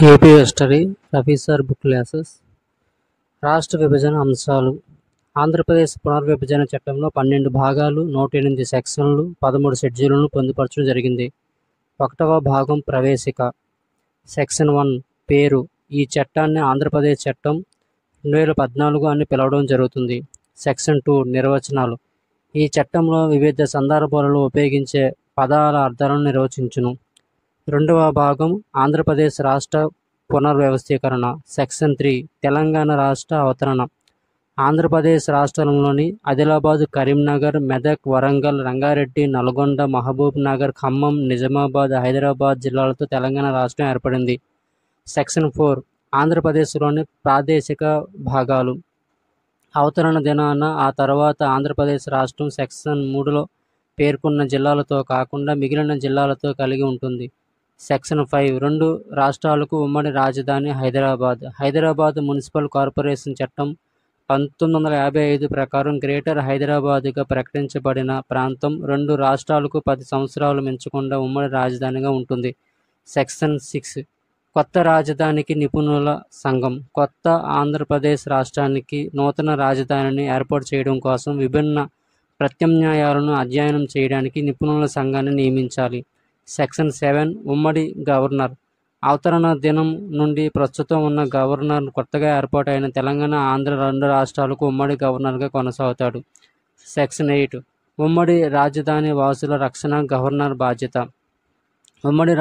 AP history professor book classes రాష్ట్ర విభజన అంశాలు ఆంధ్రప్రదేశ్ పునర్విభజన చట్టంలో 12 భాగాలు 108 సెక్షన్లు 13 షెడ్యూళ్లను పొందుపరచడం జరిగింది. 1వ భాగం ప్రవేశిక. సెక్షన్ 1 పేరు. ఈ చట్టాన్ని ఆంధ్రప్రదేశ్ చట్టం 2014 అని పిలవడం జరుగుతుంది. సెక్షన్ 2 నిర్వచనాలు. ఈ చట్టంలో వివిధ సందర్భాలలో ఉపయోగించే పదాల అర్థాలను నిర్వచించును. 2వ భాగం ఆంధ్రప్రదేశ్ రాష్ట్ర పునర్వ్యవస్థీకరణ. సెక్షన్ 3 తెలంగాణ రాష్ట్ర అవతరణ. ఆంధ్రప్రదేశ్ రాష్ట్రంలోని ఆదిలాబాద్, కరీంనగర్, మెదక్, వరంగల్, రంగారెడ్డి, నల్గొండ, మహబూబ్ నగర్, ఖమ్మం, నిజామాబాద్, హైదరాబాద్ జిల్లాలతో తెలంగాణ రాష్ట్రం ఏర్పడింది. సెక్షన్ 4 ఆంధ్రప్రదేశ్లోని ప్రాదేశిక భాగాలు. అవతరణ దినాన ఆ తర్వాత ఆంధ్రప్రదేశ్ రాష్ట్రం సెక్షన్ 3లో పేర్కొన్న జిల్లాలతో కాకుండా మిగిలిన జిల్లాలతో కలిగి ఉంటుంది. సెక్షన్ 5 2 రాష్ట్రాలకు ఉమ్మడి రాజధాని హైదరాబాద్. హైదరాబాద్ మున్సిపల్ కార్పొరేషన్ చట్టం 1955 ప్రకారం గ్రేటర్ హైదరాబాద్గా ప్రకటించబడిన ప్రాంతం 2 రాష్ట్రాలకు 10 సంవత్సరాలు మించకుండా ఉమ్మడి రాజధానిగా ఉంటుంది. సెక్షన్ 6 కొత్త రాజధానికి నిపుణుల సంఘం. కొత్త ఆంధ్రప్రదేశ్ రాష్ట్రానికి నూతన రాజధానిని ఏర్పాటు చేయడం కోసం విభిన్న ప్రత్యామ్నాయాలను అధ్యయనం చేయడానికి నిపుణుల సంఘాన్ని నియమించాలి. సెక్షన్ 7 ఉమ్మడి గవర్నర్. అవతరణ దినం నుండి ప్రస్తుతం ఉన్న గవర్నర్ కొత్తగా ఏర్పాటైన తెలంగాణ, ఆంధ్ర 2 రాష్ట్రాలకు ఉమ్మడి గవర్నర్గా కొనసాగుతాడు. సెక్షన్ 8 ఉమ్మడి రాజధాని వాసుల రక్షణ. గవర్నర్ బాధ్యత. ఉమ్మడి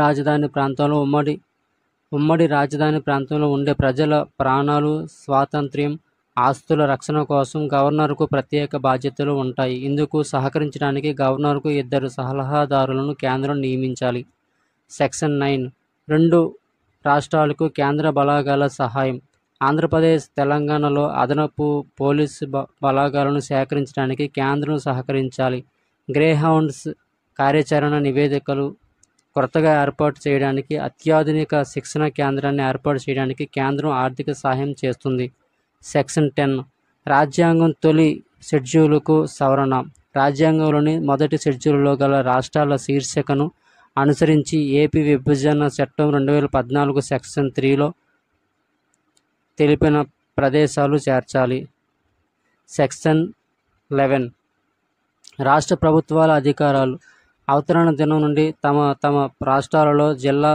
రాజధాని ప్రాంతంలో ఉండే ప్రజల ప్రాణాలు, స్వాతంత్ర్యం, ఆస్తుల రక్షణ కోసం గవర్నర్కు ప్రత్యేక బాధ్యతలు ఉంటాయి. ఇందుకు సహకరించడానికి గవర్నర్కు 2 సలహాదారులను కేంద్రం నియమించాలి. సెక్షన్ 9 2 రాష్ట్రాలకు కేంద్ర బలగాల సహాయం. ఆంధ్రప్రదేశ్, తెలంగాణలో అదనపు పోలీసు బలగాలను సేకరించడానికి కేంద్రం సహకరించాలి. గ్రేహౌండ్స్ కార్యాచరణ నివేదికలు కొత్తగా ఏర్పాటు చేయడానికి, అత్యాధునిక శిక్షణ కేంద్రాన్ని ఏర్పాటు చేయడానికి కేంద్రం ఆర్థిక సహాయం చేస్తుంది. సెక్షన్ 10 రాజ్యాంగం తొలి షెడ్యూలుకు సవరణ. రాజ్యాంగంలోని మొదటి షెడ్యూలులో గల రాష్ట్రాల శీర్షికను అనుసరించి ఏపీ విభజన చట్టం 2014 సెక్షన్ 3లో తెలిపిన ప్రదేశాలు చేర్చాలి. సెక్షన్ 11 రాష్ట్ర ప్రభుత్వాల అధికారాలు. అవతరణ దినం నుండి తమ రాష్ట్రాలలో జిల్లా,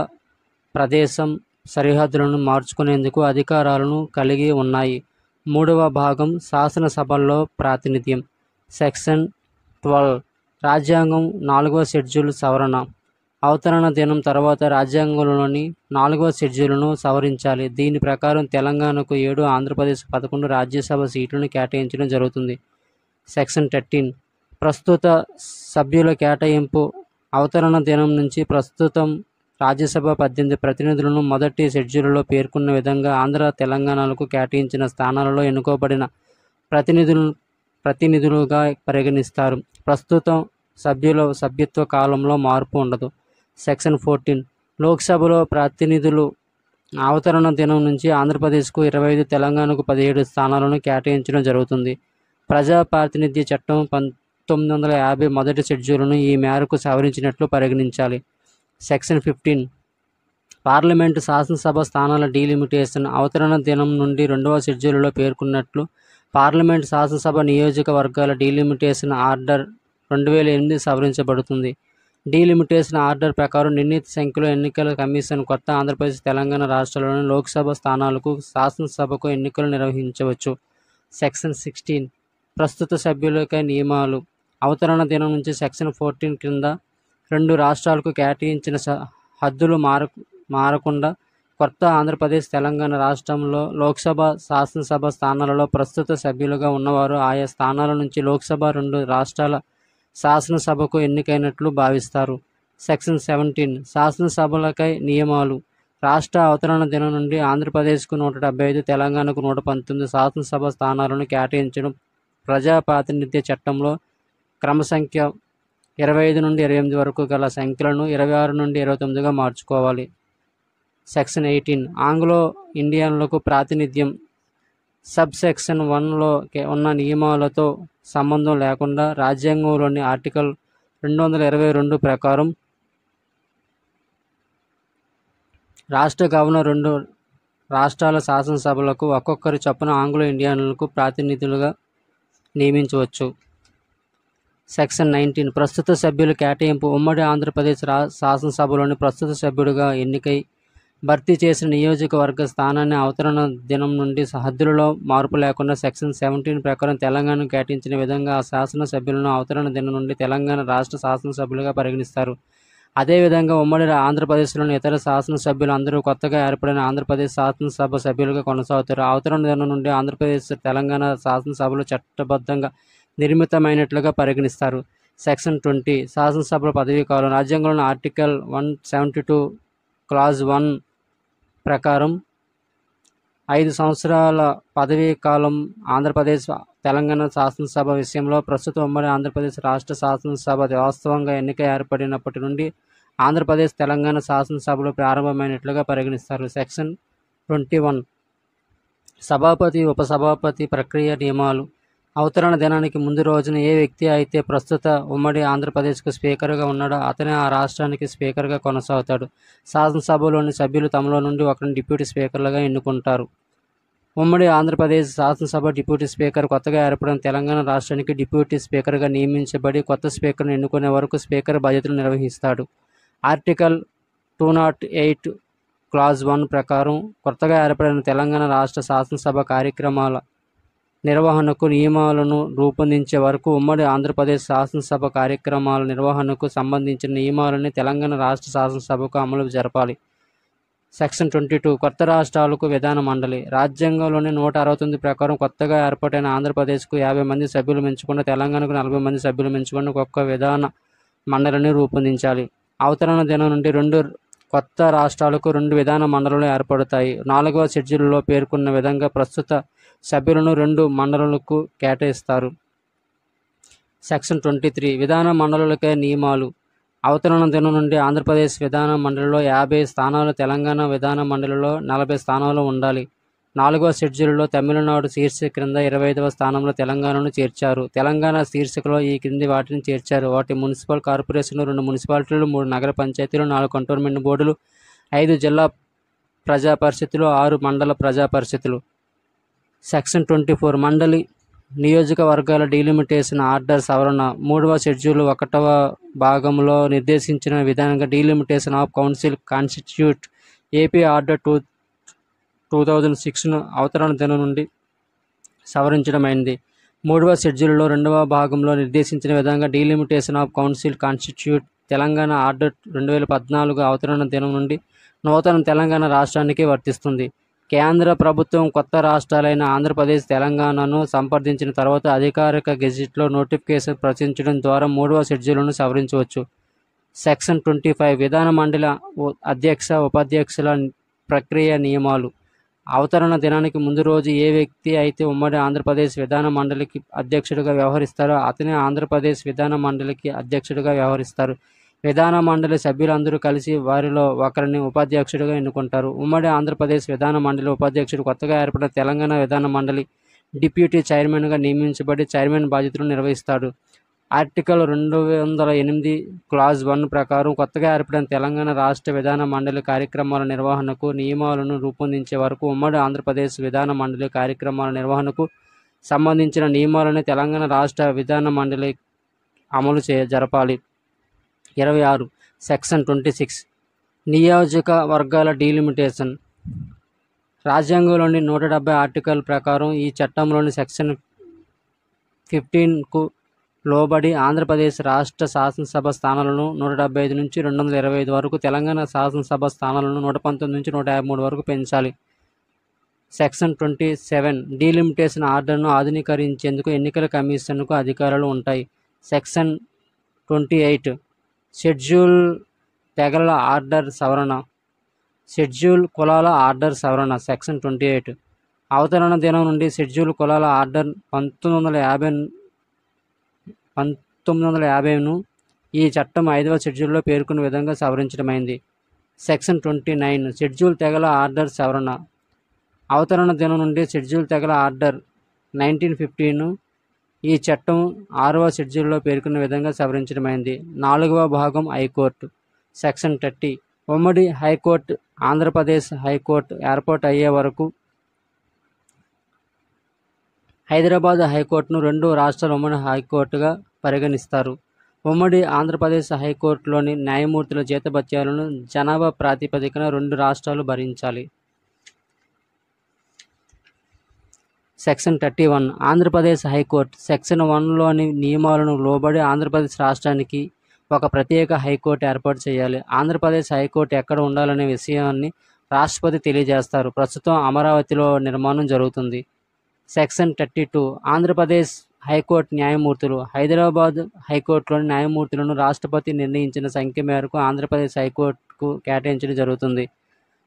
ప్రదేశం సరిహద్దులను మార్చుకునేందుకు అధికారాలను కలిగి ఉన్నాయి. 3వ భాగం శాసనసభల్లో ప్రాతినిధ్యం. సెక్షన్ 12 రాజ్యాంగం 4వ షెడ్యూల్ సవరణ. అవతరణ దినం తర్వాత రాజ్యాంగంలోని 4వ షెడ్యూల్ను సవరించాలి. దీని ప్రకారం తెలంగాణకు 7, ఆంధ్రప్రదేశ్ 11 రాజ్యసభ సీట్లను కేటాయించడం జరుగుతుంది. సెక్షన్ 13 ప్రస్తుత సభ్యుల కేటాయింపు. అవతరణ దినం నుంచి ప్రస్తుతం రాజ్యసభ 18 ప్రతినిధులను మొదటి షెడ్యూల్లో పేర్కొన్న విధంగా ఆంధ్ర, తెలంగాణలకు కేటాయించిన స్థానాలలో ఎన్నుకోబడిన ప్రతినిధులుగా పరిగణిస్తారు. ప్రస్తుతం సభ్యుల సభ్యత్వ కాలంలో మార్పు ఉండదు. సెక్షన్ 14 లోక్సభలో ప్రతినిధులు. అవతరణ దినం నుంచి ఆంధ్రప్రదేశ్కు 25, తెలంగాణకు 17 స్థానాలను కేటాయించడం జరుగుతుంది. ప్రజా ప్రాతినిధ్య చట్టం 1950 మొదటి షెడ్యూల్ను ఈ మేరకు సవరించినట్లు పరిగణించాలి. సెక్షన్ 15 పార్లమెంటు, శాసనసభ స్థానాల డీలిమిటేషన్. అవతరణ దినం నుండి 2వ షెడ్యూల్లో పేర్కొన్నట్లు పార్లమెంటు, శాసనసభ నియోజకవర్గాల డీలిమిటేషన్ ఆర్డర్ 2008 సవరించబడుతుంది. డీలిమిటేషన్ ఆర్డర్ ప్రకారం నిర్ణీత సంఖ్యలో ఎన్నికల కమిషన్ కొత్త ఆంధ్రప్రదేశ్, తెలంగాణ రాష్ట్రాల్లోని లోక్సభ స్థానాలకు, శాసనసభకు ఎన్నికలు నిర్వహించవచ్చు. సెక్షన్ 16 ప్రస్తుత సభ్యులకై నియమాలు. అవతరణ దినం నుంచి సెక్షన్ 14 క్రింద 2 రాష్ట్రాలకు కేటాయించిన హద్దులు మారకుండా కొత్త ఆంధ్రప్రదేశ్, తెలంగాణ రాష్ట్రంలో లోక్సభ, శాసనసభ స్థానాలలో ప్రస్తుత సభ్యులుగా ఉన్నవారు ఆయా స్థానాల నుంచి లోక్సభ, 2 రాష్ట్రాల శాసనసభకు ఎన్నికైనట్లు భావిస్తారు. సెక్షన్ 17 శాసనసభలకై నియమాలు. రాష్ట్ర అవతరణ దినం నుండి ఆంధ్రప్రదేశ్కు 175, తెలంగాణకు 119 శాసనసభ స్థానాలను కేటాయించడం ప్రజా ప్రాతినిధ్య చట్టంలో క్రమ సంఖ్య 25 నుండి 28 వరకు గల సంఖ్యలను 26 నుండి 29గా మార్చుకోవాలి. సెక్షన్ 18 ఆంగ్లో ఇండియన్లకు ప్రాతినిధ్యం. సబ్ సెక్షన్ 1లో ఉన్న నియమాలతో సంబంధం లేకుండా రాజ్యాంగంలోని ఆర్టికల్ 222 ప్రకారం రాష్ట్ర గవర్నర్ 2 రాష్ట్రాల శాసనసభలకు ఒక్కొక్కరి చొప్పున ఆంగ్లో ఇండియన్లకు ప్రాతినిధులుగా నియమించవచ్చు. సెక్షన్ 19 ప్రస్తుత సభ్యుల కేటాయింపు. ఉమ్మడి ఆంధ్రప్రదేశ్ శాసనసభలోని ప్రస్తుత సభ్యుడిగా ఎన్నికై భర్తీ చేసిన నియోజకవర్గ స్థానాన్ని అవతరణ దినం నుండి హద్దులలో మార్పు లేకుండా సెక్షన్ 17 ప్రకారం తెలంగాణకు కేటాయించిన విధంగా ఆ శాసన సభ్యులను అవతరణ దినం నుండి తెలంగాణ రాష్ట్ర శాసనసభ్యులుగా పరిగణిస్తారు. అదేవిధంగా ఉమ్మడి ఆంధ్రప్రదేశ్లోని ఇతర శాసనసభ్యులు అందరూ కొత్తగా ఏర్పడిన ఆంధ్రప్రదేశ్ శాసనసభ సభ్యులుగా కొనసాగుతారు. అవతరణ దినం నుండి ఆంధ్రప్రదేశ్ తెలంగాణ శాసనసభలు చట్టబద్ధంగా నిర్మితమైనట్లుగా పరిగణిస్తారు. సెక్షన్ 20 శాసనసభల పదవీకాలం. రాజ్యాంగంలోని ఆర్టికల్ 172 క్లాజ్ 1 ప్రకారం 5 సంవత్సరాల పదవీ కాలం ఆంధ్రప్రదేశ్ తెలంగాణ శాసనసభ విషయంలో ప్రస్తుత ఉమ్మడి ఆంధ్రప్రదేశ్ రాష్ట్ర శాసనసభ వాస్తవంగా ఎన్నిక ఏర్పడినప్పటి నుండి ఆంధ్రప్రదేశ్ తెలంగాణ శాసనసభలు ప్రారంభమైనట్లుగా పరిగణిస్తారు. సెక్షన్ 21 సభాపతి ఉపసభాపతి ప్రక్రియ నియమాలు. అవతరణ దినానికి ముందు రోజున ఏ వ్యక్తి అయితే ప్రస్తుత ఉమ్మడి ఆంధ్రప్రదేశ్కు స్పీకర్గా ఉన్నాడో అతనే ఆ రాష్ట్రానికి స్పీకర్గా కొనసాగుతాడు. శాసనసభలోని సభ్యులు తమలో నుండి ఒకరిని డిప్యూటీ స్పీకర్లుగా ఎన్నుకుంటారు. ఉమ్మడి ఆంధ్రప్రదేశ్ శాసనసభ డిప్యూటీ స్పీకర్ కొత్తగా ఏర్పడిన తెలంగాణ రాష్ట్రానికి డిప్యూటీ స్పీకర్గా నియమించబడి కొత్త స్పీకర్ను ఎన్నుకునే వరకు స్పీకర్ బాధ్యతలు నిర్వహిస్తాడు. ఆర్టికల్ 208 క్లాజ్ 1 ప్రకారం కొత్తగా ఏర్పడిన తెలంగాణ రాష్ట్ర శాసనసభ కార్యక్రమాల నిర్వహణకు నియమాలను రూపొందించే వరకు ఉమ్మడి ఆంధ్రప్రదేశ్ శాసనసభ కార్యక్రమాల నిర్వహణకు సంబంధించిన నియమాలని తెలంగాణ రాష్ట్ర శాసనసభకు అమలు జరపాలి. సెక్షన్ 22 కొత్త రాష్ట్రాలకు విధాన మండలి. రాజ్యాంగంలోని 169 ప్రకారం కొత్తగా ఏర్పాటైన ఆంధ్రప్రదేశ్కు 50 మంది సభ్యులు మించకుండా తెలంగాణకు 40 మంది సభ్యులు మించకుండా ఒక్క విధాన మండలిని రూపొందించాలి. అవతరణ దినం నుండి 2 కొత్త రాష్ట్రాలకు 2 విధాన మండలులు ఏర్పడతాయి. 4వ షెడ్యూల్లో పేర్కొన్న విధంగా ప్రస్తుత సభ్యులను 2 మండలులకు కేటాయిస్తారు. సెక్షన్ 23 విధాన మండలులకే నియమాలు. అవతరణ దినం నుండి ఆంధ్రప్రదేశ్ విధాన మండలిలో 50 స్థానాలు, తెలంగాణ విధాన మండలిలో 40 స్థానాలు ఉండాలి. 4వ షెడ్యూల్లో తమిళనాడు శీర్షిక క్రింద 25వ స్థానంలో తెలంగాణను చేర్చారు. తెలంగాణ శీర్షికలో ఈ క్రింది వాటిని చేర్చారు. 1 మున్సిపల్ కార్పొరేషన్లు, 2 మున్సిపాలిటీలు, 3 నగర పంచాయతీలు, 4 కంటోన్మెంట్ బోర్డులు, 5 జిల్లా ప్రజా పరిషత్తులు, 6 మండల ప్రజా పరిషత్తులు. సెక్షన్ 24 మండలి నియోజకవర్గాల డీలిమిటేషన్ ఆర్డర్ సవరణ. 3వ షెడ్యూల్ 1వ భాగంలో నిర్దేశించిన విధానంగా delimitation of council constitute AP order 2006ను అవతరణ దినం నుండి సవరించడమైంది. 3వ షెడ్యూల్లో 2వ భాగంలో నిర్దేశించిన విధంగా delimitation of council constitute Telangana order 2014 అవతరణ దినం నుండి నూతన తెలంగాణ రాష్ట్రానికి వర్తిస్తుంది. కేంద్ర ప్రభుత్వం కొత్త రాష్ట్రాలైన ఆంధ్రప్రదేశ్, తెలంగాణను సంప్రదించిన తర్వాత అధికారిక గెజిట్లో నోటిఫికేషన్ ప్రచురించడం ద్వారా 3వ షెడ్యూల్ను సవరించవచ్చు. సెక్షన్ 25 విధాన మండలి అధ్యక్ష ఉపాధ్యక్షుల ప్రక్రియ నియమాలు. అవతరణ దినానికి ముందు రోజు ఏ వ్యక్తి అయితే ఉమ్మడి ఆంధ్రప్రదేశ్ విధాన మండలికి అధ్యక్షుడిగా వ్యవహరిస్తారో అతనే ఆంధ్రప్రదేశ్ విధాన మండలికి అధ్యక్షుడిగా వ్యవహరిస్తారు. విధాన మండలి సభ్యులందరూ కలిసి వారిలో ఒకరిని ఉపాధ్యక్షుడిగా ఎన్నుకుంటారు. ఉమ్మడి ఆంధ్రప్రదేశ్ విధాన మండలి ఉపాధ్యక్షుడు కొత్తగా ఏర్పడిన తెలంగాణ విధాన మండలి డిప్యూటీ చైర్మన్గా నియమించబడి చైర్మన్ బాధ్యతలు నిర్వహిస్తాడు. ఆర్టికల్ 208 క్లాజ్ 1 ప్రకారం కొత్తగా ఏర్పడిన తెలంగాణ రాష్ట్ర విధాన మండలి కార్యక్రమాల నిర్వహణకు నియమాలను రూపొందించే వరకు ఉమ్మడి ఆంధ్రప్రదేశ్ విధాన మండలి కార్యక్రమాల నిర్వహణకు సంబంధించిన నియమాలను తెలంగాణ రాష్ట్ర విధాన మండలి అమలు జరపాలి. 26 సెక్షన్ 26 నియోజకవర్గాల డీలిమిటేషన్. రాజ్యాంగంలోని 170 ఆర్టికల్ ప్రకారం ఈ చట్టంలోని సెక్షన్ 15కు లోబడి ఆంధ్రప్రదేశ్ రాష్ట్ర శాసనసభ స్థానాలను 175 నుంచి 225 వరకు, తెలంగాణ శాసనసభ స్థానాలను 119 నుంచి 153 వరకు పెంచాలి. సెక్షన్ 27 డీలిమిటేషన్ ఆర్డర్ను ఆధునీకరించేందుకు ఎన్నికల కమిషన్కు అధికారాలు ఉంటాయి. సెక్షన్ 28 షెడ్యూల్ తెగల ఆర్డర్ సవరణ. షెడ్యూల్ కులాల ఆర్డర్ సవరణ. సెక్షన్ 28 అవతరణ దినం నుండి షెడ్యూల్ కులాల ఆర్డర్ 1950ను ఈ చట్టం 5వ షెడ్యూల్లో పేర్కొన్న విధంగా సవరించడమైంది. సెక్షన్ 29 షెడ్యూల్ తెగల ఆర్డర్ సవరణ. అవతరణ దినం నుండి షెడ్యూల్ తెగల ఆర్డర్ 1950ను ఈ చట్టం 6వ షెడ్యూల్లో పేర్కొన్న విధంగా సవరించడమైంది. 4వ భాగం హైకోర్టు. సెక్షన్ 30 ఉమ్మడి హైకోర్టు ఆంధ్రప్రదేశ్ హైకోర్టు ఏర్పాటు అయ్యే వరకు హైదరాబాద్ హైకోర్టును 2 రాష్ట్రాల ఉమ్మడి హైకోర్టుగా పరిగణిస్తారు. ఉమ్మడి ఆంధ్రప్రదేశ్ హైకోర్టులోని న్యాయమూర్తుల జీతభత్యాలను జనాభా ప్రాతిపదికన 2 రాష్ట్రాలు భరించాలి. సెక్షన్ 31 ఆంధ్రప్రదేశ్ హైకోర్టు సెక్షన్ 1లోని నియమాలను లోబడి ఆంధ్రప్రదేశ్ రాష్ట్రానికి ఒక ప్రత్యేక హైకోర్టు ఏర్పాటు చేయాలి. ఆంధ్రప్రదేశ్ హైకోర్టు ఎక్కడ ఉండాలనే విషయాన్ని రాష్ట్రపతి తెలియజేస్తారు. ప్రస్తుతం అమరావతిలో నిర్మాణం జరుగుతుంది. సెక్షన్ 32 ఆంధ్రప్రదేశ్ హైకోర్టు న్యాయమూర్తులు హైదరాబాద్ హైకోర్టులోని న్యాయమూర్తులను రాష్ట్రపతి నిర్ణయించిన సంఖ్య మేరకు ఆంధ్రప్రదేశ్ హైకోర్టుకు కేటాయించడం జరుగుతుంది.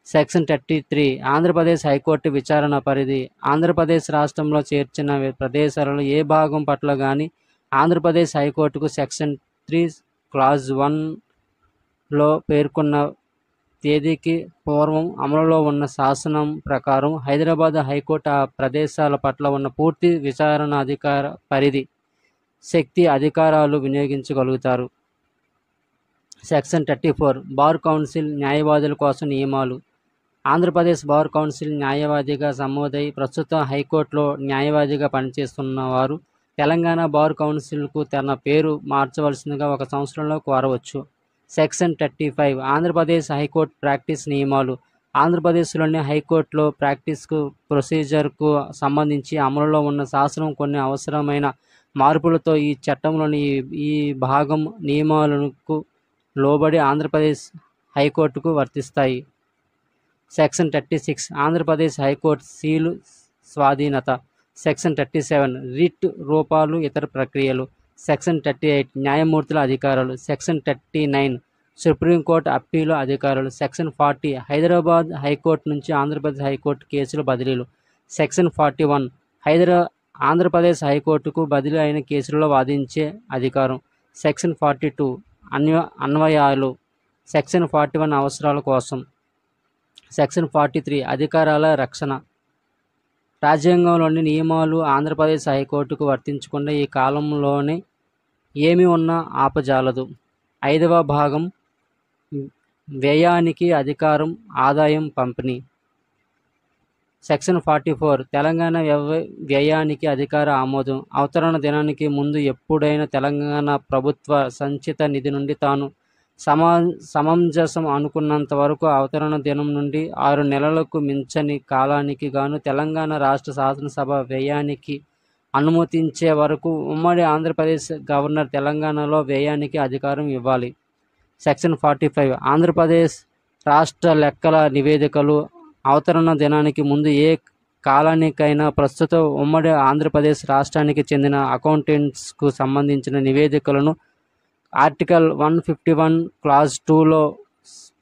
సెక్షన్ 33 ఆంధ్రప్రదేశ్ హైకోర్టు విచారణ పరిధి ఆంధ్రప్రదేశ్ రాష్ట్రంలో చేర్చిన ప్రదేశాలలో ఏ భాగం పట్ల కానీ ఆంధ్రప్రదేశ్ హైకోర్టుకు సెక్షన్ 3 క్లాజ్ 1లో పేర్కొన్న తేదీకి పూర్వం అమలులో ఉన్న శాసనం ప్రకారం హైదరాబాద్ హైకోర్టు ఆ ప్రదేశాల పట్ల ఉన్న పూర్తి విచారణ అధికార పరిధి, శక్తి, అధికారాలు వినియోగించగలుగుతారు. సెక్షన్ 34 బార్ కౌన్సిల్ న్యాయవాదుల కోసం నియమాలు ఆంధ్రప్రదేశ్ బార్ కౌన్సిల్ న్యాయవాదిగా నమోదై ప్రస్తుతం హైకోర్టులో న్యాయవాదిగా పనిచేస్తున్నవారు తెలంగాణ బార్ కౌన్సిల్కు తన పేరు మార్చవలసిందిగా 1 సంవత్సరంలో కోరవచ్చు. సెక్షన్ 35 ఆంధ్రప్రదేశ్ హైకోర్టు ప్రాక్టీస్ నియమాలు ఆంధ్రప్రదేశ్లోని హైకోర్టులో ప్రాక్టీస్కు ప్రొసీజర్కు సంబంధించి అమలులో ఉన్న శాసనం కొన్ని అవసరమైన మార్పులతో ఈ చట్టంలోని ఈ భాగం నియమాలకు లోబడి ఆంధ్రప్రదేశ్ హైకోర్టుకు వర్తిస్తాయి. Section 36 Andhra Pradesh high court seal స్వాధీనత section 37 writ రూపాలు ఇతర ప్రక్రియలు సెక్షన్ 38 న్యాయమూర్తుల అధికారాలు సెక్షన్ 39 సుప్రీంకోర్టు అప్పీలు అధికారాలు సెక్షన్ 40 హైదరాబాద్ హైకోర్టు నుంచి ఆంధ్రప్రదేశ్ హైకోర్టు కేసుల బదిలీలు సెక్షన్ 41 ఆంధ్రప్రదేశ్ హైకోర్టుకు బదిలీ అయిన కేసులలో వాదించే అధికారం సెక్షన్ 42 అన్వయాలు సెక్షన్ 41 అవసరాల కోసం సెక్షన్ 43 అధికారాల రక్షణ రాజ్యాంగంలోని నియమాలు ఆంధ్రప్రదేశ్ హైకోర్టుకు వర్తించకుండా ఈ కాలంలోనే ఏమి ఉన్నా ఆపజాలదు. 5వ భాగం వ్యయానికి అధికారం, ఆదాయం పంపిణీ సెక్షన్ 44 తెలంగాణ వ్యయానికి అధికార ఆమోదం అవతరణ దినానికి ముందు ఎప్పుడైనా తెలంగాణ ప్రభుత్వ సంచిత నిధి నుండి తాను సమంజసం అనుకున్నంత వరకు అవతరణ దినం నుండి 6 నెలలకు మించని కాలానికి గాను తెలంగాణ రాష్ట్ర శాసనసభ వ్యయానికి అనుమతించే వరకు ఉమ్మడి ఆంధ్రప్రదేశ్ గవర్నర్ తెలంగాణలో వ్యయానికి అధికారం ఇవ్వాలి. సెక్షన్ 45 ఆంధ్రప్రదేశ్ రాష్ట్ర లెక్కల నివేదికలు అవతరణ దినానికి ముందు ఏ కాలానికైనా ప్రస్తుత ఉమ్మడి ఆంధ్రప్రదేశ్ రాష్ట్రానికి చెందిన అకౌంటెంట్స్కు సంబంధించిన నివేదికలను ఆర్టికల్ 151 క్లాజ్ 2లో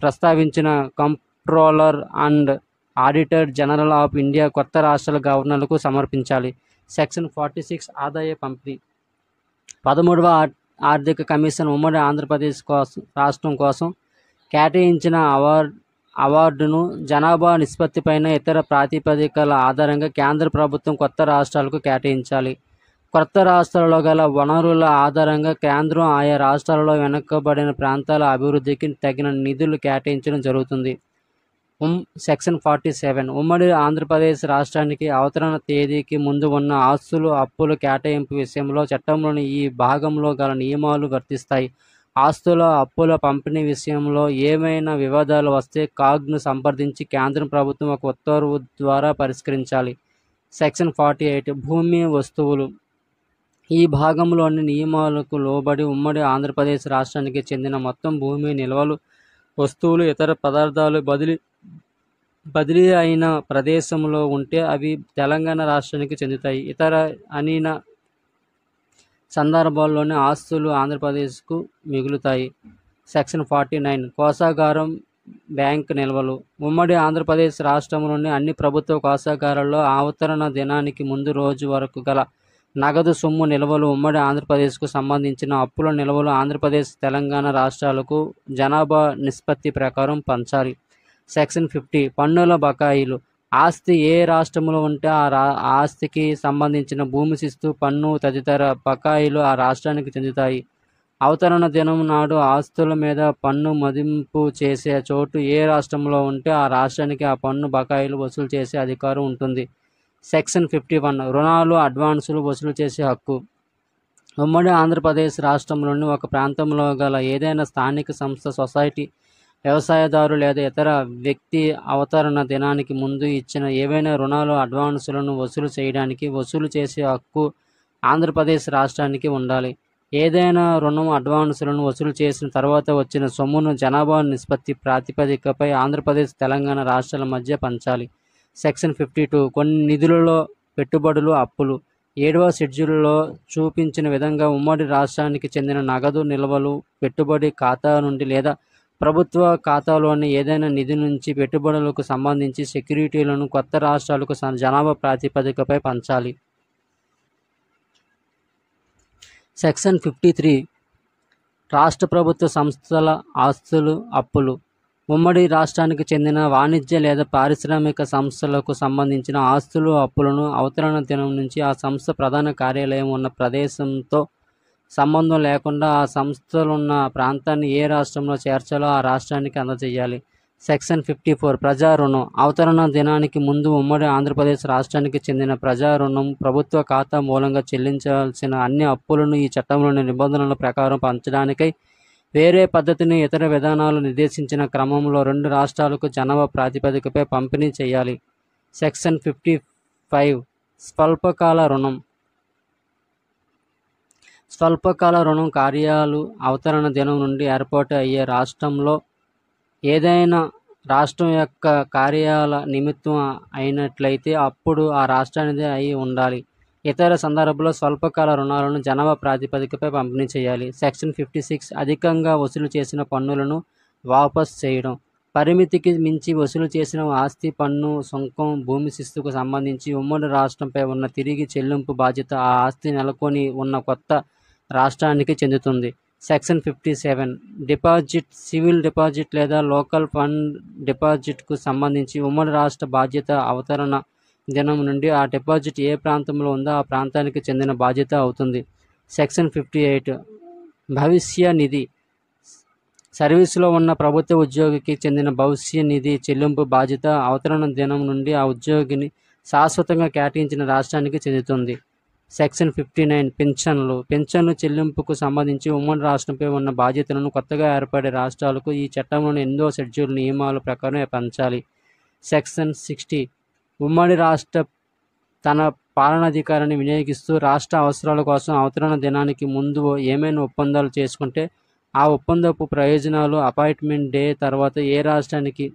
ప్రస్తావించిన comptroller and auditor general of India కొత్త రాష్ట్రాల గవర్నర్లకు సమర్పించాలి. సెక్షన్ 46 ఆదాయ పంపిణీ 13వ ఆర్థిక కమిషన్ ఉమ్మడి ఆంధ్రప్రదేశ్ రాష్ట్రం కోసం కేటాయించిన అవార్డును జనాభా నిష్పత్తిపైన ఇతర ప్రాతిపదికల ఆధారంగా కేంద్ర ప్రభుత్వం కొత్త రాష్ట్రాలకు కేటాయించాలి. కొత్త రాష్ట్రాల్లో గల వనరుల ఆధారంగా కేంద్రం ఆయా రాష్ట్రాలలో వెనుకబడిన ప్రాంతాల అభివృద్ధికి తగిన నిధులు కేటాయించడం జరుగుతుంది. సెక్షన్ 47 ఉమ్మడి ఆంధ్రప్రదేశ్ రాష్ట్రానికి అవతరణ తేదీకి ముందు ఉన్న ఆస్తులు, అప్పుల కేటాయింపు విషయంలో చట్టంలోని ఈ భాగంలో గల నియమాలు వర్తిస్తాయి. ఆస్తుల, అప్పుల పంపిణీ విషయంలో ఏమైనా వివాదాలు వస్తే కాగ్ను సంప్రదించి కేంద్ర ప్రభుత్వం ఒక ఉత్తర్వు ద్వారా పరిష్కరించాలి. సెక్షన్ 48 భూమి, వస్తువులు ఈ భాగంలోని నియమాలకు లోబడి ఉమ్మడి ఆంధ్రప్రదేశ్ రాష్ట్రానికి చెందిన మొత్తం భూమి, నిల్వలు, వస్తువులు, ఇతర పదార్థాలు బదిలీ అయిన ప్రదేశంలో ఉంటే అవి తెలంగాణ రాష్ట్రానికి చెందుతాయి. ఇతర అనిన సందర్భాల్లోని ఆస్తులు ఆంధ్రప్రదేశ్కు మిగులుతాయి. సెక్షన్ 49 కోశాగారం, బ్యాంక్ నిల్వలు ఉమ్మడి ఆంధ్రప్రదేశ్ రాష్ట్రంలోని అన్ని ప్రభుత్వ కోశాగారాల్లో అవతరణ దినానికి ముందు రోజు వరకు గల నగదు సొమ్ము నిల్వలు, ఉమ్మడి ఆంధ్రప్రదేశ్కు సంబంధించిన అప్పుల నిల్వలు ఆంధ్రప్రదేశ్, తెలంగాణ రాష్ట్రాలకు జనాభా నిష్పత్తి ప్రకారం పంచాలి. సెక్షన్ 50 పన్నుల బకాయిలు ఆస్తి ఏ రాష్ట్రంలో ఉంటే ఆ ఆస్తికి సంబంధించిన భూమి శిస్తు పన్ను తదితర బకాయిలు ఆ రాష్ట్రానికి చెందుతాయి. అవతరణ దినం నాడు ఆస్తుల మీద పన్ను మదింపు చేసే చోటు ఏ రాష్ట్రంలో ఉంటే ఆ రాష్ట్రానికి ఆ పన్ను బకాయిలు వసూలు చేసే అధికారం ఉంటుంది. సెక్షన్ 51 రుణాలు, అడ్వాన్సులు వసూలు చేసే హక్కు. ఉమ్మడి ఆంధ్రప్రదేశ్ రాష్ట్రంలోని ఒక ప్రాంతంలో గల ఏదైనా స్థానిక సంస్థ, సొసైటీ, వ్యవసాయదారు లేదా ఇతర వ్యక్తి అవతరణ దినానికి ముందు ఇచ్చిన ఏవైనా రుణాలు, అడ్వాన్సులను వసూలు చేయడానికి వసూలు చేసే హక్కు ఆంధ్రప్రదేశ్ రాష్ట్రానికి ఉండాలి. ఏదైనా రుణం, అడ్వాన్సులను వసూలు చేసిన తర్వాత వచ్చిన సొమ్మును జనాభా నిష్పత్తి ప్రాతిపదికపై ఆంధ్రప్రదేశ్, తెలంగాణ రాష్ట్రాల మధ్య పంచాలి. సెక్షన్ 52 కొన్ని నిధులలో పెట్టుబడులు, అప్పులు. 7వ షెడ్యూల్లో చూపించిన విధంగా ఉమ్మడి రాష్ట్రానికి చెందిన నగదు నిల్వలు పెట్టుబడి ఖాతా నుండి లేదా ప్రభుత్వ ఖాతాలోని ఏదైనా నిధి నుంచి పెట్టుబడులకు సంబంధించి సెక్యూరిటీలను కొత్త రాష్ట్రాలకు జనాభా ప్రాతిపదికపై పంచాలి. సెక్షన్ 53 రాష్ట్ర ప్రభుత్వ సంస్థల ఆస్తులు, అప్పులు. ఉమ్మడి రాష్ట్రానికి చెందిన వాణిజ్య లేదా పారిశ్రామిక సంస్థలకు సంబంధించిన ఆస్తులు, అప్పులను అవతరణ దినం నుంచి ఆ సంస్థ ప్రధాన కార్యాలయం ఉన్న ప్రదేశంతో సంబంధం లేకుండా ఆ సంస్థలున్న ప్రాంతాన్ని ఏ రాష్ట్రంలో చేర్చాలో ఆ రాష్ట్రానికి అందజేయాలి. సెక్షన్ 54 ప్రజా రుణం. అవతరణ దినానికి ముందు ఉమ్మడి ఆంధ్రప్రదేశ్ రాష్ట్రానికి చెందిన ప్రజా రుణం ప్రభుత్వ ఖాతా మూలంగా చెల్లించాల్సిన అన్ని అప్పులను ఈ చట్టంలోని నిబంధనల ప్రకారం పంచడానికై వేరే పద్ధతిని, ఇతర విధానాలు నిర్దేశించిన క్రమంలో రెండు రాష్ట్రాలకు జనాభా ప్రాతిపదికపై పంపిణీ చేయాలి. సెక్షన్ 55 స్వల్పకాల రుణం. స్వల్పకాల రుణం కార్యాలు అవతరణ దినం నుండి ఏర్పాటు అయ్యే రాష్ట్రంలో ఏదైనా రాష్ట్రం యొక్క కార్యాల నిమిత్తం అయినట్లయితే అప్పుడు ఆ రాష్ట్రానిదే అయి ఉండాలి. ఇతర సందర్భాల్లో స్వల్పకాల రుణాలను జనాభా ప్రాతిపదికపై పంపిణీ చేయాలి. సెక్షన్ 56 అధికంగా వసూలు చేసిన పన్నులను వాపస్ చేయడం. పరిమితికి మించి వసూలు చేసిన ఆస్తి పన్ను, సుంకం, భూమి శిస్తుకు సంబంధించి ఉమ్మడి రాష్ట్రంపై ఉన్న తిరిగి చెల్లింపు బాధ్యత ఆ ఆస్తి నెలకొని ఉన్న కొత్త రాష్ట్రానికి చెందుతుంది. Section 57 deposit. సివిల్ డిపాజిట్ లేదా లోకల్ ఫండ్ డిపాజిట్కు సంబంధించి ఉమ్మడి రాష్ట్ర బాధ్యత అవతరణ దినం నుండి ఆ డిపాజిట్ ఏ ప్రాంతంలో ఉందో ఆ ప్రాంతానికి చెందిన బాధ్యత అవుతుంది. సెక్షన్ 58 భవిష్య నిధి. సర్వీసులో ఉన్న ప్రభుత్వ ఉద్యోగికి చెందిన భవిష్య నిధి చెల్లింపు బాధ్యత అవతరణ దినం నుండి ఆ ఉద్యోగిని శాశ్వతంగా కేటాయించిన రాష్ట్రానికి చెందుతుంది. సెక్షన్ 59 పింఛన్లు. పింఛన్లు చెల్లింపుకు సంబంధించి ఉమ్మడి రాష్ట్రంపై ఉన్న బాధ్యతలను కొత్తగా ఏర్పడే రాష్ట్రాలకు ఈ చట్టంలోని 8వ షెడ్యూల్ నియమాల ప్రకారం పంచాలి. సెక్షన్ 60 ఉమ్మడి రాష్ట్ర తన పాలనాధికారాన్ని వినియోగిస్తూ రాష్ట్ర అవసరాల కోసం అవతరణ దినానికి ముందు ఏమైనా ఒప్పందాలు చేసుకుంటే ఆ ఒప్పందపు ప్రయోజనాలు అపాయింట్మెంట్ డే తర్వాత ఏ రాష్ట్రానికి,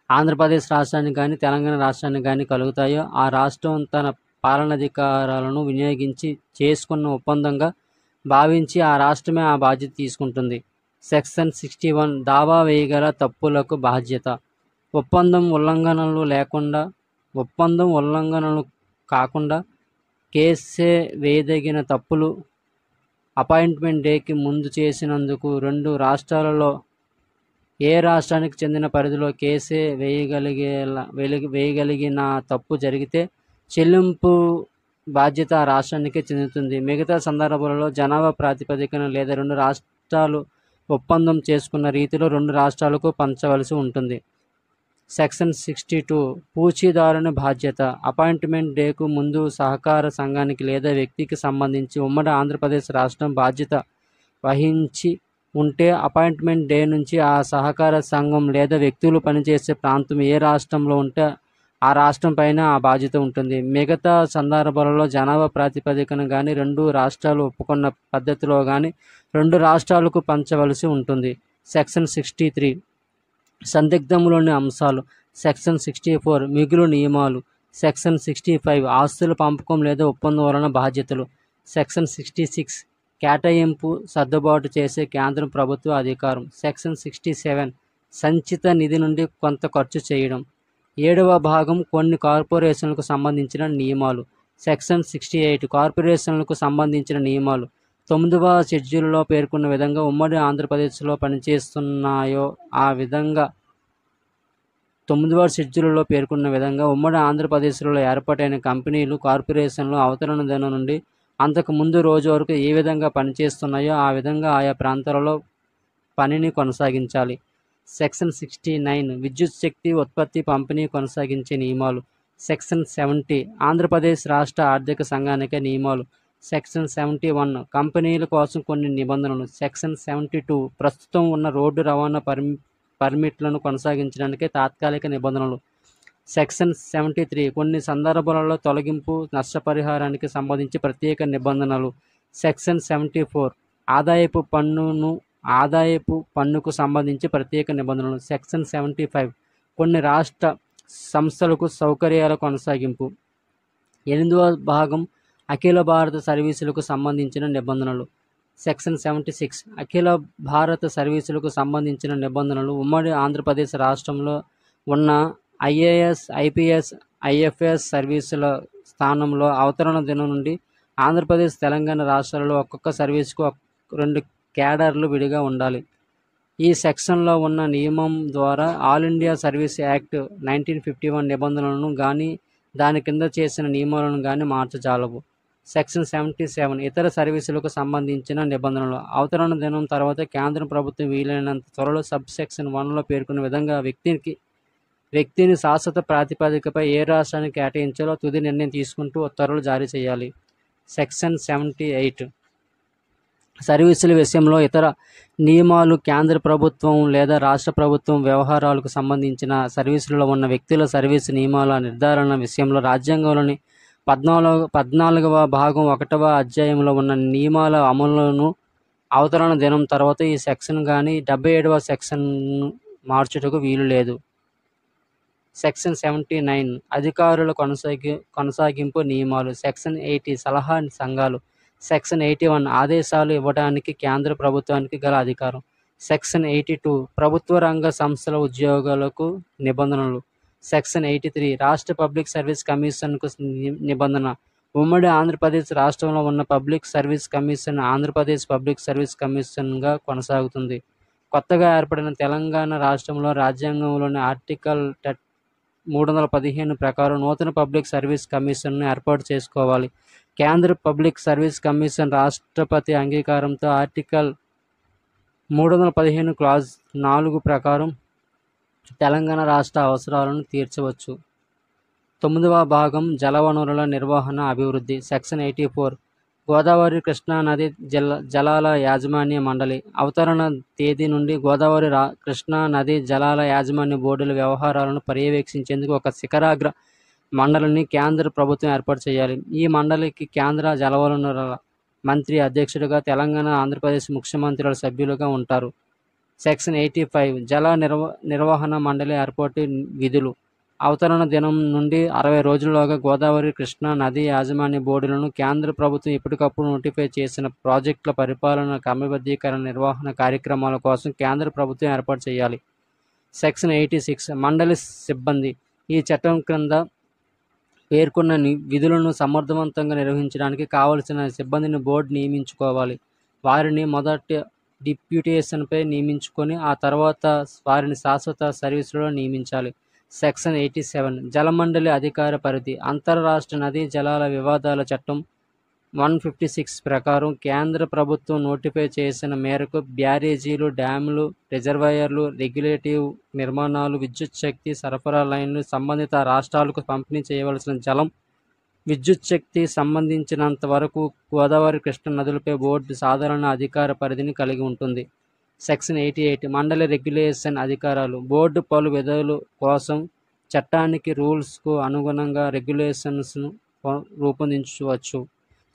ఆంధ్రప్రదేశ్ రాష్ట్రానికి కానీ తెలంగాణ రాష్ట్రానికి కానీ కలుగుతాయో ఆ రాష్ట్రం తన పాలనాధికారాలను వినియోగించి చేసుకున్న ఒప్పందంగా భావించి ఆ రాష్ట్రమే ఆ బాధ్యత తీసుకుంటుంది. సెక్షన్ 61 దావా వేయగల తప్పులకు బాధ్యత. ఒప్పందం ఉల్లంఘనలు కాకుండా కేసే వేయదగిన తప్పులు అపాయింట్మెంట్ డేకి ముందు చేసినందుకు రెండు రాష్ట్రాలలో ఏ రాష్ట్రానికి చెందిన పరిధిలో కేసే వేయగలిగిన తప్పు జరిగితే చెల్లింపు బాధ్యత ఆ రాష్ట్రానికే చెందుతుంది. మిగతా సందర్భాలలో జనాభా ప్రాతిపదికన లేదా రెండు రాష్ట్రాలు ఒప్పందం చేసుకున్న రీతిలో రెండు రాష్ట్రాలకు పంచవలసి ఉంటుంది. సెక్షన్ 62 పూచీదారుని బాధ్యత. అపాయింట్మెంట్ డేకు ముందు సహకార సంఘానికి లేదా వ్యక్తికి సంబంధించి ఉమ్మడి ఆంధ్రప్రదేశ్ రాష్ట్రం బాధ్యత వహించి ఉంటే అపాయింట్మెంట్ డే నుంచి ఆ సహకార సంఘం లేదా వ్యక్తులు పనిచేసే ప్రాంతం ఏ రాష్ట్రంలో ఉంటే ఆ రాష్ట్రం పైన ఆ బాధ్యత ఉంటుంది. మిగతా సందర్భాలలో జనాభా ప్రాతిపదికన కానీ రెండు రాష్ట్రాలు ఒప్పుకున్న పద్ధతిలో కానీ రెండు రాష్ట్రాలకు పంచవలసి ఉంటుంది. సెక్షన్ 63 సందిగ్ధంలోని అంశాలు. సెక్షన్ 64 మిగులు నియమాలు. సెక్షన్ 65 ఆస్తుల పంపకం లేదా ఒప్పందం వలన బాధ్యతలు. సెక్షన్ 66 కేటాయింపు, సర్దుబాటు చేసే కేంద్రం ప్రభుత్వ అధికారం. సెక్షన్ 67 సంచిత నిధి నుండి కొంత ఖర్చు చేయడం. 7వ భాగం కొన్ని కార్పొరేషన్లకు సంబంధించిన నియమాలు. సెక్షన్ 68 కార్పొరేషన్లకు సంబంధించిన నియమాలు. 9వ షెడ్యూల్లో పేర్కొన్న విధంగా ఉమ్మడి ఆంధ్రప్రదేశ్లో పనిచేస్తున్నాయో ఆ విధంగా 9వ షెడ్యూల్లో పేర్కొన్న విధంగా ఉమ్మడి ఆంధ్రప్రదేశ్లో ఏర్పాటైన కంపెనీలు, కార్పొరేషన్లు అవతరణ దినం నుండి అంతకు ముందు రోజు వరకు ఏ విధంగా పనిచేస్తున్నాయో ఆ విధంగా ఆయా ప్రాంతాలలో పనిని కొనసాగించాలి. సెక్షన్ 69 విద్యుత్ శక్తి ఉత్పత్తి పంపిణీ కొనసాగించే నియమాలు. సెక్షన్ 70 ఆంధ్రప్రదేశ్ రాష్ట్ర ఆర్థిక సంఘానికి నియమాలు. సెక్షన్ 71 కంపెనీల కోసం కొన్ని నిబంధనలు. సెక్షన్ 72 ప్రస్తుతం ఉన్న రోడ్డు రవాణా పర్మిట్లను కొనసాగించడానికి తాత్కాలిక నిబంధనలు. సెక్షన్ 73 కొన్ని సందర్భాలలో తొలగింపు నష్టపరిహారానికి సంబంధించి ప్రత్యేక నిబంధనలు. సెక్షన్ 74 ఆదాయపు పన్నుకు సంబంధించి ప్రత్యేక నిబంధనలు. సెక్షన్ 75 కొన్ని రాష్ట్ర సంస్థలకు సౌకర్యాల కొనసాగింపు. 8వ భాగం అఖిల భారత సర్వీసులకు సంబంధించిన నిబంధనలు. సెక్షన్ 76 అఖిల భారత సర్వీసులకు సంబంధించిన నిబంధనలు. ఉమ్మడి ఆంధ్రప్రదేశ్ రాష్ట్రంలో ఉన్న ఐఏఎస్, ఐపీఎస్, ఐఎఫ్ఎస్ సర్వీసుల స్థానంలో అవతరణ దినం నుండి ఆంధ్రప్రదేశ్, తెలంగాణ రాష్ట్రాలలో ఒక్కొక్క సర్వీసుకు 2 క్యాడర్లు విడిగా ఉండాలి. ఈ సెక్షన్లో ఉన్న నియమం ద్వారా ఆల్ ఇండియా సర్వీస్ యాక్ట్ 1951 నిబంధనలను కానీ దాని కింద చేసిన నియమాలను కానీ మార్చజాలవు. సెక్షన్ 77 ఇతర సర్వీసులకు సంబంధించిన నిబంధనలు. అవతరణ దినం తర్వాత కేంద్ర ప్రభుత్వం వీలైనంత త్వరలో సబ్ సెక్షన్ 1లో పేర్కొన్న విధంగా వ్యక్తిని శాశ్వత ప్రాతిపదికపై ఏ రాష్ట్రానికి కేటాయించాలో తుది నిర్ణయం తీసుకుంటూ ఉత్తర్వులు జారీ చేయాలి. సెక్షన్ 78 సర్వీసుల విషయంలో ఇతర నియమాలు. కేంద్ర ప్రభుత్వం లేదా రాష్ట్ర ప్రభుత్వం వ్యవహారాలకు సంబంధించిన సర్వీసులలో ఉన్న వ్యక్తుల సర్వీసు నియమాల నిర్ధారణ విషయంలో రాజ్యాంగంలోని 14వ భాగం 1వ అధ్యాయంలో ఉన్న నియమాల అమలును అవతరణ దినం తర్వాత ఈ సెక్షన్ కానీ 77వ సెక్షన్ను మార్చుటకు వీలు లేదు. సెక్షన్ 79 అధికారుల కొనసాగింపు నియమాలు. సెక్షన్ 80 సలహా సంఘాలు. సెక్షన్ 81 ఆదేశాలు ఇవ్వడానికి కేంద్ర ప్రభుత్వానికి గల అధికారం. సెక్షన్ 82 ప్రభుత్వ రంగ సంస్థల ఉద్యోగులకు నిబంధనలు. సెక్షన్ 83 రాష్ట్ర పబ్లిక్ సర్వీస్ కమిషన్కు నిబంధన. ఉమ్మడి ఆంధ్రప్రదేశ్ రాష్ట్రంలో ఉన్న public service commission Andhra Pradesh public service కమిషన్గా కొనసాగుతుంది. కొత్తగా ఏర్పడిన తెలంగాణ రాష్ట్రంలో రాజ్యాంగంలోని ఆర్టికల్ 315 ప్రకారం నూతన పబ్లిక్ సర్వీస్ కమిషన్ను ఏర్పాటు చేసుకోవాలి. కేంద్ర పబ్లిక్ సర్వీస్ కమిషన్ రాష్ట్రపతి అంగీకారంతో ఆర్టికల్ 315 క్లాజ్ 4 ప్రకారం తెలంగాణ రాష్ట్ర అవసరాలను తీర్చవచ్చు. 9వ భాగం జలవనరుల నిర్వహణ అభివృద్ధి. సెక్షన్ 84 గోదావరి కృష్ణా నది జలాల యాజమాన్య మండలి. అవతరణ తేదీ నుండి గోదావరి కృష్ణా నది జలాల యాజమాన్య బోర్డుల వ్యవహారాలను పర్యవేక్షించేందుకు ఒక శిఖరాగ్ర మండలిని కేంద్ర ప్రభుత్వం ఏర్పాటు చేయాలి. ఈ మండలికి కేంద్ర జలవనరుల మంత్రి అధ్యక్షుడిగా, తెలంగాణ, ఆంధ్రప్రదేశ్ ముఖ్యమంత్రుల సభ్యులుగా ఉంటారు. సెక్షన్ 85 జల నిర్వహణ మండలి ఏర్పాటు విధులు. అవతరణ దినం నుండి 60 రోజుల్లోగా గోదావరి కృష్ణా నది యాజమాన్య బోర్డులను కేంద్ర ప్రభుత్వం ఎప్పటికప్పుడు నోటిఫై చేసిన ప్రాజెక్టుల పరిపాలన, క్రమబద్ధీకరణ, నిర్వహణ కార్యక్రమాల కోసం కేంద్ర ప్రభుత్వం ఏర్పాటు చేయాలి. సెక్షన్ 86 మండలి సిబ్బంది. ఈ చట్టం క్రింద పేర్కొన్న విధులను సమర్థవంతంగా నిర్వహించడానికి కావలసిన సిబ్బందిని బోర్డు నియమించుకోవాలి. వారిని మొదట డిప్యూటేషన్పై నియమించుకొని ఆ తర్వాత వారిని శాశ్వత సర్వీసులలో నియమించాలి. సెక్షన్ 87 జలమండలి అధికార పరిధి. అంతర్రాష్ట్ర నదీ జలాల వివాదాల చట్టం 156 ప్రకారం కేంద్ర ప్రభుత్వం నోటిఫై చేసిన మేరకు బ్యారేజీలు, డ్యాములు, రిజర్వాయర్లు, రెగ్యులేటివ్ నిర్మాణాలు, విద్యుత్ శక్తి సరఫరా లైన్లు సంబంధిత రాష్ట్రాలకు పంపిణీ చేయవలసిన జలం, విద్యుత్ శక్తి సంబంధించినంత వరకు గోదావరి కృష్ణా నదులపై బోర్డు సాధారణ అధికార పరిధిని కలిగి ఉంటుంది. సెక్షన్ 88 మండలి రెగ్యులేషన్ అధికారాలు. బోర్డు పలు విధుల కోసం చట్టానికి రూల్స్కు అనుగుణంగా రెగ్యులేషన్స్ను రూపొందించవచ్చు.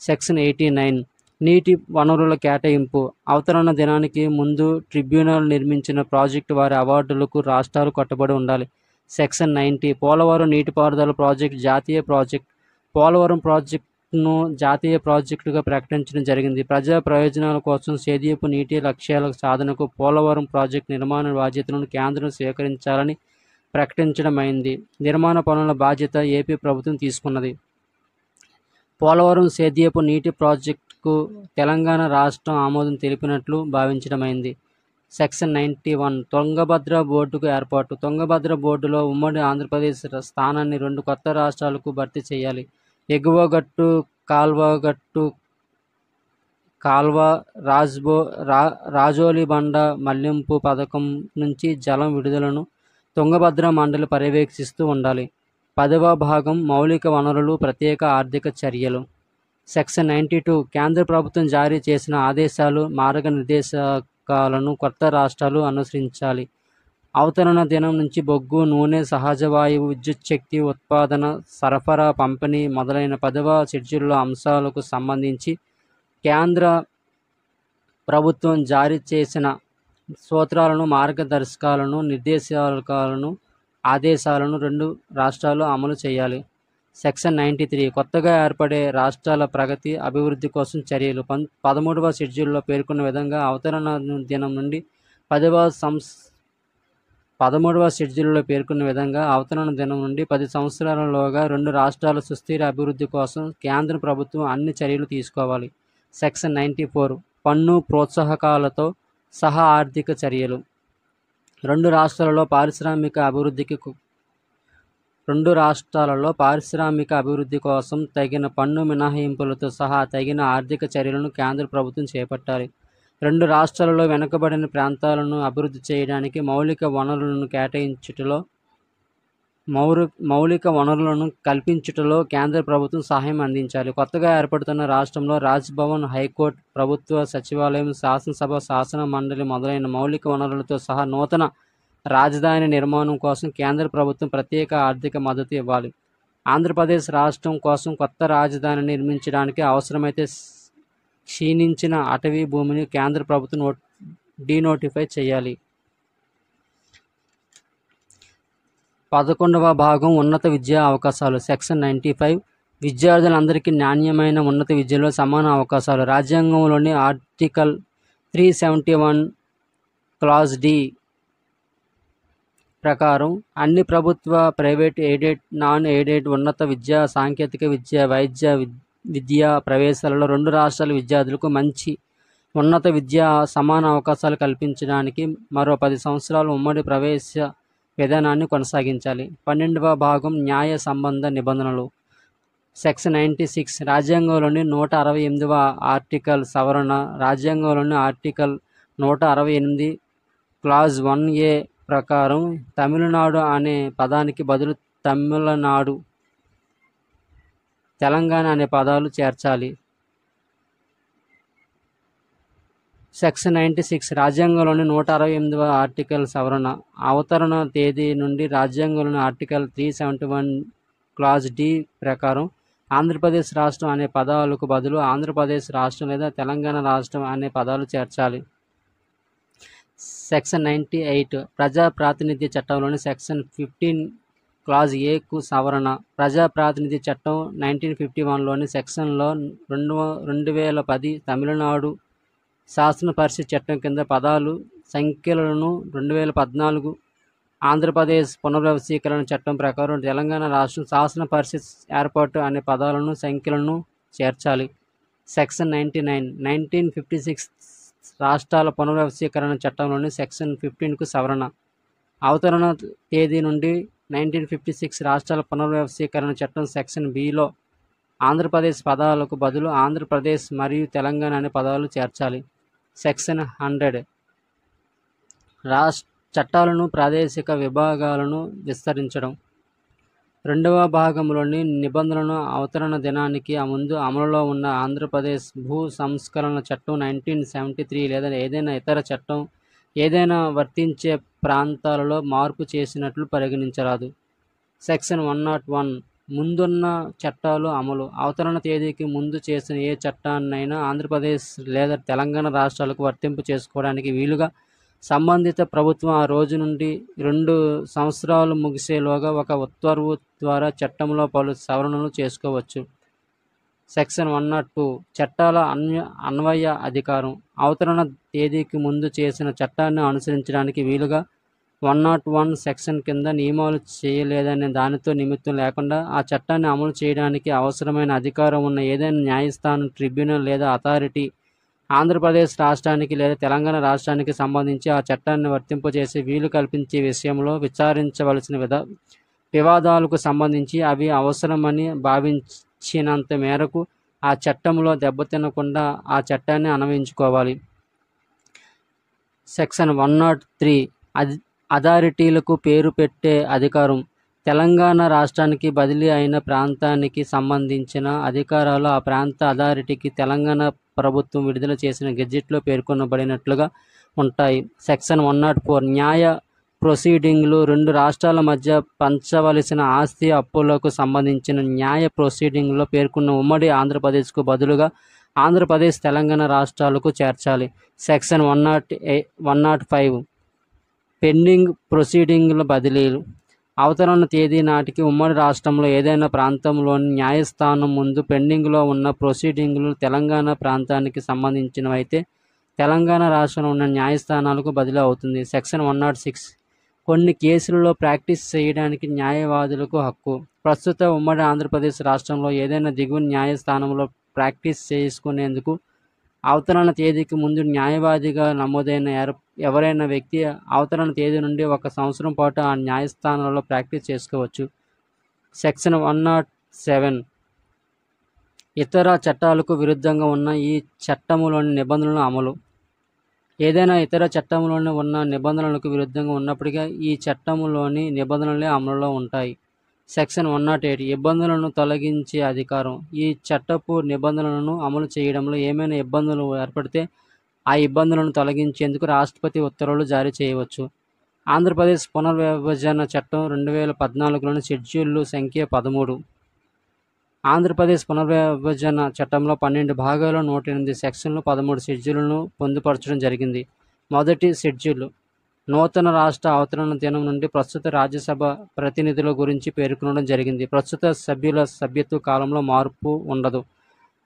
సెక్షన్ 89 నీటి వనరుల కేటాయింపు. అవతరణ దినానికి ముందు ట్రిబ్యునల్ నిర్మించిన ప్రాజెక్టు వారి అవార్డులకు రాష్ట్రాలు కట్టుబడి ఉండాలి. సెక్షన్ 90 పోలవరం నీటిపారుదల ప్రాజెక్టు జాతీయ ప్రాజెక్టు. పోలవరం ప్రాజెక్టును జాతీయ ప్రాజెక్టుగా ప్రకటించడం జరిగింది. ప్రజా ప్రయోజనాల కోసం సేద్యపు నీటి లక్ష్యాల సాధనకు పోలవరం ప్రాజెక్టు నిర్మాణ బాధ్యతలను కేంద్రం స్వీకరించాలని ప్రకటించడం అయింది. నిర్మాణ పనుల బాధ్యత ఏపీ ప్రభుత్వం తీసుకున్నది. పోలవరం సేద్యపు నీటి ప్రాజెక్టుకు తెలంగాణ రాష్ట్రం ఆమోదం తెలిపినట్లు భావించడమైంది. సెక్షన్ 91 తుంగభద్ర బోర్డుకు ఏర్పాటు. తుంగభద్ర బోర్డులో ఉమ్మడి ఆంధ్రప్రదేశ్ స్థానాన్ని 2 కొత్త రాష్ట్రాలకు భర్తీ చేయాలి. ఎగువ గట్టు, కాల్వగట్టు కాల్వ, రాజోలి బండ మళ్లింపు పథకం నుంచి జలం విడుదలను తుంగభద్ర మండలి పర్యవేక్షిస్తూ ఉండాలి. 10వ భాగం మౌలిక వనరులు, ప్రత్యేక ఆర్థిక చర్యలు. సెక్షన్ 92 కేంద్ర ప్రభుత్వం జారీ చేసిన ఆదేశాలు, మార్గనిర్దేశకాలను కొత్త రాష్ట్రాలు అనుసరించాలి. అవతరణ దినం నుంచి బొగ్గు, నూనె, సహజ వాయువు, విద్యుత్ శక్తి ఉత్పాదన, సరఫరా, పంపిణీ మొదలైన 10వ షెడ్యూల్లో అంశాలకు సంబంధించి కేంద్ర ప్రభుత్వం జారీ చేసిన సూత్రాలను, మార్గదర్శకాలను, నిర్దేశకాలను, ఆదేశాలను 2 రాష్ట్రాలు అమలు చేయాలి. సెక్షన్ 93 కొత్తగా ఏర్పడే రాష్ట్రాల ప్రగతి, అభివృద్ధి కోసం చర్యలు. 13వ షెడ్యూల్లో పేర్కొన్న విధంగా అవతరణ దినం నుండి 13వ షెడ్యూల్లో పేర్కొన్న విధంగా అవతరణ దినం నుండి 10 సంవత్సరాలలోగా 2 రాష్ట్రాల సుస్థిర అభివృద్ధి కోసం కేంద్ర ప్రభుత్వం అన్ని చర్యలు తీసుకోవాలి. సెక్షన్ 94 పన్ను ప్రోత్సాహకాలతో సహా ఆర్థిక చర్యలు. 2 రాష్ట్రాలలో పారిశ్రామిక అభివృద్ధి కోసం తగిన పన్ను మినహాయింపులతో సహా తగిన ఆర్థిక చర్యలను కేంద్ర ప్రభుత్వం చేపట్టాలి. 2 రాష్ట్రాలలో వెనుకబడిన ప్రాంతాలను అభివృద్ధి చేయడానికి మౌలిక వనరులను కల్పించుటలో కేంద్ర ప్రభుత్వం సహాయం అందించాలి. కొత్తగా ఏర్పడుతున్న రాష్ట్రంలో రాజ్భవన్, హైకోర్టు, ప్రభుత్వ సచివాలయం, శాసనసభ, శాసన మండలి మొదలైన మౌలిక వనరులతో సహా నూతన రాజధాని నిర్మాణం కోసం కేంద్ర ప్రభుత్వం ప్రత్యేక ఆర్థిక మద్దతు ఇవ్వాలి. ఆంధ్రప్రదేశ్ రాష్ట్రం కోసం కొత్త రాజధానిని నిర్మించడానికి అవసరమైతే క్షీణించిన అటవీ భూమిని కేంద్ర ప్రభుత్వం డీనోటిఫై చేయాలి. 11వ భాగం ఉన్నత విద్యా అవకాశాలు. సెక్షన్ 95 విద్యార్థులందరికీ నాణ్యమైన ఉన్నత విద్యలో సమాన అవకాశాలు. రాజ్యాంగంలోని ఆర్టికల్ 371 క్లాజ్ డి ప్రకారం అన్ని ప్రభుత్వ, ప్రైవేట్, ఎయిడెడ్, నాన్ ఎయిడెడ్ ఉన్నత విద్య, సాంకేతిక విద్య, వైద్య విద్యా ప్రవేశాలలో 2 రాష్ట్రాల విద్యార్థులకు మంచి ఉన్నత విద్య సమాన అవకాశాలు కల్పించడానికి మరో 10 సంవత్సరాలు ఉమ్మడి ప్రవేశ విధానాన్ని కొనసాగించాలి. 12వ భాగం న్యాయ సంబంధ నిబంధనలు. సెక్షన్ 96 రాజ్యాంగంలోని 168వ ఆర్టికల్ సవరణ. రాజ్యాంగంలోని ఆర్టికల్ 168 క్లాజ్ 1A ప్రకారం తమిళనాడు అనే పదానికి బదులు తమిళనాడు, తెలంగాణ అనే పదాలు చేర్చాలి. సెక్షన్ 96 రాజ్యాంగంలోని 168వ ఆర్టికల్ సవరణ. అవతరణ తేదీ నుండి రాజ్యాంగంలోని ఆర్టికల్ 371 క్లాజ్ డి ప్రకారం ఆంధ్రప్రదేశ్ రాష్ట్రం అనే పదాలకు బదులు ఆంధ్రప్రదేశ్ రాష్ట్రం లేదా తెలంగాణ రాష్ట్రం అనే పదాలు చేర్చాలి. సెక్షన్ 98 ప్రజా ప్రాతినిధ్య చట్టంలోని సెక్షన్ 15 క్లాజ్ ఏకు సవరణ. ప్రజా ప్రాతినిధ్య చట్టం 1951లోని సెక్షన్లో 2010 తమిళనాడు శాసన పరిషత్ చట్టం కింద పదాలు, సంఖ్యలను 2014 ఆంధ్రప్రదేశ్ పునర్వ్యవస్థీకరణ చట్టం ప్రకారం తెలంగాణ రాష్ట్రం శాసన పరిషత్ ఏర్పాటు అనే పదాలను, సంఖ్యలను చేర్చాలి. సెక్షన్ 99 1956 రాష్ట్రాల పునర్వ్యవస్థీకరణ చట్టంలోని సెక్షన్ 15కు సవరణ. అవతరణ తేదీ నుండి 1956 రాష్ట్రాల పునర్వ్యవస్థీకరణ చట్టం సెక్షన్ బిలో ఆంధ్రప్రదేశ్ పదాలకు బదులు ఆంధ్రప్రదేశ్ మరియు తెలంగాణ అనే పదాలు చేర్చాలి. సెక్షన్ 100 చట్టాలను, ప్రాదేశిక విభాగాలను విస్తరించడం. 2వ భాగంలోని నిబంధనలను అవతరణ దినానికి ముందు అమలులో ఉన్న ఆంధ్రప్రదేశ్ భూ సంస్కరణ చట్టం 1973 లేదా ఏదైనా ఇతర చట్టం ఏదైనా వర్తించే ప్రాంతాలలో మార్పు చేసినట్లు పరిగణించరాదు. సెక్షన్ 101 ముందున్న చట్టాలు అమలు. అవతరణ తేదీకి ముందు చేసిన ఏ చట్టాన్నైనా ఆంధ్రప్రదేశ్ లేదా తెలంగాణ రాష్ట్రాలకు వర్తింపు చేసుకోవడానికి వీలుగా సంబంధిత ప్రభుత్వం ఆ రోజు నుండి 2 సంవత్సరాలు ముగిసేలోగా ఒక ఉత్తర్వు ద్వారా చట్టంలో పలు సవరణలు చేసుకోవచ్చు. సెక్షన్ 102 చట్టాల అన్వయ అధికారం. అవతరణ తేదీకి ముందు చేసిన చట్టాన్ని అనుసరించడానికి వీలుగా 101 సెక్షన్ కింద నియమాలు చేయలేదనే దానితో నిమిత్తం లేకుండా ఆ చట్టాన్ని అమలు చేయడానికి అవసరమైన అధికారం ఉన్న ఏదైనా న్యాయస్థానం, ట్రిబ్యునల్ లేదా అథారిటీ ఆంధ్రప్రదేశ్ రాష్ట్రానికి లేదా తెలంగాణ రాష్ట్రానికి సంబంధించి ఆ చట్టాన్ని వర్తింపజేసి వీలు కల్పించే విషయంలో విచారించవలసిన వివాదాలకు సంబంధించి అవి అవసరమని భావించినంత మేరకు ఆ చట్టంలో దెబ్బతినకుండా ఆ చట్టాన్ని అన్వయించుకోవాలి. సెక్షన్ 103 అథారిటీలకు పేరు పెట్టే అధికారం. తెలంగాణ రాష్ట్రానికి బదిలీ అయిన ప్రాంతానికి సంబంధించిన అధికారాలు ఆ ప్రాంత అథారిటీకి తెలంగాణ ప్రభుత్వం విడుదల చేసిన గెజిట్లో పేర్కొనబడినట్లుగా ఉంటాయి. సెక్షన్ 104 న్యాయ ప్రొసీడింగ్లు. రెండు రాష్ట్రాల మధ్య పంచవలసిన ఆస్తి అప్పులకు సంబంధించిన న్యాయ ప్రొసీడింగ్లో పేర్కొన్న ఉమ్మడి ఆంధ్రప్రదేశ్కు బదులుగా ఆంధ్రప్రదేశ్, తెలంగాణ రాష్ట్రాలకు చేర్చాలి. సెక్షన్ 105 పెండింగ్ ప్రొసీడింగ్ల బదిలీలు. అవతరణ తేదీ నాటికి ఉమ్మడి రాష్ట్రంలో ఏదైనా ప్రాంతంలోని న్యాయస్థానం ముందు పెండింగ్లో ఉన్న ప్రొసీడింగ్లు తెలంగాణ ప్రాంతానికి సంబంధించినవైతే తెలంగాణ రాష్ట్రంలో ఉన్న న్యాయస్థానాలకు బదిలీ అవుతుంది. సెక్షన్ 106 కొన్ని కేసులలో ప్రాక్టీస్ చేయడానికి న్యాయవాదులకు హక్కు. ప్రస్తుత ఉమ్మడి ఆంధ్రప్రదేశ్ రాష్ట్రంలో ఏదైనా దిగువ న్యాయస్థానంలో ప్రాక్టీస్ చేసుకునేందుకు అవతరణ తేదీకి ముందు న్యాయవాదిగా నమోదైన ఎవరైనా వ్యక్తి అవతరణ తేదీ నుండి 1 సంవత్సరం పాటు ఆ న్యాయస్థానంలో ప్రాక్టీస్ చేసుకోవచ్చు. సెక్షన్ 107 ఇతర చట్టాలకు విరుద్ధంగా ఉన్న ఈ చట్టంలోని నిబంధనల అమలు. ఏదైనా ఇతర చట్టంలోని ఉన్న నిబంధనలకు విరుద్ధంగా ఉన్నప్పటికీ ఈ చట్టంలోని నిబంధనలే అమలులో ఉంటాయి. సెక్షన్ 108 ఇబ్బందులను తొలగించే అధికారం. ఈ చట్టపు నిబంధనలను అమలు చేయడంలో ఏమైనా ఇబ్బందులు ఏర్పడితే ఆ ఇబ్బందులను తొలగించేందుకు రాష్ట్రపతి ఉత్తర్వులు జారీ చేయవచ్చు. ఆంధ్రప్రదేశ్ పునర్విభజన చట్టం 2014లోని షెడ్యూళ్లు సంఖ్య 13. ఆంధ్రప్రదేశ్ పునర్విభజన చట్టంలో 12 భాగాలు, 108 సెక్షన్లు, 13 షెడ్యూళ్లను పొందుపరచడం జరిగింది. మొదటి షెడ్యూల్ నూతన రాష్ట్ర అవతరణ దినం నుండి ప్రస్తుత రాజ్యసభ ప్రతినిధుల గురించి పేర్కొనడం జరిగింది. ప్రస్తుత సభ్యుల సభ్యత్వ కాలంలో మార్పు ఉండదు.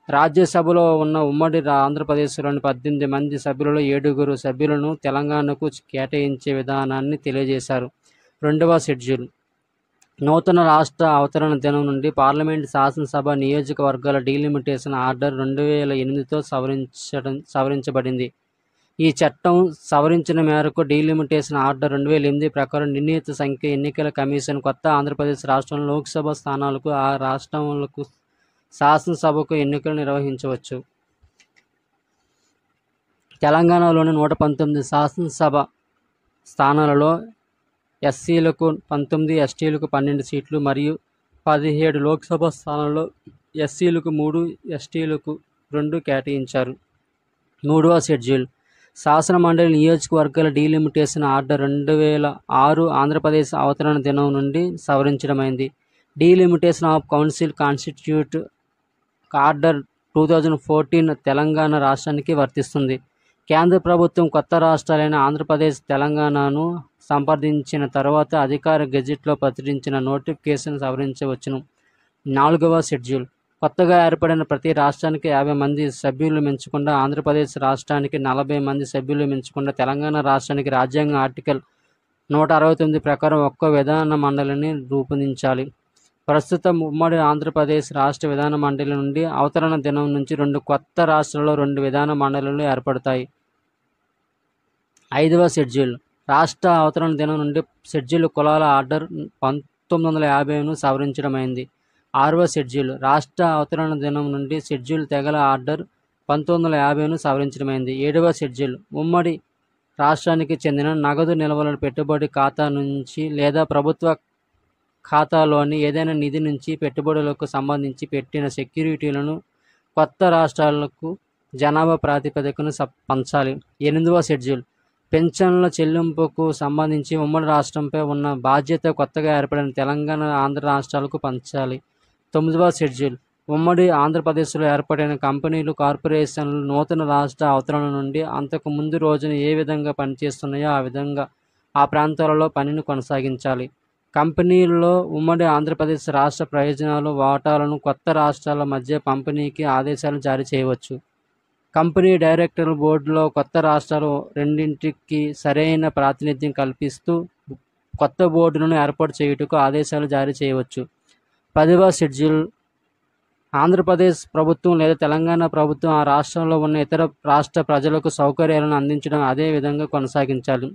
రాజ్యసభలో ఉన్న ఉమ్మడి ఆంధ్రప్రదేశ్లోని 18 మంది సభ్యులలో 7 సభ్యులను తెలంగాణకు కేటాయించే విధానాన్ని తెలియజేశారు. రెండవ షెడ్యూల్ నూతన రాష్ట్ర అవతరణ దినం నుండి పార్లమెంటు, శాసనసభ, నియోజకవర్గాల డీలిమిటేషన్ ఆర్డర్ 2008తో సవరించబడింది. ఈ చట్టం సవరించిన మేరకు డీలిమిటేషన్ ఆర్డర్ 2008 ప్రకారం నిర్ణీత సంఖ్య ఎన్నికల కమిషన్ కొత్త ఆంధ్రప్రదేశ్ రాష్ట్రంలో లోక్సభ స్థానాలకు, ఆ రాష్ట్రాలకు శాసనసభకు ఎన్నికలు నిర్వహించవచ్చు. తెలంగాణలోని 119 శాసనసభ స్థానాలలో ఎస్సీలకు 19, ఎస్టీలకు 12 సీట్లు మరియు 17 లోక్సభ స్థానాల్లో ఎస్సీలకు 3, ఎస్టీలకు 2 కేటాయించారు. మూడవ షెడ్యూల్ శాసన మండలి నియోజకవర్గాల డీలిమిటేషన్ ఆర్డర్ 2006 ఆంధ్రప్రదేశ్ అవతరణ దినం నుండి సవరించడమైంది. Delimitation of council constitute order 2014 Telangana రాష్ట్రానికి వర్తిస్తుంది. కేంద్ర ప్రభుత్వం కొత్త రాష్ట్రాలైన ఆంధ్రప్రదేశ్, తెలంగాణను సంప్రదించిన తర్వాత అధికార గెజిట్లో ప్రచురించిన నోటిఫికేషన్ సవరించవచ్చును. నాలుగవ షెడ్యూల్ కొత్తగా ఏర్పడిన ప్రతి రాష్ట్రానికి 50 మంది సభ్యులు మించకుండా, ఆంధ్రప్రదేశ్ రాష్ట్రానికి 40 మంది సభ్యులు మించకుండా, తెలంగాణ రాష్ట్రానికి రాజ్యాంగ ఆర్టికల్ 169 ప్రకారం ఒక్క విధాన మండలిని రూపొందించాలి. ప్రస్తుతం ఉమ్మడి ఆంధ్రప్రదేశ్ రాష్ట్ర విధాన మండలి నుండి అవతరణ దినం నుంచి 2 కొత్త రాష్ట్రాల్లో 2 విధాన మండలులు ఏర్పడతాయి. ఐదవ షెడ్యూల్ రాష్ట్ర అవతరణ దినం నుండి షెడ్యూల్ కులాల ఆర్డర్ 1950ను సవరించడమైంది. ఆరవ షెడ్యూల్ రాష్ట్ర అవతరణ దినం నుండి షెడ్యూల్ తెగల ఆర్డర్ 1950ను సవరించడమైంది. ఏడవ షెడ్యూల్ ఉమ్మడి రాష్ట్రానికి చెందిన నగదు నిల్వల పెట్టుబడి ఖాతా నుంచి లేదా ప్రభుత్వ ఖాతాలోని ఏదైనా నిధి నుంచి పెట్టుబడులకు సంబంధించి పెట్టిన సెక్యూరిటీలను కొత్త రాష్ట్రాలకు జనాభా ప్రాతిపదికన పంచాలి. ఎనిమిదవ షెడ్యూల్ పెన్షన్ల చెల్లింపుకు సంబంధించి ఉమ్మడి రాష్ట్రంపై ఉన్న బాధ్యత కొత్తగా ఏర్పడిన తెలంగాణ, ఆంధ్ర రాష్ట్రాలకు పంచాలి. తొమ్మిదవ షెడ్యూల్ ఉమ్మడి ఆంధ్రప్రదేశ్లో ఏర్పడిన కంపెనీలు, కార్పొరేషన్లు నూతన రాష్ట్ర అవతరణ నుండి అంతకు ముందు రోజున ఏ విధంగా పనిచేస్తున్నాయో ఆ విధంగా ఆ ప్రాంతాలలో పనిని కొనసాగించాలి. కంపెనీల్లో ఉమ్మడి ఆంధ్రప్రదేశ్ రాష్ట్ర ప్రయోజనాలు, వాటాలను కొత్త రాష్ట్రాల మధ్య పంపిణీకి ఆదేశాలు జారీ చేయవచ్చు. కంపెనీ డైరెక్టర్ల బోర్డులో కొత్త రాష్ట్రాలు రెండింటికి సరైన ప్రాతినిధ్యం కల్పిస్తూ కొత్త బోర్డులను ఏర్పాటు చేయుటకు ఆదేశాలు జారీ చేయవచ్చు. 10వ షెడ్యూల్ ఆంధ్రప్రదేశ్ ప్రభుత్వం లేదా తెలంగాణ ప్రభుత్వం ఆ రాష్ట్రంలో ఉన్న ఇతర రాష్ట్ర ప్రజలకు సౌకర్యాలను అందించడం అదే విధంగా కొనసాగించాలి.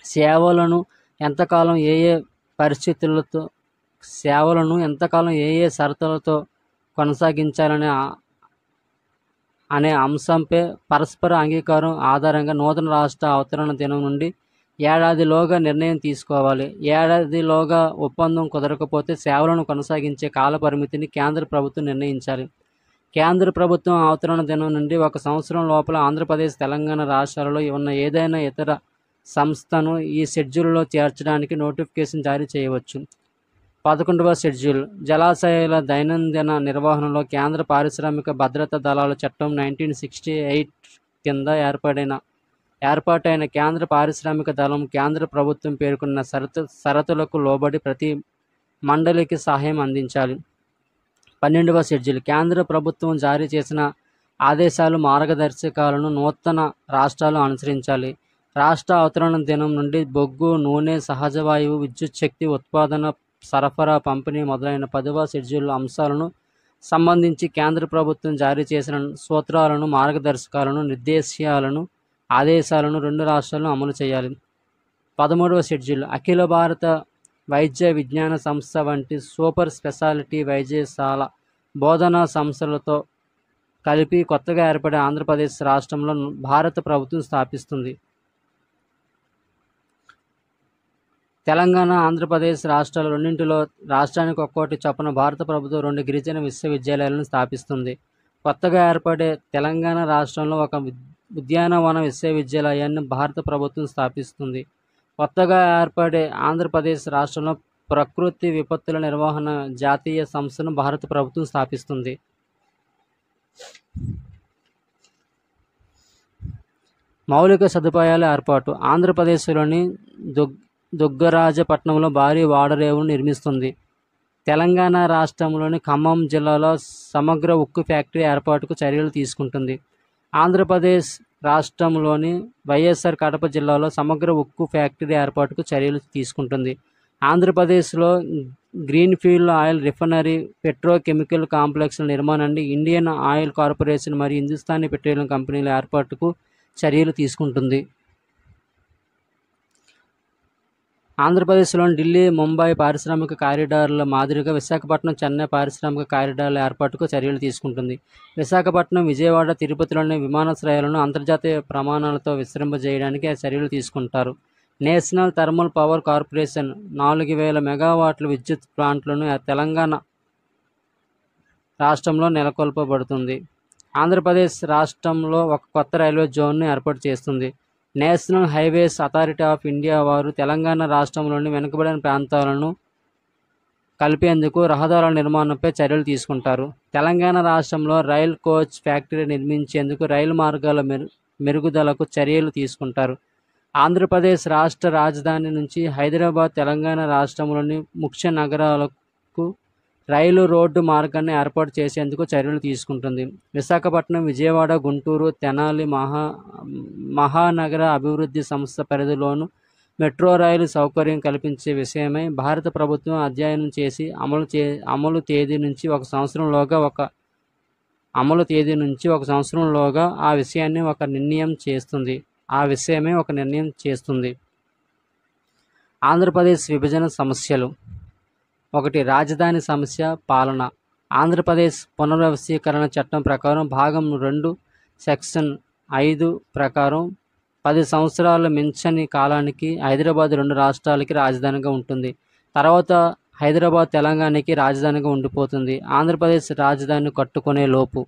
సేవలను ఎంతకాలం ఏ ఏ షరతులతో కొనసాగించాలనే అనే అంశంపై పరస్పర అంగీకారం ఆధారంగా నూతన రాష్ట్ర అవతరణ దినం నుండి ఏడాదిలోగా నిర్ణయం తీసుకోవాలి. ఏడాదిలోగా ఒప్పందం కుదరకపోతే సేవలను కొనసాగించే కాల పరిమితిని కేంద్ర ప్రభుత్వం నిర్ణయించాలి. కేంద్ర ప్రభుత్వం అవతరణ దినం నుండి 1 సంవత్సరం లోపల ఆంధ్రప్రదేశ్, తెలంగాణ రాష్ట్రాలలో ఉన్న ఏదైనా ఇతర సంస్థను ఈ షెడ్యూల్లో చేర్చడానికి నోటిఫికేషన్ జారీ చేయవచ్చు. 11వ షెడ్యూల్ జలాశయాల దైనందిన నిర్వహణలో కేంద్ర పారిశ్రామిక భద్రతా దళాల చట్టం 1968 కింద ఏర్పాటైన కేంద్ర పారిశ్రామిక దళం కేంద్ర ప్రభుత్వం పేర్కొన్న షరతులకు లోబడి ప్రతి మండలికి సహాయం అందించాలి. 12వ షెడ్యూల్ కేంద్ర ప్రభుత్వం జారీ చేసిన ఆదేశాలు, మార్గదర్శకాలను నూతన రాష్ట్రాలు అనుసరించాలి. రాష్ట్ర అవతరణ దినం నుండి బొగ్గు, నూనె, సహజ వాయువు, విద్యుత్ శక్తి ఉత్పాదన, సరఫరా, పంపిణీ మొదలైన 10వ షెడ్యూల్ అంశాలను సంబంధించి కేంద్ర ప్రభుత్వం జారీ చేసిన సూత్రాలను, మార్గదర్శకాలను, నిర్దేశాలను, ఆదేశాలను 2 రాష్ట్రాలను అమలు చేయాలి. 13వ షెడ్యూల్ అఖిల భారత వైద్య విజ్ఞాన సంస్థ వంటి సూపర్ స్పెషాలిటీ వైద్యశాల బోధనా సంస్థలతో కలిపి కొత్తగా ఏర్పడే ఆంధ్రప్రదేశ్ రాష్ట్రంలో భారత ప్రభుత్వం స్థాపిస్తుంది. తెలంగాణ, ఆంధ్రప్రదేశ్ రాష్ట్రాలు రెండింటిలో రాష్ట్రానికి ఒక్కోటి చొప్పున భారత ప్రభుత్వం 2 గిరిజన విశ్వవిద్యాలయాలను స్థాపిస్తుంది. కొత్తగా ఏర్పడే తెలంగాణ రాష్ట్రంలో ఒక ఉద్యానవన విశ్వవిద్యాలయాన్ని భారత ప్రభుత్వం స్థాపిస్తుంది. కొత్తగా ఏర్పడే ఆంధ్రప్రదేశ్ రాష్ట్రంలో ప్రకృతి విపత్తుల నిర్వహణ జాతీయ సంస్థను భారత ప్రభుత్వం స్థాపిస్తుంది. మౌలిక సదుపాయాల ఏర్పాటు ఆంధ్రప్రదేశ్లోని దుగ్గరాజపట్నంలో భారీ ఓడరేవును నిర్మిస్తుంది. తెలంగాణ రాష్ట్రంలోని ఖమ్మం జిల్లాలో సమగ్ర ఉక్కు ఫ్యాక్టరీ ఏర్పాటుకు చర్యలు తీసుకుంటుంది. ఆంధ్రప్రదేశ్ రాష్ట్రంలోని వైఎస్ఆర్ కడప జిల్లాలో సమగ్ర ఉక్కు ఫ్యాక్టరీ ఏర్పాటుకు చర్యలు తీసుకుంటుంది. ఆంధ్రప్రదేశ్లో గ్రీన్ఫీల్డ్ ఆయిల్ రిఫైనరీ, పెట్రోకెమికల్ కాంప్లెక్స్ల నిర్మాణాన్ని ఇండియన్ ఆయిల్ కార్పొరేషన్ మరియు హిందుస్థానీ పెట్రోలియం కంపెనీల ఏర్పాటుకు చర్యలు తీసుకుంటుంది. ఆంధ్రప్రదేశ్లోని ఢిల్లీ, ముంబై పారిశ్రామిక కారిడార్ల మాదిరిగా విశాఖపట్నం, చెన్నై పారిశ్రామిక కారిడార్ల ఏర్పాటుకు చర్యలు తీసుకుంటుంది. విశాఖపట్నం, విజయవాడ, తిరుపతిలోని విమానాశ్రయాలను అంతర్జాతీయ ప్రమాణాలతో విస్తరింపజేయడానికి చర్యలు తీసుకుంటారు. నేషనల్ థర్మల్ పవర్ కార్పొరేషన్ 4000 మెగావాట్ల విద్యుత్ ప్లాంట్లను తెలంగాణ రాష్ట్రంలో నెలకొల్పబడుతుంది. ఆంధ్రప్రదేశ్ రాష్ట్రంలో ఒక కొత్త రైల్వే జోన్ను ఏర్పాటు చేస్తుంది. National highways authority of India వారు తెలంగాణ రాష్ట్రంలోని వెనుకబడిన ప్రాంతాలను కలిపేందుకు రహదారుల నిర్మాణంపై చర్యలు తీసుకుంటారు. తెలంగాణ రాష్ట్రంలో రైల్ కోచ్ ఫ్యాక్టరీ నిర్మించేందుకు రైలు మార్గాల మెరుగుదలకు చర్యలు తీసుకుంటారు. ఆంధ్రప్రదేశ్ రాష్ట్ర రాజధాని నుంచి హైదరాబాద్, తెలంగాణ రాష్ట్రంలోని ముఖ్య నగరాలకు రైలు రోడ్డు మార్గాన్ని ఏర్పాటు చేసేందుకు చర్యలు తీసుకుంటుంది. విశాఖపట్నం, విజయవాడ, గుంటూరు, తెనాలి మహానగర అభివృద్ధి సంస్థ పరిధిలోనూ మెట్రో రైలు సౌకర్యం కల్పించే విషయమై భారత ప్రభుత్వం అధ్యయనం చేసి అమలు తేదీ నుంచి ఒక సంవత్సరంలోగా ఆ విషయమే ఒక నిర్ణయం చేస్తుంది. ఆంధ్రప్రదేశ్ విభజన సమస్యలు. 1. రాజధాని సమస్య, పాలన. ఆంధ్రప్రదేశ్ పునర్వ్యవస్థీకరణ చట్టం ప్రకారం భాగం 2 సెక్షన్ 5 ప్రకారం 10 సంవత్సరాల మించని కాలానికి హైదరాబాద్ 2 రాష్ట్రాలకి రాజధానిగా ఉంటుంది. తర్వాత హైదరాబాద్ తెలంగాణకి రాజధానిగా ఉండిపోతుంది. ఆంధ్రప్రదేశ్ రాజధాని కట్టుకునే లోపు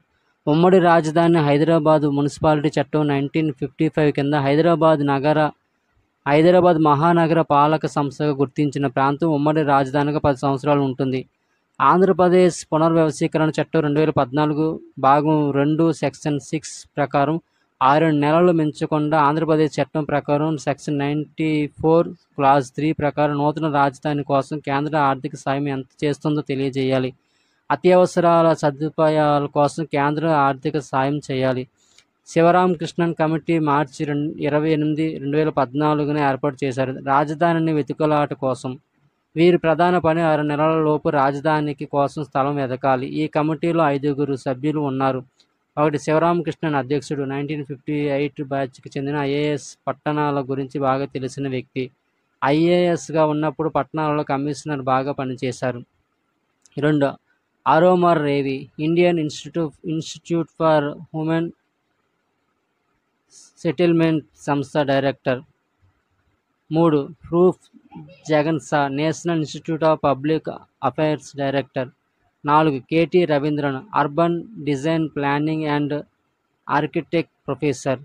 ఉమ్మడి రాజధాని హైదరాబాద్ మున్సిపాలిటీ చట్టం 1955 కింద హైదరాబాద్ మహానగర పాలక సంస్థగా గుర్తించిన ప్రాంతం ఉమ్మడి రాజధానిగా 10 సంవత్సరాలు ఉంటుంది. ఆంధ్రప్రదేశ్ పునర్వ్యవస్థీకరణ చట్టం 2014 భాగం 2 సెక్షన్ 6 ప్రకారం 6 నెలలు మించకుండా ఆంధ్రప్రదేశ్ చట్టం ప్రకారం సెక్షన్ 94 క్లాజ్ 3 ప్రకారం నూతన రాజధాని కోసం కేంద్ర ఆర్థిక సాయం ఎంత చేస్తుందో తెలియజేయాలి. అత్యవసరాల సదుపాయాల కోసం కేంద్ర ఆర్థిక సాయం చేయాలి. శివరామకృష్ణన్ కమిటీ మార్చి 28, 2014 ఏర్పాటు చేశారు రాజధానిని వెతుకులాట కోసం. వీరి ప్రధాన పని 6 నెలల లోపు రాజధానికి కోసం స్థలం వెతకాలి. ఈ కమిటీలో 5 సభ్యులు ఉన్నారు. 1. శివరామకృష్ణన్ అధ్యక్షుడు. 1958 బ్యాచ్కి చెందిన ఐఏఎస్, పట్టణాల గురించి బాగా తెలిసిన వ్యక్తి. ఐఏఎస్గా ఉన్నప్పుడు పట్టణాలలో కమిషనర్ బాగా పనిచేశారు. 2. Aromar Revi, Indian institute for human settlement సంస్థ డైరెక్టర్. 3. ప్రూఫ్ జగన్సా, national institute of public affairs director. 4. KT Ravindran, urban design planning and architect professor.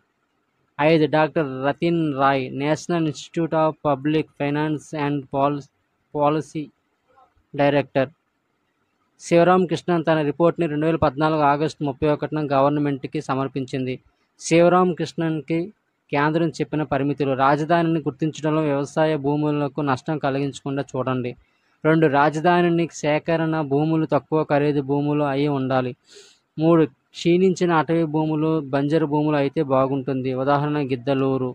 5. Doctor Rathin Roy, national institute of public finance and policy director. Sivaramakrishnan తన రిపోర్ట్ని 2014 ఆగస్టు 31న గవర్నమెంట్కి సమర్పించింది. శివరామకృష్ణన్కి కేంద్రం చెప్పిన పరిమితులు: రాజధానిని గుర్తించడంలో వ్యవసాయ భూములకు నష్టం కలిగించకుండా చూడండి. 2. రాజధానిని సేకరణ భూములు తక్కువ ఖరీదు భూములు అయి ఉండాలి. 3. క్షీణించిన అటవీ భూములు, బంజరు భూములు అయితే బాగుంటుంది, ఉదాహరణ గిద్దలూరు.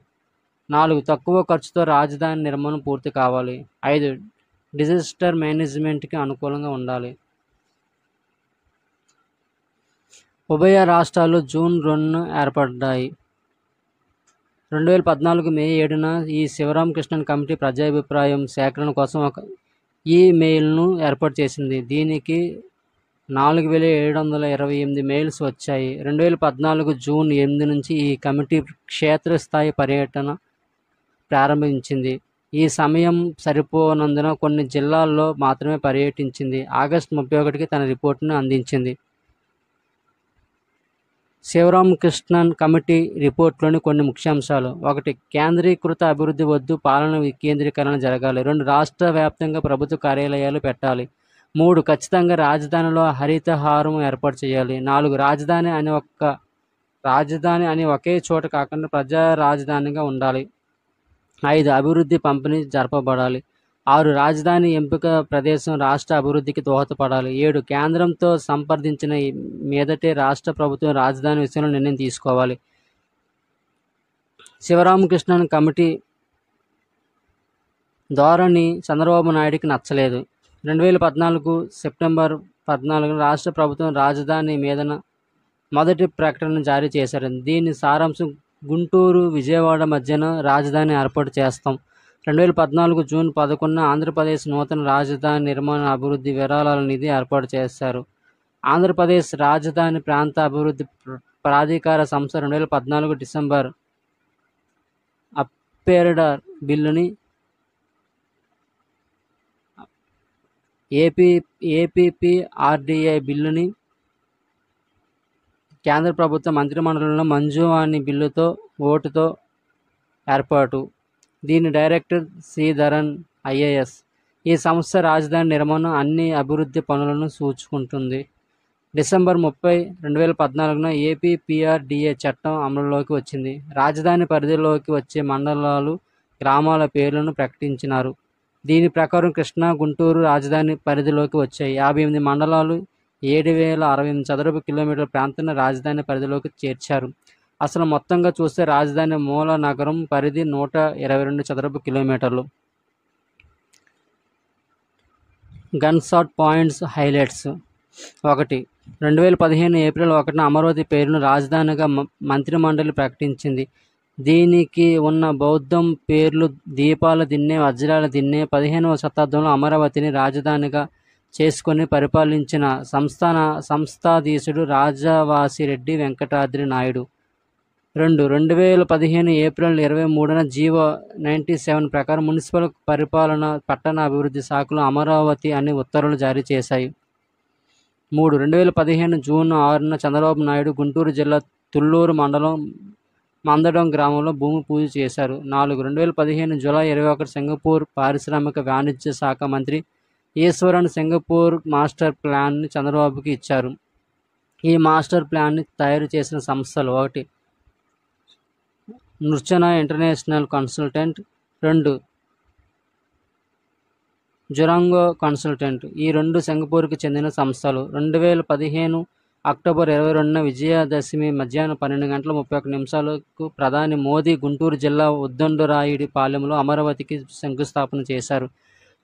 4. తక్కువ ఖర్చుతో రాజధాని నిర్మాణం పూర్తి కావాలి. 5. డిజాస్టర్ మేనేజ్మెంట్కి అనుకూలంగా ఉండాలి. ఉభయ రాష్ట్రాలు జూన్ 2న ఏర్పడ్డాయి. 2014 మే 7న ఈ శివరామకృష్ణన్ కమిటీ ప్రజాభిప్రాయం సేకరణ కోసం ఒక ఈమెయిల్ను ఏర్పాటు చేసింది. దీనికి 4728 మెయిల్స్ వచ్చాయి. 2014 జూన్ 8 నుంచి ఈ కమిటీ క్షేత్రస్థాయి పర్యటన ప్రారంభించింది. ఈ సమయం సరిపోనందున కొన్ని జిల్లాల్లో మాత్రమే పర్యటించింది. ఆగస్టు 31కి తన రిపోర్టును అందించింది. శివరామకృష్ణన్ కమిటీ రిపోర్ట్లోని కొన్ని ముఖ్యాంశాలు: 1. కేంద్రీకృత అభివృద్ధి వద్దు, పాలన వికేంద్రీకరణ జరగాలి. 2. రాష్ట్ర వ్యాప్తంగా ప్రభుత్వ కార్యాలయాలు పెట్టాలి. 3. ఖచ్చితంగా రాజధానిలో హరితహారం ఏర్పాటు చేయాలి. 4. రాజధాని అని ఒకే చోట కాకుండా ప్రజా రాజధానిగా ఉండాలి. 5. అభివృద్ధి పంపిణీ జరపబడాలి. 6. రాజధాని ఎంపిక ప్రదేశం రాష్ట్ర అభివృద్ధికి దోహదపడాలి. 7. కేంద్రంతో సంప్రదించిన మీదటే రాష్ట్ర ప్రభుత్వం రాజధాని విషయంలో నిర్ణయం తీసుకోవాలి. శివరామకృష్ణన్ కమిటీ ధోరణి చంద్రబాబు నాయుడికి నచ్చలేదు. 2014 సెప్టెంబర్ 14న రాష్ట్ర ప్రభుత్వం రాజధాని మీదన మొదటి ప్రకటన జారీ చేశారు. దీని సారాంశం: గుంటూరు, విజయవాడ మధ్యన రాజధాని ఏర్పాటు చేస్తాం. 2014 జూన్ 11న ఆంధ్రప్రదేశ్ నూతన రాజధాని నిర్మాణ అభివృద్ధి విరాళాల నిధి ఏర్పాటు చేశారు. ఆంధ్రప్రదేశ్ రాజధాని ప్రాంత అభివృద్ధి ప్రాధికార సంస్థ 2014 డిసెంబర్ అప్పేర్డర్ బిల్లుని ఏపీపీఆర్డీఐ బిల్లుని కేంద్ర ప్రభుత్వ మంత్రిమండలిలో మంజూవాని బిల్లుతో ఓటుతో ఏర్పాటు. దీని డైరెక్టర్ శ్రీధరన్ ఐఏఎస్. ఈ సంస్థ రాజధాని నిర్మాణం అన్ని అభివృద్ధి పనులను సూచుకుంటుంది. డిసెంబర్ 30, 2014న ఏపీపీఆర్డీఏ చట్టం అమలులోకి వచ్చింది. రాజధాని పరిధిలోకి వచ్చే మండలాలు, గ్రామాల పేర్లను ప్రకటించినారు. దీని ప్రకారం కృష్ణా, గుంటూరు రాజధాని పరిధిలోకి వచ్చాయి. 58 మండలాలు, 7068 చదరపు కిలోమీటర్ల ప్రాంతాన్ని రాజధాని పరిధిలోకి చేర్చారు. అసలు మొత్తంగా చూస్తే రాజధాని మూల నగరం పరిధి 122 చదరపు కిలోమీటర్లు. Gun shot points, highlights. 1. 2015 April 1న అమరావతి పేరును రాజధానిగా మంత్రిమండలి ప్రకటించింది. దీనికి ఉన్న బౌద్ధం పేర్లు దీపాల దిన్నె, వజ్రాల దిన్నె. 15వ శతాబ్దంలో అమరావతిని రాజధానిగా చేసుకొని పరిపాలించిన సంస్థాధీశుడు రాజవాసిరెడ్డి వెంకటాద్రి నాయుడు. 2. 2015 ఏప్రిల్ 23న జీవో 97 ప్రకారం మున్సిపల్ పరిపాలన, పట్టణ అభివృద్ధి శాఖలు అమరావతి అని ఉత్తర్వులు జారీ చేశాయి. 3. 2015 జూన్ 6న చంద్రబాబు నాయుడు గుంటూరు జిల్లా తుళ్లూరు మండలం మందడం గ్రామంలో భూమి పూజ చేశారు. 4. 2015 జూలై 21 సింగపూర్ పారిశ్రామిక వాణిజ్య శాఖ మంత్రి ఈశ్వరన్ సింగపూర్ మాస్టర్ ప్లాన్ని చంద్రబాబుకి ఇచ్చారు. ఈ మాస్టర్ ప్లాన్ని తయారు చేసిన సంస్థలు: 1. నృచన ఇంటర్నేషనల్ కన్సల్టెంట్. 2. జురాంగో కన్సల్టెంట్. ఈ రెండు సింగపూర్కి చెందిన సంస్థలు. 2015 అక్టోబర్ 22న విజయదశమి మధ్యాహ్నం 12:31 ప్రధాని మోదీ గుంటూరు జిల్లా ఉద్దండరాయుడి పాలెంలో అమరావతికి శంకుస్థాపన చేశారు.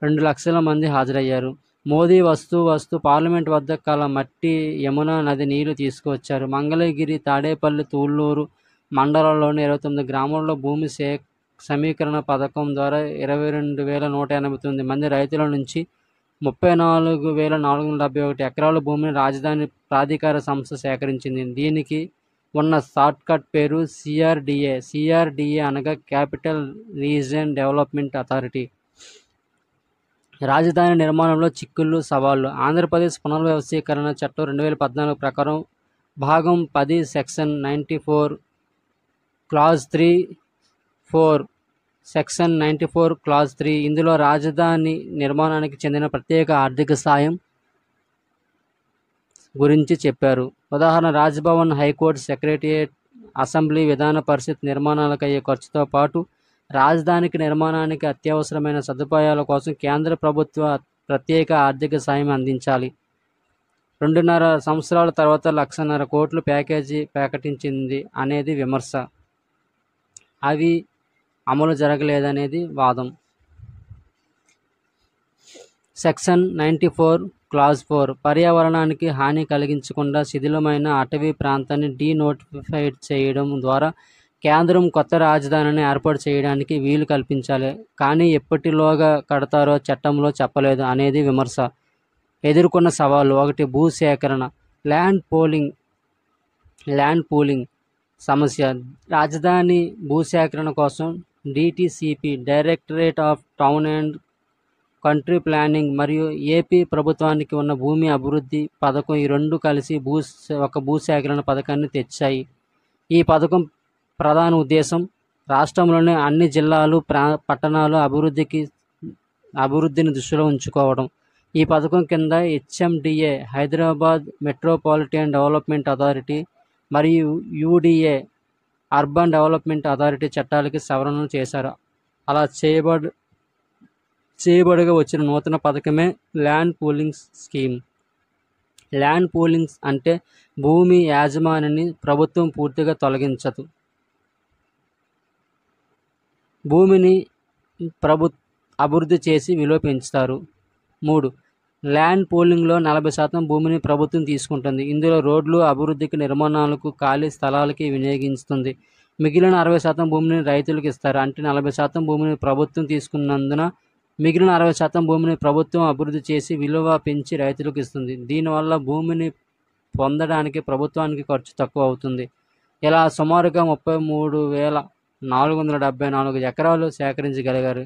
2 లక్షల మంది హాజరయ్యారు. మోదీ వస్తూ పార్లమెంట్ వద్ద కల మట్టి యమునా నది నీళ్లు తీసుకువచ్చారు. మంగళగిరి, తాడేపల్లి, తూళ్లూరు మండలాల్లోని 29 గ్రామాల్లో భూమి సమీకరణ పథకం ద్వారా 22,189 మంది రైతుల నుంచి 34,471 ఎకరాల భూమిని రాజధాని ప్రాధికార సంస్థ సేకరించింది. దీనికి ఉన్న షార్ట్కట్ పేరు సిఆర్డిఏ. సిఆర్డిఏ అనగా క్యాపిటల్ రీజియన్ డెవలప్మెంట్ అథారిటీ. రాజధాని నిర్మాణంలో చిక్కులు, సవాళ్లు. ఆంధ్రప్రదేశ్ పునర్వ్యవస్థీకరణ చట్టం 2014 ప్రకారం భాగం 10 సెక్షన్ 94 క్లాజ్ 3(4) సెక్షన్ 94 క్లాజ్ 3 ఇందులో రాజధాని నిర్మాణానికి చెందిన ప్రత్యేక ఆర్థిక సాయం గురించి చెప్పారు. ఉదాహరణ రాజ్భవన్, హైకోర్టు, సెక్రటేరియట్, అసెంబ్లీ, విధాన పరిషత్ నిర్మాణాలకు అయ్యే ఖర్చుతో పాటు రాజధానికి నిర్మాణానికి అత్యవసరమైన సదుపాయాల కోసం కేంద్ర ప్రభుత్వ ప్రత్యేక ఆర్థిక సాయం అందించాలి. 2.5 సంవత్సరాల తర్వాత 1,50,000 కోట్ల ప్యాకేజీ ప్రకటించింది అనేది విమర్శ. అవి అమలు జరగలేదనేది వాదం. సెక్షన్ 94 క్లాజ్ 4 పర్యావరణానికి హాని కలిగించకుండా శిథిలమైన అటవీ ప్రాంతాన్ని డీనోటిఫైడ్ చేయడం ద్వారా కేంద్రం కొత్త రాజధానిని ఏర్పాటు చేయడానికి వీలు కల్పించాలి. కానీ ఎప్పటిలోగా కడతారో చట్టంలో చెప్పలేదు అనేది విమర్శ. ఎదుర్కొన్న సవాళ్లు. 1. భూసేకరణ, ల్యాండ్ పూలింగ్ సమస్య. రాజధాని భూసేకరణ కోసం DTCP, directorate of town and country planning మరియు ఏపీ ప్రభుత్వానికి ఉన్న భూమి అభివృద్ధి పథకం ఈ రెండు కలిసి ఒక భూసేకరణ పథకాన్ని తెచ్చాయి. ఈ పథకం ప్రధాన ఉద్దేశం రాష్ట్రంలోని అన్ని జిల్లాలు, పట్టణాలు అభివృద్ధిని దృష్టిలో ఉంచుకోవడం. ఈ పథకం కింద HMDA Hyderabad metropolitan development authority మరియు యూడిఏ అర్బన్ డెవలప్మెంట్ అథారిటీ చట్టాలకి సవరణలు చేశారు. అలా చేయబడగా వచ్చిన నూతన పథకమే ల్యాండ్ పూలింగ్ స్కీమ్. ల్యాండ్ పూలింగ్స్ అంటే భూమి యాజమానిని ప్రభుత్వం పూర్తిగా తొలగించదు. భూమిని అభివృద్ధి చేసి విలువ పెంచుతారు. 3. ల్యాండ్ పూలింగ్లో 40% భూమిని ప్రభుత్వం తీసుకుంటుంది. ఇందులో రోడ్లు, అభివృద్ధికి, నిర్మాణాలకు, ఖాళీ స్థలాలకి వినియోగిస్తుంది. మిగిలిన 60% భూమిని రైతులకు ఇస్తారు. అంటే 40% భూమిని ప్రభుత్వం తీసుకున్నందున మిగిలిన 60% భూమిని ప్రభుత్వం అభివృద్ధి చేసి విలువ పెంచి రైతులకు ఇస్తుంది. దీనివల్ల భూమిని పొందడానికి ప్రభుత్వానికి ఖర్చు తక్కువ అవుతుంది. ఇలా సుమారుగా 33,474 ఎకరాలు సేకరించగలిగారు.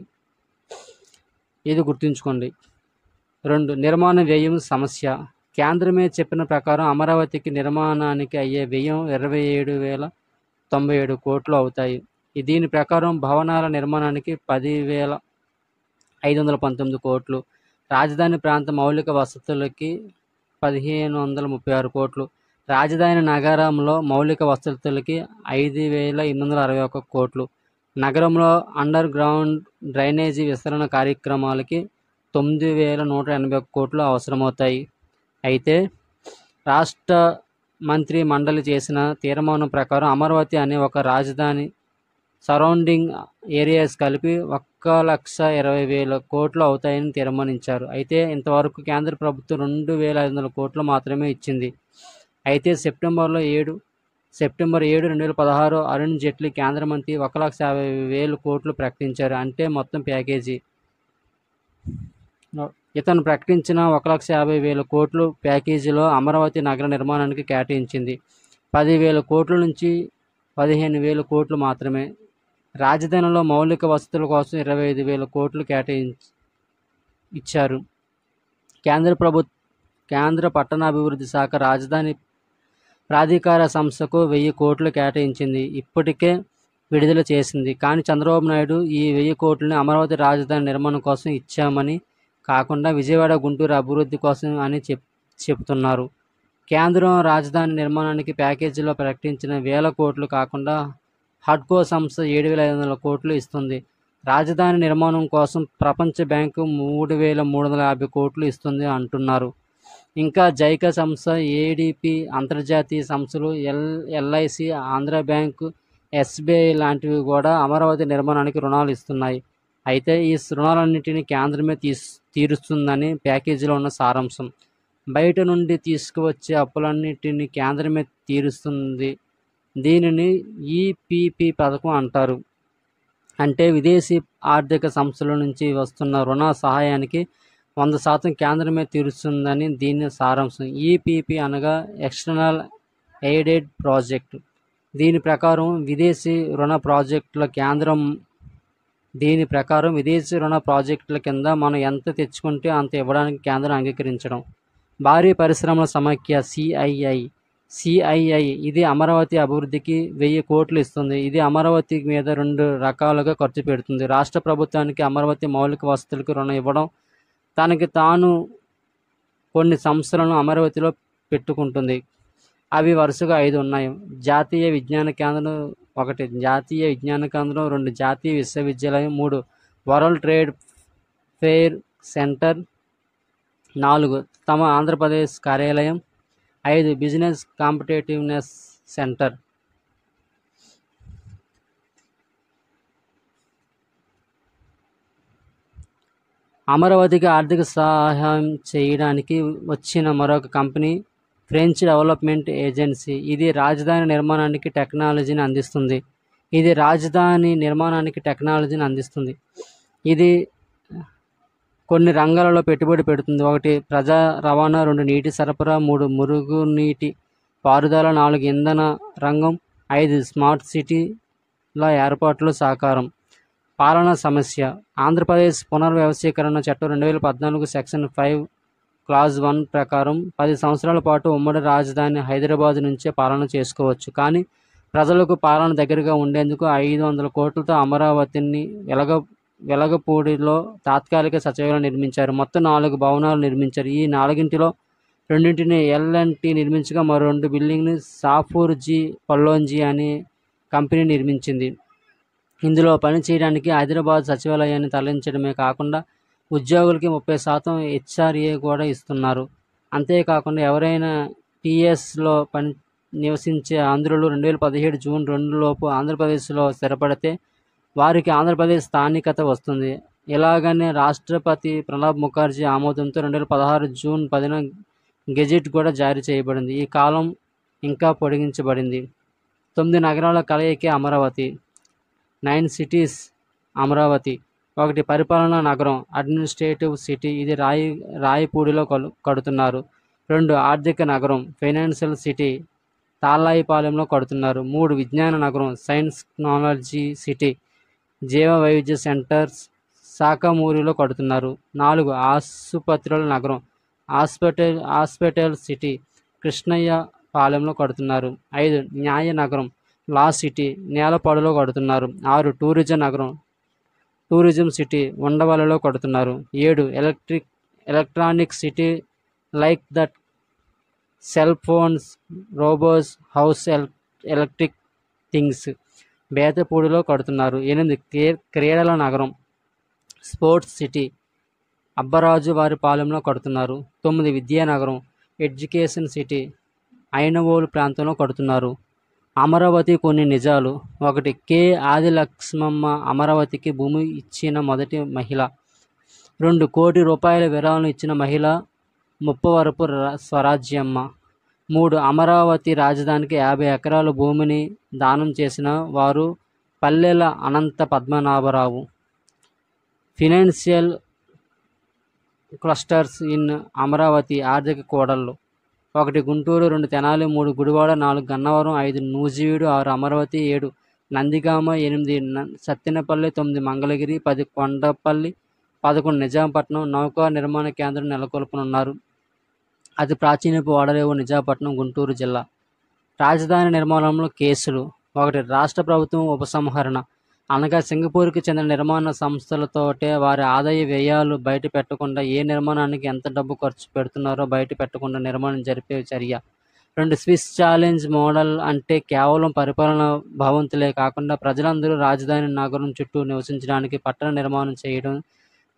ఇది గుర్తుంచుకోండి. 2. నిర్మాణ వ్యయం సమస్య. కేంద్రమే చెప్పిన ప్రకారం అమరావతికి నిర్మాణానికి అయ్యే వ్యయం 27,097 కోట్లు అవుతాయి. దీని ప్రకారం భవనాల నిర్మాణానికి 10,519 కోట్లు, రాజధాని ప్రాంత మౌలిక వసతులకి 1,536 కోట్లు, రాజధాని నగరంలో మౌలిక వసతులకి 5,861 కోట్లు, నగరంలో అండర్ గ్రౌండ్ డ్రైనేజీ విస్తరణ కార్యక్రమాలకి 9,181 కోట్లు అవసరమవుతాయి. అయితే రాష్ట్ర మంత్రి మండలి చేసిన తీర్మానం ప్రకారం అమరావతి అనే ఒక రాజధాని సరౌండింగ్ ఏరియాస్ కలిపి 1,20,000 కోట్లు అవుతాయని తీర్మానించారు. అయితే ఇంతవరకు కేంద్ర ప్రభుత్వం 2,500 కోట్లు మాత్రమే ఇచ్చింది. అయితే సెప్టెంబర్ 7, 2016 అరుణ్ జైట్లీ కేంద్ర మంత్రి 1,50,000 కోట్లు ప్రకటించారు. అంటే మొత్తం ప్యాకేజీ. ఇతను ప్రకటించిన 1,50,000 కోట్లు ప్యాకేజీలో అమరావతి నగర నిర్మాణానికి కేటాయించింది 10,000 కోట్ల నుంచి 15,000 కోట్లు మాత్రమే. రాజధానిలో మౌలిక వసతుల కోసం 25,000 కోట్లు ఇచ్చారు. కేంద్ర పట్టణాభివృద్ధి శాఖ రాజధాని ప్రాధికార సంస్థకు 1,000 కోట్లు కేటాయించింది. ఇప్పటికే విడుదల చేసింది. కానీ చంద్రబాబు నాయుడు ఈ 1,000 కోట్లని అమరావతి రాజధాని నిర్మాణం కోసం ఇచ్చామని కాకుండా విజయవాడ, గుంటూరు అభివృద్ధి కోసం అని చెబుతున్నారు. కేంద్రం రాజధాని నిర్మాణానికి ప్యాకేజీలో ప్రకటించిన 1,000 కోట్లు కాకుండా హడ్కో సంస్థ 7,500 కోట్లు ఇస్తుంది. రాజధాని నిర్మాణం కోసం ప్రపంచ బ్యాంకు 3,350 కోట్లు ఇస్తుంది అంటున్నారు. ఇంకా జైకా సంస్థ, ఏడిపి, అంతర్జాతీయ సంస్థలు, ఎల్ఐసి, ఆంధ్ర బ్యాంకు, ఎస్బీఐ లాంటివి కూడా అమరావతి నిర్మాణానికి రుణాలు ఇస్తున్నాయి. అయితే ఈ రుణాలన్నింటినీ కేంద్రమే తీరుస్తుందని ప్యాకేజీలో ఉన్న సారాంశం. బయట నుండి తీసుకువచ్చే అప్పులన్నింటినీ కేంద్రమే తీరుస్తుంది. దీనిని ఈపీపీ పథకం అంటారు. అంటే విదేశీ ఆర్థిక సంస్థల నుంచి వస్తున్న రుణ సహాయానికి 100% కేంద్రమే తీరుస్తుందని దీని సారాంశం. ఈపీపీ అనగా ఎక్స్టర్నల్ ఎయిడెడ్ ప్రాజెక్టు. దీని ప్రకారం విదేశీ రుణ ప్రాజెక్టుల కింద మనం ఎంత తెచ్చుకుంటే అంత ఇవ్వడానికి కేంద్రం అంగీకరించడం. భారీ పరిశ్రమల సమాఖ్య సిఐఐ ఇది అమరావతి అభివృద్ధికి 1000 కోట్లు ఇస్తుంది. ఇది అమరావతి మీద 2 రకాలుగా ఖర్చు పెడుతుంది. రాష్ట్ర ప్రభుత్వానికి అమరావతి మౌలిక వసతులకు రుణం ఇవ్వడం, తనకి తాను కొన్ని సంస్థలను అమరావతిలో పెట్టుకుంటుంది. అవి వరుసగా 5 ఉన్నాయి. జాతీయ విజ్ఞాన కేంద్రం 1, జాతీయ విజ్ఞాన కేంద్రం 2, జాతీయ విశ్వవిద్యాలయం 3, వరల్డ్ ట్రేడ్ ఫెయిర్ సెంటర్ 4, తమ ఆంధ్రప్రదేశ్ కార్యాలయం 5, బిజినెస్ కాంపిటేటివ్నెస్ సెంటర్. అమరావతికి ఆర్థిక సహాయం చేయడానికి వచ్చిన మరొక కంపెనీ ఫ్రెంచ్ డెవలప్మెంట్ ఏజెన్సీ. ఇది రాజధాని నిర్మాణానికి టెక్నాలజీని అందిస్తుంది. ఇది కొన్ని రంగాలలో పెట్టుబడి పెడుతుంది. 1, ప్రజా రవాణా, 2, నీటి సరఫరా, 3, మురుగునీటి పారుదల, 4, ఇంధన రంగం, 5, స్మార్ట్ సిటీల ఏర్పాట్లు సాకారం. పాలనా సమస్య. ఆంధ్రప్రదేశ్ పునర్వ్యవస్థీకరణ చట్టం 2014 సెక్షన్ 5 క్లాజ్ 1 ప్రకారం 10 సంవత్సరాల పాటు ఉమ్మడి రాజధాని హైదరాబాద్ నుంచే పాలన చేసుకోవచ్చు. కానీ ప్రజలకు పాలన దగ్గరగా ఉండేందుకు 500 కోట్లతో అమరావతిని వెలగపూడిలో తాత్కాలిక సచివాలయం నిర్మించారు. మొత్తం 4 భవనాలు నిర్మించారు. ఈ 4టిలో 2టిని ఎల్&టీ నిర్మించగా మరో 2 బిల్డింగ్ని సాఫూర్ జీ పల్లోంజీ అనే కంపెనీ నిర్మించింది. ఇందులో పనిచేయడానికి హైదరాబాద్ సచివాలయాన్ని తరలించడమే కాకుండా ఉద్యోగులకి 30% హెచ్ఆర్ఏ కూడా ఇస్తున్నారు. అంతేకాకుండా ఎవరైనా టీఎస్లో నివసించే ఆంధ్రులు 2017 జూన్ 2 లోపు ఆంధ్రప్రదేశ్లో స్థిరపడితే వారికి ఆంధ్రప్రదేశ్ స్థానికత వస్తుంది. ఇలాగనే రాష్ట్రపతి ప్రణబ్ ముఖర్జీ ఆమోదంతో 2016 జూన్ 10న గెజిట్ కూడా జారీ చేయబడింది. ఈ కాలం ఇంకా పొడిగించబడింది. 9 నగరాల కలయికే అమరావతి. 9 సిటీస్ అమరావతి. 1, పరిపాలనా నగరం అడ్మినిస్ట్రేటివ్ సిటీ. ఇది రాయపూడిలో కడుతున్నారు. 2, ఆర్థిక నగరం ఫైనాన్షియల్ సిటీ తాళ్ళాయిపాలెంలో కడుతున్నారు. 3, విజ్ఞాన నగరం సైన్స్ టెక్నాలజీ సిటీ జీవ వైవిధ్య సెంటర్స్ శాఖమూరిలో కడుతున్నారు. 4, ఆసుపత్రుల నగరం హాస్పిటల్ సిటీ కృష్ణయ్య పాలెంలో కడుతున్నారు. 5, న్యాయ నగరం లా సిటీ నేలపాడులో కడుతున్నారు. 6, టూరిజం నగరం టూరిజం సిటీ ఉండవల్లిలో కడుతున్నారు. 7, electronic city like that cell phones, robots, house electric things బేతపూడిలో కడుతున్నారు. 8, క్రీడల నగరం స్పోర్ట్స్ సిటీ అబ్బరాజు వారి పాలెంలో కడుతున్నారు. 9, విద్యానగరం ఎడ్యుకేషన్ సిటీ ఐనవోలు ప్రాంతంలో కడుతున్నారు. అమరావతి కొన్ని నిజాలు. 1, కె ఆదిలక్ష్మమ్మ అమరావతికి భూమి ఇచ్చిన మొదటి మహిళ. 2, కోటి రూపాయల విరాళం ఇచ్చిన మహిళ ముప్పవరపు స్వరాజ్యమ్మ. 3, అమరావతి రాజధానికి 50 ఎకరాల భూమిని దానం చేసిన వారు Pallela Anantha Padmanabharao. Financial clusters in Amaravati ఆర్థిక కూడళ్లు. 1, గుంటూరు, 2, తెనాలి, 3, గుడివాడ, 4, గన్నవరం, 5, నూజివీడు, 6, అమరావతి, 7, నందిగామ, 8, సత్తెనపల్లి, 9, మంగళగిరి, 10, కొండపల్లి, 11, నిజాంపట్నం. నౌకా నిర్మాణ కేంద్రం నెలకొల్పనున్నారు. అతి ప్రాచీనపు ఓడరేవు నిజాంపట్నం, గుంటూరు జిల్లా. రాజధాని నిర్మాణంలో కేసులు. 1, రాష్ట్ర ప్రభుత్వం ఉపసంహరణ అనగా సింగపూర్కి చెందిన నిర్మాణ సంస్థలతోటే వారి ఆదాయ వ్యయాలు బయట పెట్టకుండా, ఏ నిర్మాణానికి ఎంత డబ్బు ఖర్చు పెడుతున్నారో బయట పెట్టకుండా నిర్మాణం జరిపే చర్య. 2, స్విస్ ఛాలెంజ్ మోడల్ అంటే కేవలం పరిపాలన భవంతులే కాకుండా ప్రజలందరూ రాజధాని నగరం చుట్టూ నివసించడానికి పట్టణ నిర్మాణం చేయడం.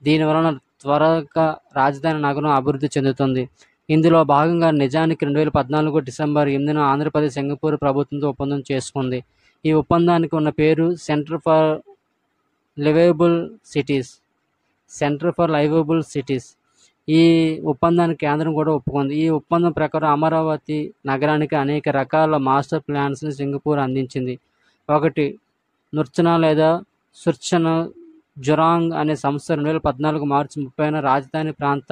దీనివలన త్వరగా రాజధాని నగరం అభివృద్ధి చెందుతుంది. ఇందులో భాగంగా నిజానికి 2014 డిసెంబర్ 8న ఆంధ్రప్రదేశ్ సింగపూర్ ప్రభుత్వంతో ఒప్పందం చేసుకుంది. ఈ ఒప్పందానికి ఉన్న పేరు సెంటర్ ఫర్ లివబుల్ సిటీస్. ఈ ఒప్పందానికి కేంద్రం కూడా ఒప్పుకుంది. ఈ ఒప్పందం ప్రకారం అమరావతి నగరానికి అనేక రకాల మాస్టర్ ప్లాన్స్ని సింగపూర్ అందించింది. 1, నుర్చన లేదా సుర్చన జురాంగ్ అనే సంస్థ 2014 మార్చి 30న రాజధాని ప్రాంత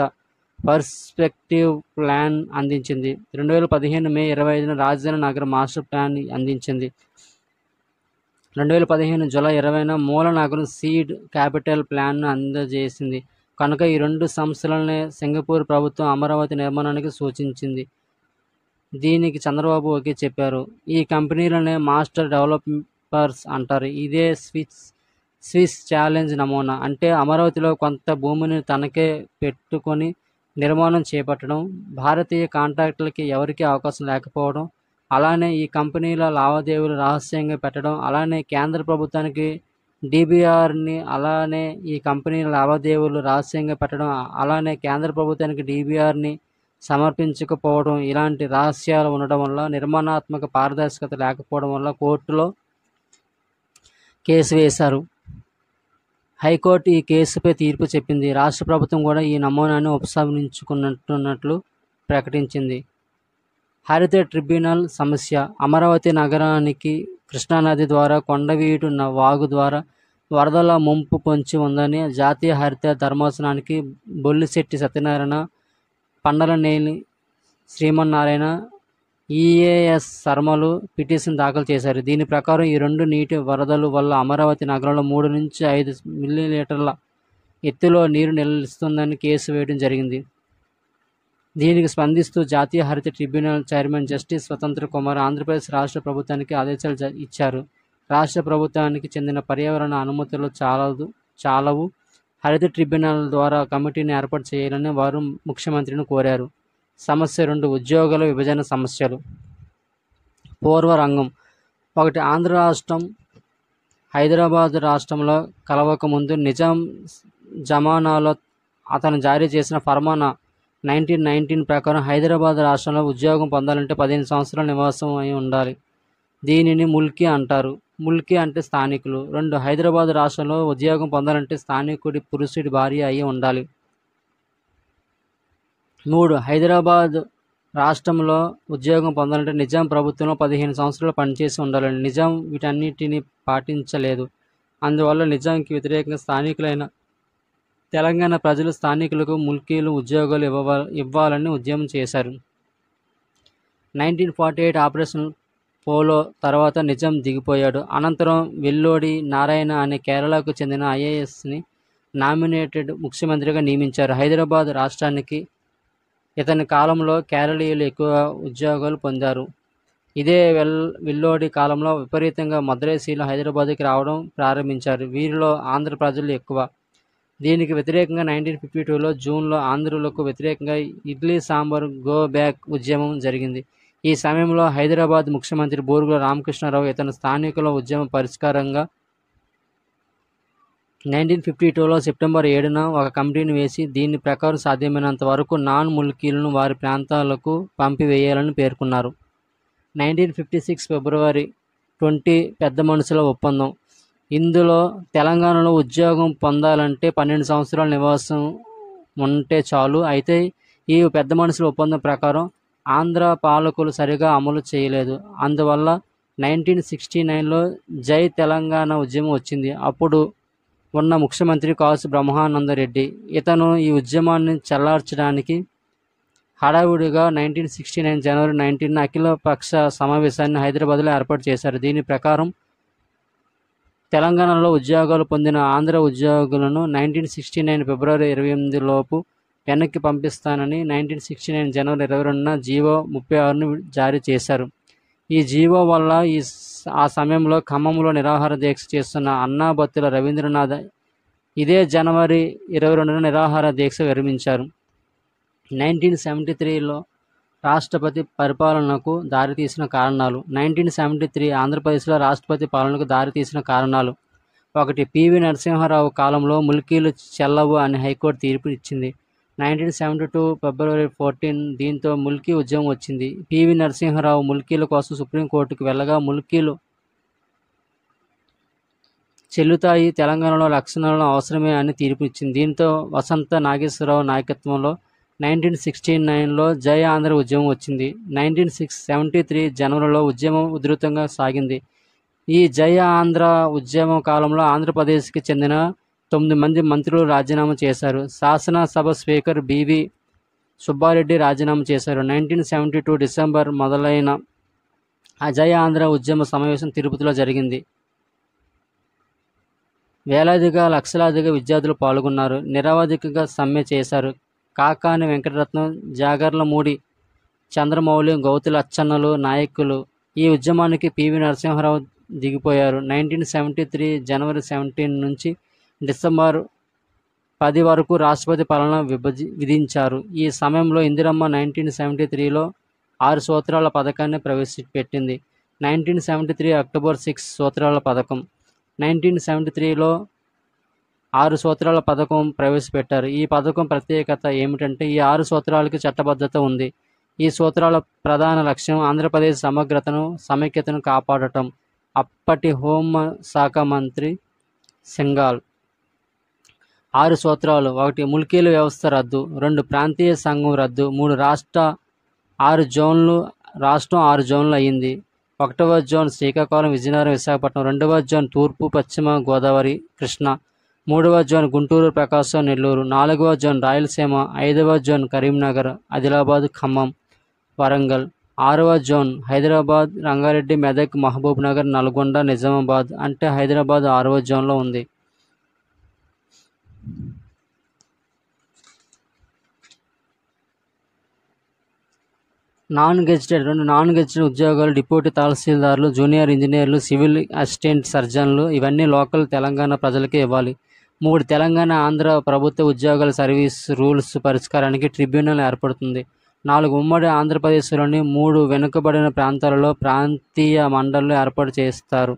పర్స్పెక్టివ్ ప్లాన్ అందించింది. 2015 మే 25న రాజధాని నగర మాస్టర్ ప్లాన్ అందించింది. 2015 జూలై 20న మూల నగరం సీడ్ క్యాపిటల్ ప్లాన్ను అందజేసింది. కనుక ఈ రెండు సంస్థలనే సింగపూర్ ప్రభుత్వం అమరావతి నిర్మాణానికి సూచించింది. దీనికి చంద్రబాబు ఓకే చెప్పారు. ఈ కంపెనీలనే మాస్టర్ డెవలపర్స్ అంటారు. ఇదే స్విస్ ఛాలెంజ్ నమూనా. అంటే అమరావతిలో కొంత భూమిని తనకే పెట్టుకొని నిర్మాణం చేపట్టడం, భారతీయ కాంట్రాక్టులకి ఎవరికీ అవకాశం లేకపోవడం, అలానే ఈ కంపెనీల లావాదేవీలు రహస్యంగా పెట్టడం, అలానే కేంద్ర ప్రభుత్వానికి డీబీఆర్ని అలానే ఈ కంపెనీల లావాదేవీలు రహస్యంగా పెట్టడం, అలానే కేంద్ర ప్రభుత్వానికి డీబీఆర్ని సమర్పించకపోవడం, ఇలాంటి రహస్యాలు ఉండడం వల్ల నిర్మాణాత్మక పారదర్శకత లేకపోవడం వల్ల కోర్టులో కేసు వేశారు. హైకోర్టు ఈ కేసుపై తీర్పు చెప్పింది. రాష్ట్ర ప్రభుత్వం కూడా ఈ నమూనాను ఉపసంహరించుకున్నట్లు ప్రకటించింది. హరిత ట్రిబ్యునల్ సమస్య. అమరావతి నగరానికి కృష్ణానది ద్వారా కొండవీడు వాగు ద్వారా వరదల ముంపు పొంచి ఉందని జాతీయ హరిత ధర్మాసనానికి బొల్లిశెట్టి సత్యనారాయణ, పండలనేని శ్రీమన్నారాయణ, ఈఏఎస్ శర్మలు పిటిషన్ దాఖలు చేశారు. దీని ప్రకారం ఈ రెండు నీటి వరదల వల్ల అమరావతి నగరంలో 3 నుంచి 5 మిల్లీమీటర్ల ఎత్తులో నీరు నిలుస్తుందని కేసు వేయడం జరిగింది. దీనికి స్పందిస్తూ జాతీయ హరిత ట్రిబ్యునల్ చైర్మన్ జస్టిస్ స్వతంత్ర కుమార్ ఆంధ్రప్రదేశ్ రాష్ట్ర ప్రభుత్వానికి ఆదేశాలు ఇచ్చారు. రాష్ట్ర ప్రభుత్వానికి చెందిన పర్యావరణ అనుమతులు చాలవు, హరిత ట్రిబ్యునల్ ద్వారా కమిటీని ఏర్పాటు చేయాలని వారు ముఖ్యమంత్రిని కోరారు. సమస్య 2 ఉద్యోగాల విభజన సమస్యలు. పూర్వరంగం. 1 ఆంధ్ర రాష్ట్రం హైదరాబాద్ రాష్ట్రంలో కలవకముందు నిజాం జమానాలో అతను జారీ చేసిన ఫర్మానా 1919 ప్రకారం హైదరాబాద్ రాష్ట్రంలో ఉద్యోగం పొందాలంటే 15 సంవత్సరాల నివాసం అయి ఉండాలి. దీనిని ముల్కీ అంటారు. ముల్కీ అంటే స్థానికులు. 2 హైదరాబాద్ రాష్ట్రంలో ఉద్యోగం పొందాలంటే స్థానికుడి పురుషుడి భార్య అయి ఉండాలి. 3 హైదరాబాద్ రాష్ట్రంలో ఉద్యోగం పొందాలంటే నిజాం ప్రభుత్వంలో 15 సంవత్సరాలు పనిచేసి ఉండాలని. నిజాం వీటన్నిటిని పాటించలేదు. అందువల్ల నిజాంకి వ్యతిరేకంగా స్థానికులైన తెలంగాణ ప్రజలు స్థానికులకు ముల్కీలు ఉద్యోగాలు ఇవ్వాలని ఉద్యమం చేశారు. 1948 ఆపరేషన్ పోలో తర్వాత నిజాం దిగిపోయాడు. అనంతరం వెల్లోడి నారాయణ అనే కేరళకు చెందిన ఐఏఎస్ని నామినేటెడ్ ముఖ్యమంత్రిగా నియమించారు. హైదరాబాద్ రాష్ట్రానికి ఇతని కాలంలో కేరళీయులు ఎక్కువ ఉద్యోగాలు పొందారు. ఇదే వెల్లోడి కాలంలో విపరీతంగా మద్రాసీలు హైదరాబాద్కి రావడం ప్రారంభించారు. వీరిలో ఆంధ్ర ప్రజలు ఎక్కువ. దీనికి వ్యతిరేకంగా 1952లో జూన్లో ఆంధ్రులకు వ్యతిరేకంగా ఇడ్లీ సాంబార్ గో బ్యాక్ ఉద్యమం జరిగింది. ఈ సమయంలో హైదరాబాద్ ముఖ్యమంత్రి బూరుగుల రామకృష్ణారావు ఇతని స్థానికుల ఉద్యమ పరిష్కారంగా 1952లో సెప్టెంబర్ 7న ఒక కమిటీని వేసి దీని ప్రకారం సాధ్యమైనంత వరకు నాన్ ముల్కీలను వారి ప్రాంతాలకు పంపివేయాలని పేర్కొన్నారు. 1956 ఫిబ్రవరి 20 పెద్ద మనుషుల ఒప్పందం. ఇందులో తెలంగాణలో ఉద్యోగం పొందాలంటే 12 సంవత్సరాల నివాసం ఉంటే చాలు. అయితే ఈ పెద్ద మనుషుల ఒప్పందం ప్రకారం ఆంధ్ర పాలకులు సరిగా అమలు చేయలేదు. అందువల్ల 1969లో జై తెలంగాణ ఉద్యమం వచ్చింది. అప్పుడు ఉన్న ముఖ్యమంత్రి కాసు బ్రహ్మానందరెడ్డి. ఇతను ఈ ఉద్యమాన్ని చల్లార్చడానికి హడావుడిగా 1969 జనవరి 19న అఖిలపక్ష సమావేశాన్ని హైదరాబాద్లో ఏర్పాటు చేశారు. దీని ప్రకారం తెలంగాణలో ఉద్యోగాలు పొందిన ఆంధ్ర ఉద్యోగులను 1969 ఫిబ్రవరి 28 లోపు వెనక్కి పంపిస్తానని 1969 జనవరి 22న జీవో 36ను జారీ చేశారు. ఈ జీవో వల్ల ఆ సమయంలో ఖమ్మంలో నిరాహార దీక్ష చేస్తున్న అన్నాబత్తుల రవీంద్రనాథ్ ఇదే జనవరి 22న నిరాహార దీక్ష విరమించారు. 1973లో రాష్ట్రపతి పరిపాలనకు దారితీసిన కారణాలు. 1973 ఆంధ్రప్రదేశ్లో రాష్ట్రపతి పాలనకు దారితీసిన కారణాలు. 1 పివి నరసింహారావు కాలంలో ముల్కీలు చెల్లవు అని హైకోర్టు తీర్పు ఇచ్చింది. 1972 ఫిబ్రవరి 14 దీంతో ముల్కీ ఉద్యమం వచ్చింది. పివి నరసింహారావు ముల్కీల కోసం సుప్రీంకోర్టుకు వెళ్ళగా ముల్కీలు చెల్లుతాయి, తెలంగాణలో లక్షణాలను అవసరమే అని తీర్పు ఇచ్చింది. దీంతో వసంత నాగేశ్వరరావు నాయకత్వంలో 1969లో జై ఆంధ్ర ఉద్యమం వచ్చింది. 1973 జనవరిలో ఉద్యమం ఉధృతంగా సాగింది. ఈ జై ఆంధ్ర ఉద్యమం కాలంలో ఆంధ్రప్రదేశ్కి చెందిన 9 మంది మంత్రులు రాజీనామా చేశారు. శాసనసభ స్పీకర్ బివి సుబ్బారెడ్డి రాజీనామా చేశారు. 1972 డిసెంబర్ మొదలైన అజయ ఆంధ్ర ఉద్యమ సమావేశం తిరుపతిలో జరిగింది. వేలాదిగా లక్షలాదిగా విద్యార్థులు పాల్గొన్నారు. నిరవధికంగా సమ్మె చేశారు. కాకాని వెంకటరత్నం, జాగర్లమూడి చంద్రమౌళి, గౌతుల అచ్చన్నలు నాయకులు. ఈ ఉద్యమానికి పివి నరసింహారావు దిగిపోయారు. 1973 జనవరి 17 నుంచి డిసెంబర్ 10 వరకు రాష్ట్రపతి పాలన విధించారు. ఈ సమయంలో ఇందిరమ్మ 1973లో 6 సూత్రాల పథకాన్ని ప్రవేశపెట్టింది. 1973 అక్టోబర్ 6 సూత్రాల పథకం. 1973లో 6 సూత్రాల పథకం ప్రవేశపెట్టారు. ఈ పథకం ప్రత్యేకత ఏమిటంటే ఈ 6 సూత్రాలకి చట్టబద్ధత ఉంది. ఈ సూత్రాల ప్రధాన లక్ష్యం ఆంధ్రప్రదేశ్ సమగ్రతను, సమైక్యతను కాపాడటం. అప్పటి హోంశాఖ మంత్రి సింఘాల్. 6 సూత్రాలు: 1. ముల్కీల వ్యవస్థ రద్దు. 2. ప్రాంతీయ సంఘం రద్దు. 3. రాష్ట్రం 6 జోన్లు అయింది. 1వ జోన్ శ్రీకాకుళం, విజయనగరం, విశాఖపట్నం. 2వ జోన్ తూర్పు, పశ్చిమ గోదావరి, కృష్ణా. 3వ జోన్ గుంటూరు, ప్రకాశం, నెల్లూరు. 4వ జోన్ రాయలసీమ. 5వ జోన్ కరీంనగర్, ఆదిలాబాద్, ఖమ్మం, వరంగల్. 6వ జోన్ హైదరాబాద్, రంగారెడ్డి, మెదక్, మహబూబ్ నగర్, నల్గొండ, నిజామాబాద్. అంటే హైదరాబాద్ 6వ జోన్లో ఉంది. నాన్ గెజిటెడ్ ఉద్యోగాలు: డిప్యూటీ తహసీల్దార్లు, జూనియర్ ఇంజనీర్లు, సివిల్ అసిస్టెంట్ సర్జన్లు. ఇవన్నీ లోకల్ తెలంగాణ ప్రజలకే ఇవ్వాలి. 3. తెలంగాణ, ఆంధ్ర ప్రభుత్వ ఉద్యోగాల సర్వీస్ రూల్స్ పరిష్కారానికి ట్రిబ్యునల్ ఏర్పడుతుంది. 4. ఉమ్మడి ఆంధ్రప్రదేశ్లోని 3 వెనుకబడిన ప్రాంతాలలో ప్రాంతీయ మండళ్లు ఏర్పాటు చేస్తారు.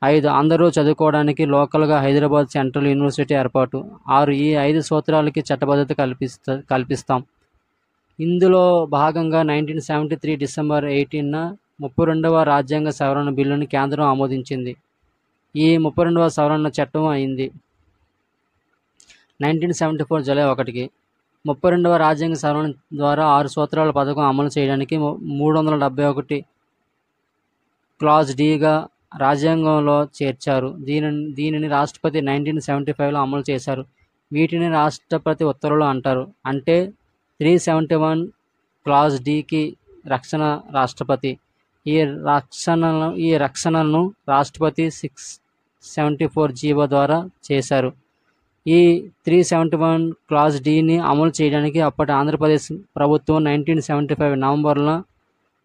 5. అందరూ చదువుకోవడానికి లోకల్గా హైదరాబాద్ సెంట్రల్ యూనివర్సిటీ ఏర్పాటు. 6. ఈ 5 సూత్రాలకి చట్టబద్ధత కల్పిస్తాం. ఇందులో భాగంగా 1973 డిసెంబర్ 18న 32వ రాజ్యాంగ సవరణ బిల్లును కేంద్రం ఆమోదించింది. ఈ 32వ సవరణ చట్టం అయింది 1974 జూలై 1కి. 32వ రాజ్యాంగ సవరణ ద్వారా 6 సూత్రాల పథకం అమలు చేయడానికి 371 క్లాజ్ డిగా రాజ్యాంగంలో చేర్చారు. దీనిని రాష్ట్రపతి 1975లో అమలు చేశారు. వీటిని రాష్ట్రపతి ఉత్తర్వులు అంటారు. అంటే 371 క్లాజ్ డికి రక్షణ రాష్ట్రపతి. ఈ రక్షణను రాష్ట్రపతి 674 జీవో ద్వారా చేశారు. ఈ 371 క్లాజ్ డిని అమలు చేయడానికి అప్పటి ఆంధ్రప్రదేశ్ ప్రభుత్వం 1975 నవంబర్లో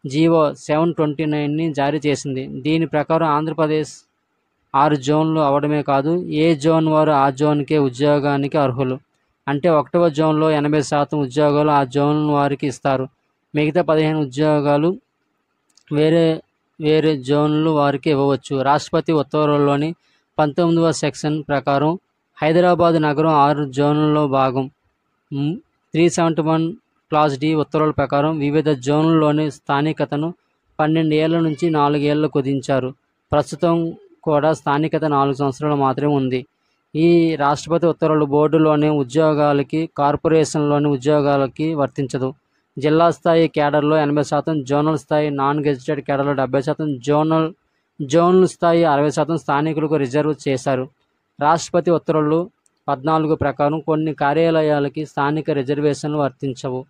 జీవో 729ని జారీ చేసింది. దీని ప్రకారం ఆంధ్రప్రదేశ్ 6 జోన్లు అవడమే కాదు, ఏ జోన్ వారు ఆ జోన్కే ఉద్యోగానికి అర్హులు. అంటే 1వ జోన్లో 80% ఉద్యోగాలు ఆ జోన్ వారికి ఇస్తారు. మిగతా 15 ఉద్యోగాలు వేరే జోన్లు వారికి ఇవ్వవచ్చు. రాష్ట్రపతి ఉత్తర్వుల్లోని 19వ సెక్షన్ ప్రకారం హైదరాబాద్ నగరం 6 జోన్లలో భాగం. 371 క్లాజ్ డి ఉత్తర్వుల ప్రకారం వివిధ జోన్లలోని స్థానికతను 12 ఏళ్ల నుంచి 4 ఏళ్లకు కుదించారు. ప్రస్తుతం కూడా స్థానికత 4 సంవత్సరాలు మాత్రమే ఉంది. ఈ రాష్ట్రపతి ఉత్తర్వులు బోర్డులోని ఉద్యోగాలకి, కార్పొరేషన్లోని ఉద్యోగాలకి వర్తించదు. జిల్లా స్థాయి కేడర్లో 80%, జోనల్ స్థాయి నాన్ గెజిటెడ్ కేడర్లో 70%, జోనల్ స్థాయి 60% స్థానికులకు రిజర్వ్ చేశారు. రాష్ట్రపతి ఉత్తర్వులు 14 ప్రకారం కొన్ని కార్యాలయాలకి స్థానిక రిజర్వేషన్లు వర్తించవు.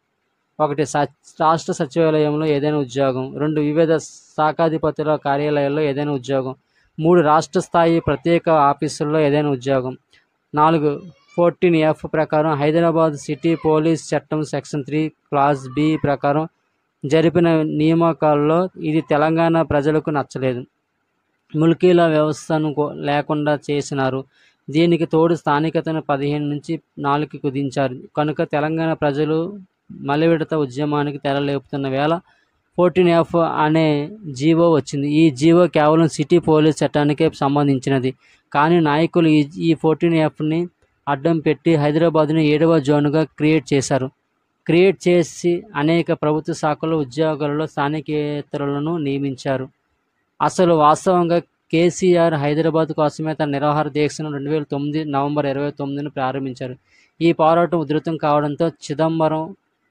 1. రాష్ట్ర సచివాలయంలో ఏదైనా ఉద్యోగం. 2. వివిధ శాఖాధిపతుల కార్యాలయాల్లో ఏదైనా ఉద్యోగం. 3. రాష్ట్ర స్థాయి ప్రత్యేక ఆఫీసుల్లో ఏదైనా ఉద్యోగం. 4. 14F ప్రకారం హైదరాబాద్ సిటీ పోలీస్ చట్టం సెక్షన్ 3 క్లాజ్ బి ప్రకారం జరిపిన నియామకాల్లో ఇది తెలంగాణ ప్రజలకు నచ్చలేదు. ముల్కీల వ్యవస్థను లేకుండా చేసినారు. దీనికి తోడు స్థానికతను 15 నుంచి 4కి కుదించారు. కనుక తెలంగాణ ప్రజలు మలివిడత ఉద్యమానికి తెరలేపుతున్న వేళ 14F అనే జీవో వచ్చింది. ఈ జీవో కేవలం సిటీ పోలీస్ చట్టానికే సంబంధించినది. కానీ నాయకులు ఈ 14Fని అడ్డం పెట్టి హైదరాబాద్ను 7వ జోన్గా క్రియేట్ చేసి అనేక ప్రభుత్వ శాఖల ఉద్యోగాలలో స్థానికేతరులను నియమించారు. అసలు వాస్తవంగా కేసీఆర్ హైదరాబాద్ కోసమే తన నిరాహార దీక్షను 2009 నవంబర్ 29న ప్రారంభించారు. ఈ పోరాటం ఉధృతం కావడంతో చిదంబరం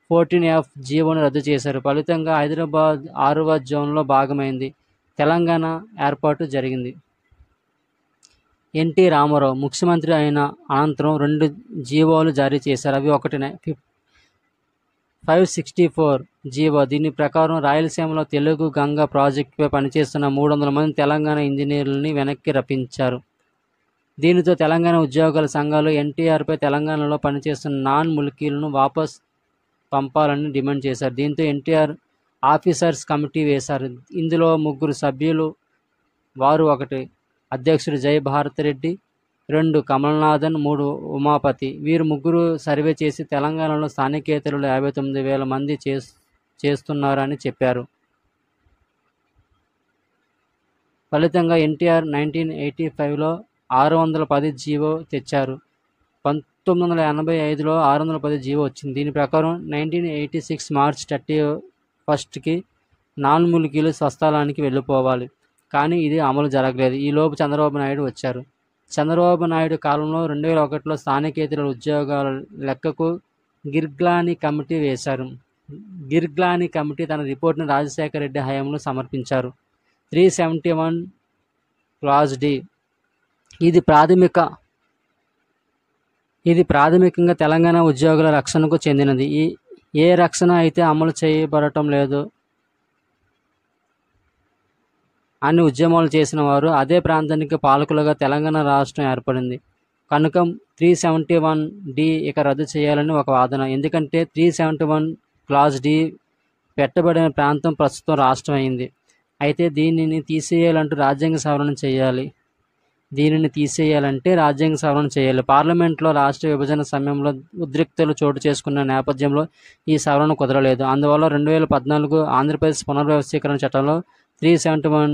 14F జీవోను రద్దు చేశారు. ఫలితంగా హైదరాబాద్ 6వ జోన్లో భాగమైంది. తెలంగాణ ఏర్పాటు జరిగింది. ఎన్టీ రామారావు ముఖ్యమంత్రి అయిన అనంతరం 2 జీవోలు జారీ చేశారు. అవి ఒకటి 564 జీవో. దీని ప్రకారం రాయలసీమలో తెలుగు గంగ ప్రాజెక్టుపై పనిచేస్తున్న 300 మంది తెలంగాణ ఇంజనీర్లని వెనక్కి రప్పించారు. దీనితో తెలంగాణ ఉద్యోగుల సంఘాలు ఎన్టీఆర్పై తెలంగాణలో పనిచేస్తున్న నాన్ ముల్కీలను వాపస్ పంపాలని డిమాండ్ చేశారు. దీంతో ఎన్టీఆర్ ఆఫీసర్స్ కమిటీ వేశారు. ఇందులో 3 సభ్యులు. వారు 1 అధ్యక్షుడు జై భారతిరెడ్డి, 2 కమలనాథన్, 3 ఉమాపతి. వీరు 3 సర్వే చేసి తెలంగాణలో స్థానికేతరులు 59,000 మంది చేస్తున్నారని చెప్పారు. ఫలితంగా ఎన్టీఆర్ 1985లో 610 జీవో తెచ్చారు. 1985లో 610 జీవో వచ్చింది. దీని ప్రకారం 1986 మార్చి 31కి నాన్ ముల్కీలు స్వస్థలానికి వెళ్ళిపోవాలి. కానీ ఇది అమలు జరగలేదు. ఈలోపు చంద్రబాబు నాయుడు వచ్చారు. చంద్రబాబు నాయుడు కాలంలో 2001లో స్థానికేతరుల ఉద్యోగాల లెక్కకు గిర్గ్లానీ కమిటీ వేశారు. గిర్గ్లానీ కమిటీ తన రిపోర్టును రాజశేఖర రెడ్డి హయాంలో సమర్పించారు. 371 క్లాజ్ డి. ఇది ప్రాథమికంగా తెలంగాణ ఉద్యోగుల రక్షణకు చెందినది. ఏ రక్షణ అయితే అమలు చేయబడటం లేదు అని ఉద్యమాలు చేసిన వారు అదే ప్రాంతానికి పాలకులుగా తెలంగాణ రాష్ట్రం ఏర్పడింది. కనుక 371 ఇక రద్దు చేయాలని ఒక వాదన. ఎందుకంటే 371 క్లాజ్ డి పెట్టబడిన ప్రాంతం ప్రస్తుతం రాష్ట్రం అయింది. అయితే దీనిని తీసేయాలంటే రాజ్యాంగ సవరణ చేయాలి. పార్లమెంట్లో రాష్ట్ర విభజన సమయంలో ఉద్రిక్తలు చోటు చేసుకున్న నేపథ్యంలో ఈ సవరణ కుదరలేదు. అందువల్ల 2014 ఆంధ్రప్రదేశ్ పునర్వ్యవస్థీకరణ చట్టంలో 371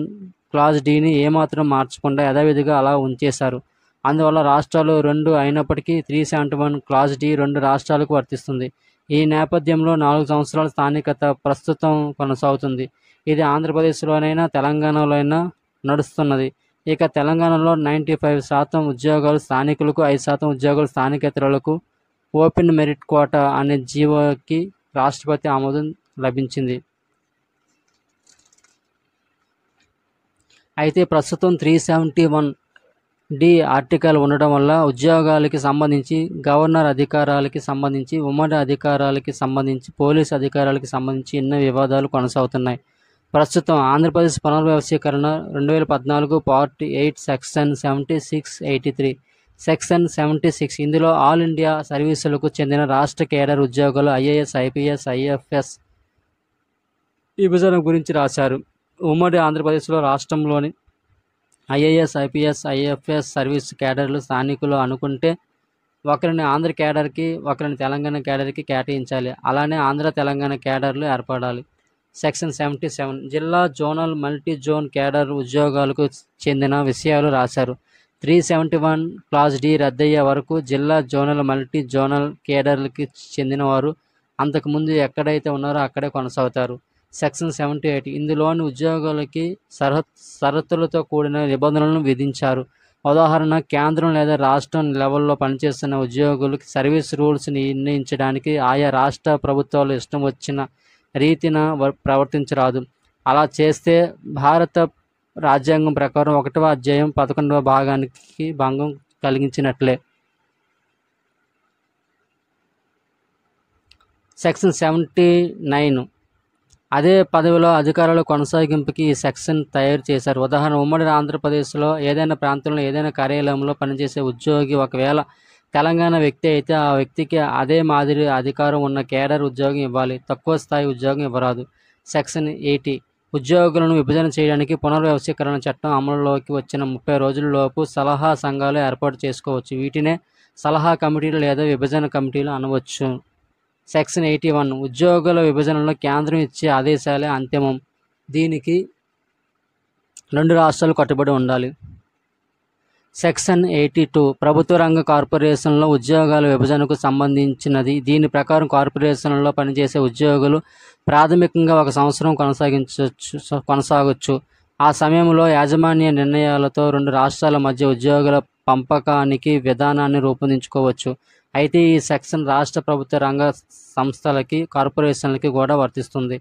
క్లాజ్ డిని ఏమాత్రం మార్చకుండా యథావిధిగా అలా ఉంచేశారు. అందువల్ల రాష్ట్రాలు 2 అయినప్పటికీ 371 క్లాజ్ డి 2 రాష్ట్రాలకు వర్తిస్తుంది. ఈ నేపథ్యంలో 4 సంవత్సరాల స్థానికత ప్రస్తుతం కొనసాగుతుంది. ఇది ఆంధ్రప్రదేశ్లోనైనా తెలంగాణలోనైనా నడుస్తున్నది. ఇక తెలంగాణలో 95% ఉద్యోగాలు స్థానికులకు, 5% ఉద్యోగాలు స్థానికేతరులకు ఓపెన్ మెరిట్ కోటా అనే జీవోకి రాష్ట్రపతి ఆమోదం లభించింది. అయితే ప్రస్తుతం 371 ఆర్టికల్ ఉండడం వల్ల ఉద్యోగాలకి సంబంధించి, గవర్నర్ అధికారాలకి సంబంధించి, ఉమ్మడి అధికారాలకి సంబంధించి, పోలీసు అధికారాలకి సంబంధించి ఎన్నో వివాదాలు కొనసాగుతున్నాయి. ప్రస్తుతం ఆంధ్రప్రదేశ్ పునర్వ్యవస్థీకరణ 2014 పార్ట్ 8 సెక్షన్ 7683. సెక్షన్ 76 ఇందులో ఆల్ ఇండియా సర్వీసులకు చెందిన రాష్ట్ర కేడర్ ఉద్యోగులు ఐఏఎస్, ఐపీఎస్, ఐఎఫ్ఎస్ విభజన గురించి రాశారు. ఉమ్మడి ఆంధ్రప్రదేశ్లో రాష్ట్రంలోని ఐఏఎస్, ఐపీఎస్, ఐఎఫ్ఎస్ సర్వీస్ కేడర్లు స్థానికులు అనుకుంటే ఒకరిని ఆంధ్ర కేడర్కి, ఒకరిని తెలంగాణ కేడర్కి కేటాయించాలి. అలానే ఆంధ్ర తెలంగాణ కేడర్లు ఏర్పడాలి. సెక్షన్ 77 జిల్లా, జోనల్, మల్టీ జోన్ కేడర్ ఉద్యోగాలకు చెందిన విషయాలు రాశారు. 371 క్లాజ్ డి రద్దయ్యే వరకు జిల్లా, జోనల్, మల్టీ జోనల్ కేడర్లకి చెందిన వారు అంతకుముందు ఎక్కడైతే ఉన్నారో అక్కడే కొనసాగుతారు. సెక్షన్ 78 ఇందులోని ఉద్యోగులకి షరతులతో కూడిన నిబంధనలను విధించారు. ఉదాహరణ, కేంద్రం లేదా రాష్ట్రం లెవెల్లో పనిచేస్తున్న ఉద్యోగులకి సర్వీస్ రూల్స్ నిర్ణయించడానికి ఆయా రాష్ట్ర ప్రభుత్వాలు ఇష్టం వచ్చిన రీతిన ప్రవర్తించరాదు. అలా చేస్తే భారత రాజ్యాంగం ప్రకారం 1వ అధ్యాయం 11వ భాగానికి భంగం కలిగించినట్లే. సెక్షన్ 79 అదే పదవిలో అధికారాల కొనసాగింపుకి ఈ సెక్షన్ తయారు చేశారు. ఉదాహరణ, ఉమ్మడి ఆంధ్రప్రదేశ్లో ఏదైనా ప్రాంతంలో ఏదైనా కార్యాలయంలో పనిచేసే ఉద్యోగి ఒకవేళ తెలంగాణ వ్యక్తి అయితే ఆ వ్యక్తికి అదే మాదిరి అధికారం ఉన్న కేడర్ ఉద్యోగం ఇవ్వాలి. తక్కువ స్థాయి ఉద్యోగం ఇవ్వరాదు. సెక్షన్ 80 ఉద్యోగులను విభజన చేయడానికి పునర్వ్యవస్థీకరణ చట్టం అమలులోకి వచ్చిన 30 రోజులలోపు సలహా సంఘాలు ఏర్పాటు చేసుకోవచ్చు. వీటినే సలహా కమిటీలు లేదా విభజన కమిటీలు అనవచ్చు. సెక్షన్ 81 ఉద్యోగుల విభజనలో కేంద్రం ఇచ్చే ఆదేశాలే అంతిమం. దీనికి 2 రాష్ట్రాలు కట్టుబడి ఉండాలి. సెక్షన్ 82 ప్రభుత్వ రంగ కార్పొరేషన్లో ఉద్యోగాల విభజనకు సంబంధించినది. దీని ప్రకారం కార్పొరేషన్లో పనిచేసే ఉద్యోగులు ప్రాథమికంగా 1 సంవత్సరం కొనసాగొచ్చు. ఆ సమయంలో యాజమాన్య నిర్ణయాలతో 2 రాష్ట్రాల మధ్య ఉద్యోగుల పంపకానికి విధానాన్ని రూపొందించుకోవచ్చు. అయితే ఈ సెక్షన్ రాష్ట్ర ప్రభుత్వ రంగ సంస్థలకి, కార్పొరేషన్లకి కూడా వర్తిస్తుంది.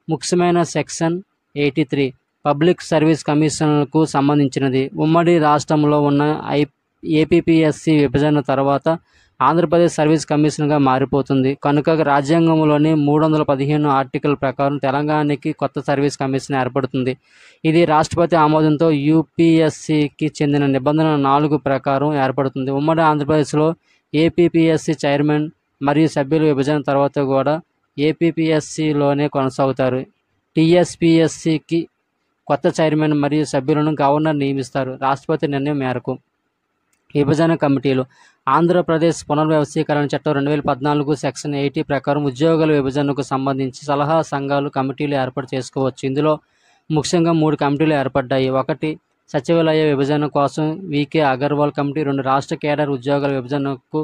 ముఖ్యమైన సెక్షన్ 83 పబ్లిక్ సర్వీస్ కమిషన్లకు సంబంధించినది. ఉమ్మడి రాష్ట్రంలో ఉన్న ఏపీపీఎస్సీ విభజన తర్వాత ఆంధ్రప్రదేశ్ సర్వీస్ కమిషన్గా మారిపోతుంది. కనుక రాజ్యాంగంలోని 315 ఆర్టికల్ ప్రకారం తెలంగాణకి కొత్త సర్వీస్ కమిషన్ ఏర్పడుతుంది. ఇది రాష్ట్రపతి ఆమోదంతో యూపీఎస్సీకి చెందిన నిబంధన 4 ప్రకారం ఏర్పడుతుంది. ఉమ్మడి ఆంధ్రప్రదేశ్లో ఏపీపీఎస్సీ చైర్మన్ మరియు సభ్యుల విభజన తర్వాత కూడా ఏపీపీఎస్సీలోనే కొనసాగుతారు. టీఎస్పీఎస్సీకి కొత్త చైర్మన్ మరియు సభ్యులను గవర్నర్ నియమిస్తారు రాష్ట్రపతి నిర్ణయం మేరకు. విభజన కమిటీలు. ఆంధ్రప్రదేశ్ పునర్వ్యవస్థీకరణ చట్టం 2014 సెక్షన్ 80 ప్రకారం ఉద్యోగాల విభజనకు సంబంధించి సలహా సంఘాలు కమిటీలు ఏర్పాటు చేసుకోవచ్చు. ఇందులో ముఖ్యంగా 3 కమిటీలు ఏర్పడ్డాయి. 1 సచివాలయ విభజన కోసం వికే అగర్వాల్ కమిటీ, 2 రాష్ట్ర కేడర్ ఉద్యోగాల విభజనకు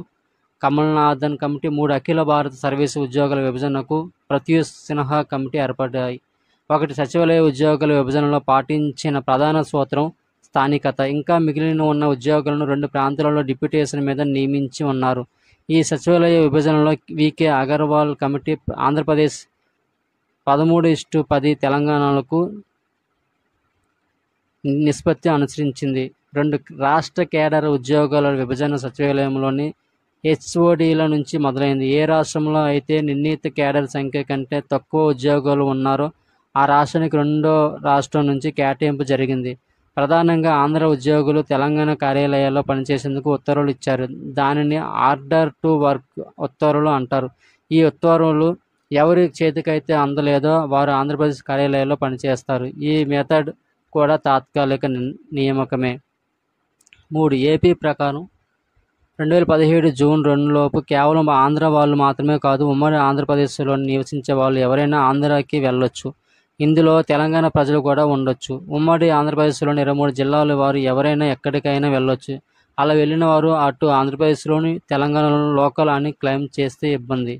కమల్నాథన్ కమిటీ, 3 అఖిల భారత సర్వీసు ఉద్యోగాల విభజనకు ప్రత్యూష్ సిన్హా కమిటీ ఏర్పడ్డాయి. 1 సచివాలయ ఉద్యోగాల విభజనలో పాటించిన ప్రధాన సూత్రం స్థానికత. ఇంకా మిగిలిన ఉన్న ఉద్యోగులను 2 ప్రాంతాలలో డిప్యూటేషన్ మీద నియమించి ఉన్నారు. ఈ సచివాలయ విభజనలో వికే అగర్వాల్ కమిటీ ఆంధ్రప్రదేశ్ 13:10 తెలంగాణలకు నిష్పత్తి అనుసరించింది. 2 రాష్ట్ర కేడర్ ఉద్యోగాల విభజన సచివాలయంలోని హెచ్ఓడీల నుంచి మొదలైంది. ఏ రాష్ట్రంలో అయితే నిర్ణీత కేడర్ సంఖ్య కంటే తక్కువ ఉద్యోగాలు ఉన్నారో ఆ రాష్ట్రానికి రెండో రాష్ట్రం నుంచి కేటాయింపు జరిగింది. ప్రధానంగా ఆంధ్ర ఉద్యోగులు తెలంగాణ కార్యాలయాల్లో పనిచేసేందుకు ఉత్తర్వులు ఇచ్చారు. దానిని ఆర్డర్ టు వర్క్ ఉత్తర్వులు అంటారు. ఈ ఉత్తర్వులు ఎవరి చేతికైతే అందలేదో వారు ఆంధ్రప్రదేశ్ కార్యాలయాల్లో పనిచేస్తారు. ఈ మెథడ్ కూడా తాత్కాలిక నియామకమే. 3 ఏపీ ప్రకారం 2017 జూన్ 2 లోపు కేవలం ఆంధ్ర వాళ్ళు మాత్రమే కాదు, ఉమ్మడి ఆంధ్రప్రదేశ్లో నివసించే వాళ్ళు ఎవరైనా ఆంధ్రాకి వెళ్ళొచ్చు. ఇందులో తెలంగాణ ప్రజలు కూడా ఉండొచ్చు. ఉమ్మడి ఆంధ్రప్రదేశ్లోని 23 జిల్లాల వారు ఎవరైనా ఎక్కడికైనా వెళ్ళొచ్చు. అలా వెళ్ళిన వారు అటు ఆంధ్రప్రదేశ్లోని తెలంగాణలో లోకల్ అని క్లెయిమ్ చేస్తే ఇబ్బంది.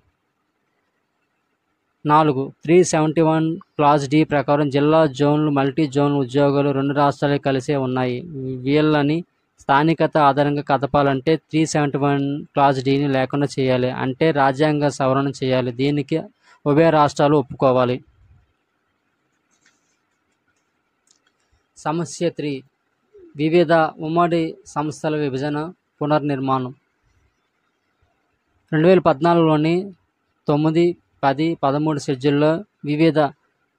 4 371 క్లాజ్ డి ప్రకారం జిల్లా జోన్లు మల్టీ జోన్ ఉద్యోగాలు 2 రాష్ట్రాలే కలిసే ఉన్నాయి. వీళ్ళని స్థానికత ఆధారంగా కదపాలంటే 371 క్లాజ్ డిని లేకుండా చేయాలి. అంటే రాజ్యాంగ సవరణ చేయాలి. దీనికి ఉభయ రాష్ట్రాలు ఒప్పుకోవాలి. సమస్య 3 వివిధ ఉమ్మడి సంస్థల విభజన పునర్నిర్మాణం. 2014లోని 9, 10, 13 షెడ్యూల్లో వివిధ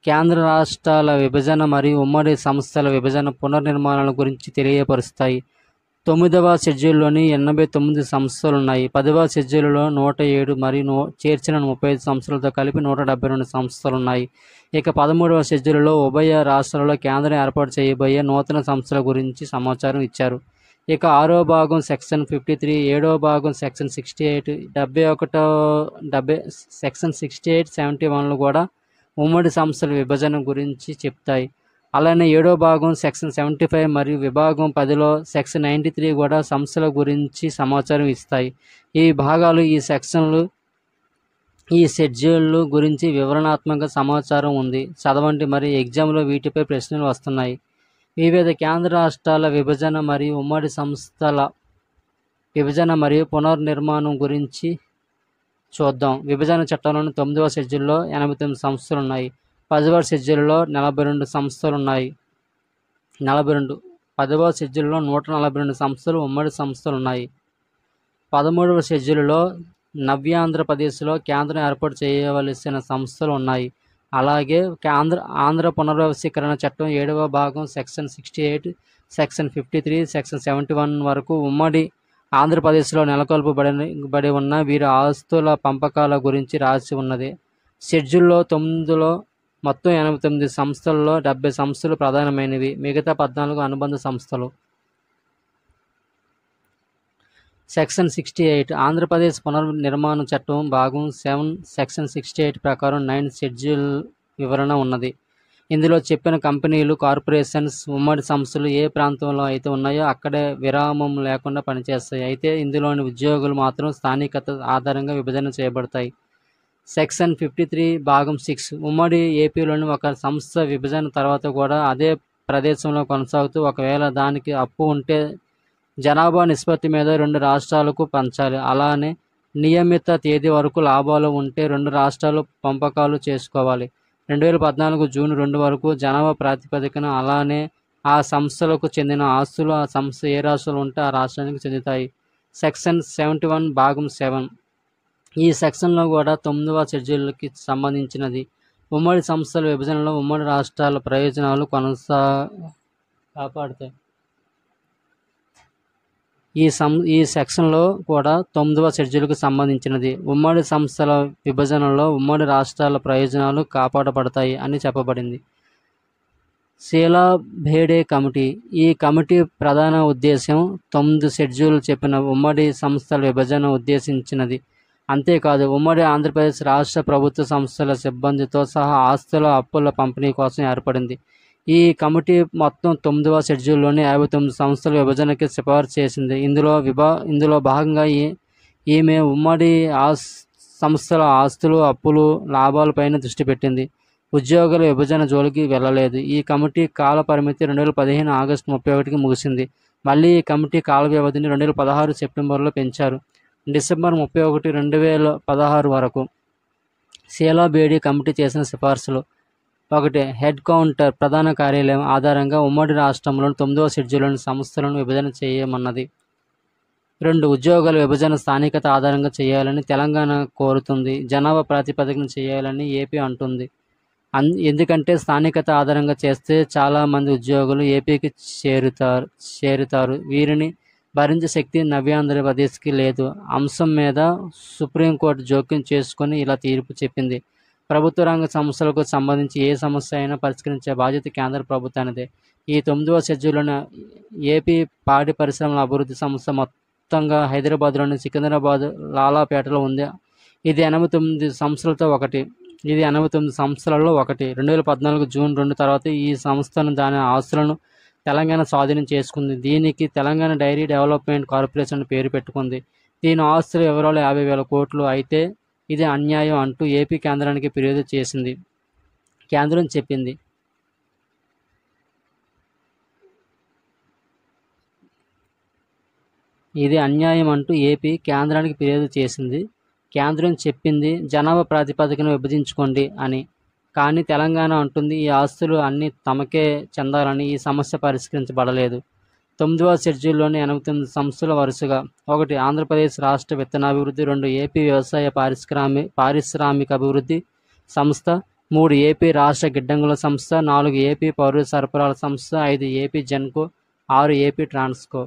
కేంద్ర రాష్ట్రాల విభజన మరియు ఉమ్మడి సంస్థల విభజన పునర్నిర్మాణాల గురించి తెలియపరుస్తాయి. 9వ షెడ్యూల్లోని 89 సంస్థలున్నాయి. 10వ షెడ్యూల్లో 107 మరియు చేర్చిన 35 సంస్థలతో కలిపి 172 సంస్థలున్నాయి. ఇక 13వ షెడ్యూల్లో ఉభయ రాష్ట్రాల్లో కేంద్రం ఏర్పాటు చేయబోయే నూతన సంస్థల గురించి సమాచారం ఇచ్చారు. ఇక 6వ భాగం సెక్షన్ 53, 7వ భాగం సెక్షన్ 68, 71 సెక్షన్ 68, 71లు కూడా ఉమ్మడి సంస్థల విభజన గురించి చెప్తాయి. అలానే 7వ భాగం సెక్షన్ 75 మరియు విభాగం 10లో సెక్షన్ 93 కూడా సంస్థల గురించి సమాచారం ఇస్తాయి. ఈ భాగాలు, ఈ సెక్షన్లు, ఈ షెడ్యూళ్ళు గురించి వివరణాత్మక సమాచారం ఉంది. చదవండి. మరి ఎగ్జామ్లో వీటిపై ప్రశ్నలు వస్తున్నాయి. వివిధ కేంద్ర రాష్ట్రాల విభజన మరియు ఉమ్మడి సంస్థల విభజన మరియు పునర్నిర్మాణం గురించి చూద్దాం. విభజన చట్టంలోని 9వ షెడ్యూల్లో 89 సంస్థలు ఉన్నాయి. 10వ షెడ్యూల్లో 42 సంస్థలు ఉన్నాయి. 10వ షెడ్యూల్లో 142 సంస్థలు ఉమ్మడి సంస్థలు ఉన్నాయి. 13వ షెడ్యూల్లో నవ్యాంధ్రప్రదేశ్లో కేంద్రం ఏర్పాటు చేయవలసిన సంస్థలు ఉన్నాయి. అలాగే ఆంధ్ర పునర్వ్యవస్థీకరణ చట్టం 7వ భాగం సెక్షన్ 68, సెక్షన్ 53, సెక్షన్ 71 వరకు ఉమ్మడి ఆంధ్రప్రదేశ్లో నెలకొల్పబడి ఉన్న వీరి ఆస్తుల పంపకాల గురించి రాసి ఉన్నది. షెడ్యూల్లో 9లో మొత్తం 89 సంస్థల్లో 70 సంస్థలు ప్రధానమైనవి, మిగతా 14 అనుబంధ సంస్థలు. సెక్షన్ 68 ఆంధ్రప్రదేశ్ పునర్నిర్మాణ చట్టం భాగం 7 సెక్షన్ 68 ప్రకారం 9 షెడ్యూల్ వివరణ ఉన్నది. ఇందులో చెప్పిన కంపెనీలు, కార్పొరేషన్స్, ఉమ్మడి సంస్థలు ఏ ప్రాంతంలో అయితే ఉన్నాయో అక్కడే విరామం లేకుండా పనిచేస్తాయి. అయితే ఇందులోని ఉద్యోగులు మాత్రం స్థానికత ఆధారంగా విభజన చేయబడతాయి. సెక్షన్ 53 భాగం 6 ఉమ్మడి ఏపీలోని ఒక సంస్థ విభజన తర్వాత కూడా అదే ప్రదేశంలో కొనసాగుతూ ఒకవేళ దానికి అప్పు ఉంటే జనాభా నిష్పత్తి మీద 2 రాష్ట్రాలకు పంచాలి. అలానే నియమిత తేదీ వరకు లాభాలు ఉంటే 2 రాష్ట్రాలు పంపకాలు చేసుకోవాలి. 2014 జూన్ 2 వరకు జనాభా ప్రాతిపదికన, అలానే ఆ సంస్థలకు చెందిన ఆస్తులు ఆ సంస్థ ఏ రాష్ట్రంలో ఉంటే ఆ రాష్ట్రానికి చెందుతాయి. సెక్షన్ 71 భాగం 7. ఈ సెక్షన్లో కూడా 9వ షెడ్యూల్కి సంబంధించినది. ఉమ్మడి సంస్థల విభజనలో ఉమ్మడి రాష్ట్రాల ప్రయోజనాలు కాపాడుతాయి. ఈ సెక్షన్లో కూడా 9వ షెడ్యూల్కు సంబంధించినది. ఉమ్మడి సంస్థల విభజనలో ఉమ్మడి రాష్ట్రాల ప్రయోజనాలు కాపాడబడతాయి అని చెప్పబడింది. షీలా భేడే కమిటీ. ఈ కమిటీ ప్రధాన ఉద్దేశం 9 షెడ్యూల్ చెప్పిన ఉమ్మడి సంస్థల విభజన ఉద్దేశించినది. అంతేకాదు, ఉమ్మడి ఆంధ్రప్రదేశ్ రాష్ట్ర ప్రభుత్వ సంస్థల సిబ్బందితో సహా ఆస్తుల అప్పుల పంపిణీ కోసం ఏర్పడింది. ఈ కమిటీ మొత్తం 9వ షెడ్యూల్లోని 59 సంస్థల విభజనకి సిఫార్సు చేసింది. ఇందులో భాగంగా ఈమె ఉమ్మడి సంస్థల ఆస్తులు, అప్పులు, లాభాలపైన దృష్టి పెట్టింది. ఉద్యోగుల విభజన జోలికి వెళ్ళలేదు. ఈ కమిటీ కాల పరిమితి 2015 ఆగస్టు 31కి ముగిసింది. మళ్ళీ ఈ కమిటీ కాల వ్యవధిని 2016 సెప్టెంబర్లో పెంచారు, డిసెంబర్ 31, 2016 వరకు. షీలా భేడి కమిటీ చేసిన సిఫార్సులు: 1. హెడ్ క్వార్టర్ ప్రధాన కార్యాలయం ఆధారంగా ఉమ్మడి రాష్ట్రంలోని 9వ షెడ్యూల్లోని సంస్థలను విభజన చేయమన్నది. 2. ఉద్యోగాల విభజన స్థానికత ఆధారంగా చేయాలని తెలంగాణ కోరుతుంది. జనాభా ప్రాతిపదికన చేయాలని ఏపీ అంటుంది. ఎందుకంటే స్థానికత ఆధారంగా చేస్తే చాలామంది ఉద్యోగులు ఏపీకి చేరుతారు. వీరిని భరించే శక్తి నవ్యాంధ్రప్రదేశ్కి లేదు. అంశం మీద సుప్రీంకోర్టు జోక్యం చేసుకుని ఇలా తీర్పు చెప్పింది. ప్రభుత్వ రంగ సంస్థలకు సంబంధించి ఏ సమస్య అయినా పరిష్కరించే బాధ్యత కేంద్ర ప్రభుత్వానిదే. ఈ 9వ షెడ్యూల్లోని ఏపీ పాడి పరిశ్రమల అభివృద్ధి సంస్థ మొత్తంగా హైదరాబాద్లోని సికింద్రాబాద్, లాలాపేటలో ఉంది. ఇది 89 సంస్థలతో ఒకటి. 2014 జూన్ 2 తర్వాత ఈ సంస్థను, దాని ఆస్తులను తెలంగాణ స్వాధీనం చేసుకుంది. దీనికి తెలంగాణ డైరీ డెవలప్మెంట్ కార్పొరేషన్ పేరు పెట్టుకుంది. దీని ఆస్తుల వివరాలు 50,000 కోట్లు. అయితే ఇది అన్యాయం అంటూ ఏపీ కేంద్రానికి ఫిర్యాదు చేసింది. కేంద్రం చెప్పింది. కేంద్రం చెప్పింది జనాభా ప్రాతిపదికన విభజించుకోండి అని. కానీ తెలంగాణ అంటుంది ఈ ఆస్తులు అన్నీ తమకే చెందాలని. ఈ సమస్య పరిష్కరించబడలేదు. 9వ షెడ్యూల్లోని 89 సంస్థలు వరుసగా: 1. ఆంధ్రప్రదేశ్ రాష్ట్ర విత్తనాభివృద్ధి. 2. ఏపీ వ్యవసాయ పారిశ్రామిక అభివృద్ధి సంస్థ. 3. ఏపీ రాష్ట్ర గిడ్డంగుల సంస్థ. 4. ఏపీ పౌర సరఫరాల సంస్థ. 5. ఏపీ జెన్కో. 6. ఏపీ ట్రాన్స్కో.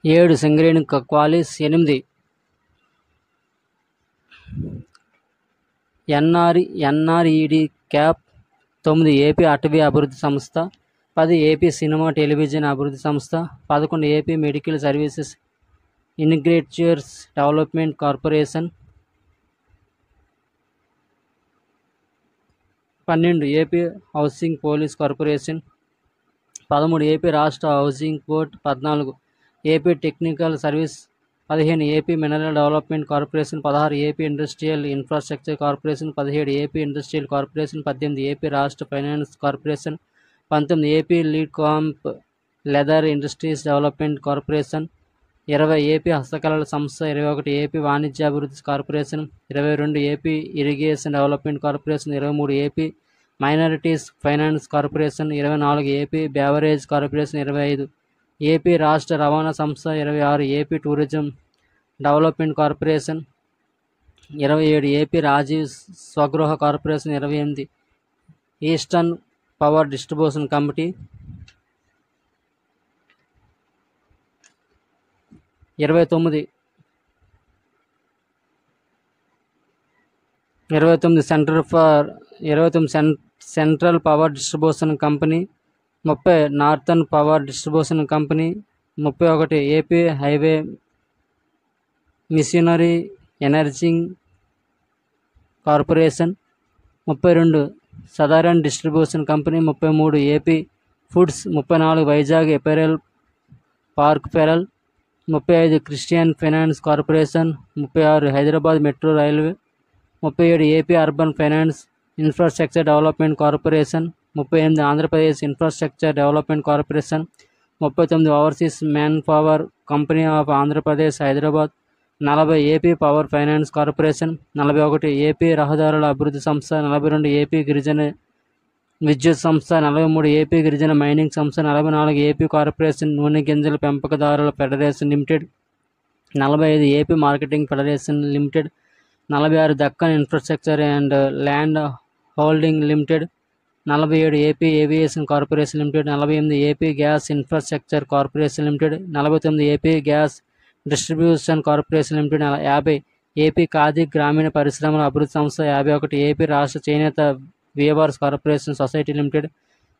ఏడు సింగరేణి క్వాలిస్. 8 ఎన్ఆర్ఈడి క్యాప్. 9. ఏపీ అటవీ అభివృద్ధి సంస్థ. 10. ఏపీ సినిమా టెలివిజన్ అభివృద్ధి సంస్థ. 11. AP medical services integrators development corporation. 12. AP housing police corporation. 13. AP రాష్ట్ర housing board. 14. AP technical service. 15. AP mineral development corporation. 16. AP industrial infrastructure corporation. 17. AP industrial corporation. 18. AP రాష్ట్ర finance corporation. 19. AP LIDCAP leather industries development corporation. 20. AP హస్తకళల సంస్థ. 21. AP వాణిజ్యాభివృద్ధి corporation. 22. AP irrigation development corporation. 23. AP minorities finance corporation. 24. AP beverage corporation. 25. AP రాష్ట్ర రవాణా సంస్థ. 26. AP tourism development corporation. 27. AP Rajiv Swagruha corporation. 28. Eastern power distribution company. 29 central power distribution company. 30. Northern power distribution company. 31. AP highway machinery engineering corporation. 32. Southern distribution company. 33. AP foods. 34. Vizag apparel park ఫెరల్. 35 Christian finance corporation, 36 Hyderabad metro railway, 37 AP urban finance infrastructure development corporation, 38 Andhra Pradesh infrastructure development corporation, 39 overseas man power company of Andhra Pradesh Hyderabad, 40 AP power finance corporation, 41 AP రహదారుల అభివృద్ధి సంస్థ, 42 AP గిరిజన విద్యుత్ సంస్థ, 43 AP గిరిజన mining సంస్థ, 44 AP corporation నూనె గింజల పెంపకదారుల federation limited, 45 AP marketing federation limited, 46 Deccan infrastructure and land holding limited, 47 AP aviation corporation limited, 48 AP gas infrastructure corporation limited, 49 AP gas distribution corporation limited, 50 AP khadi గ్రామీణ పరిశ్రమల అభివృద్ధి సంస్థ, 51 ఏపీ రాష్ట్ర చేనేత weavers corporation society limited,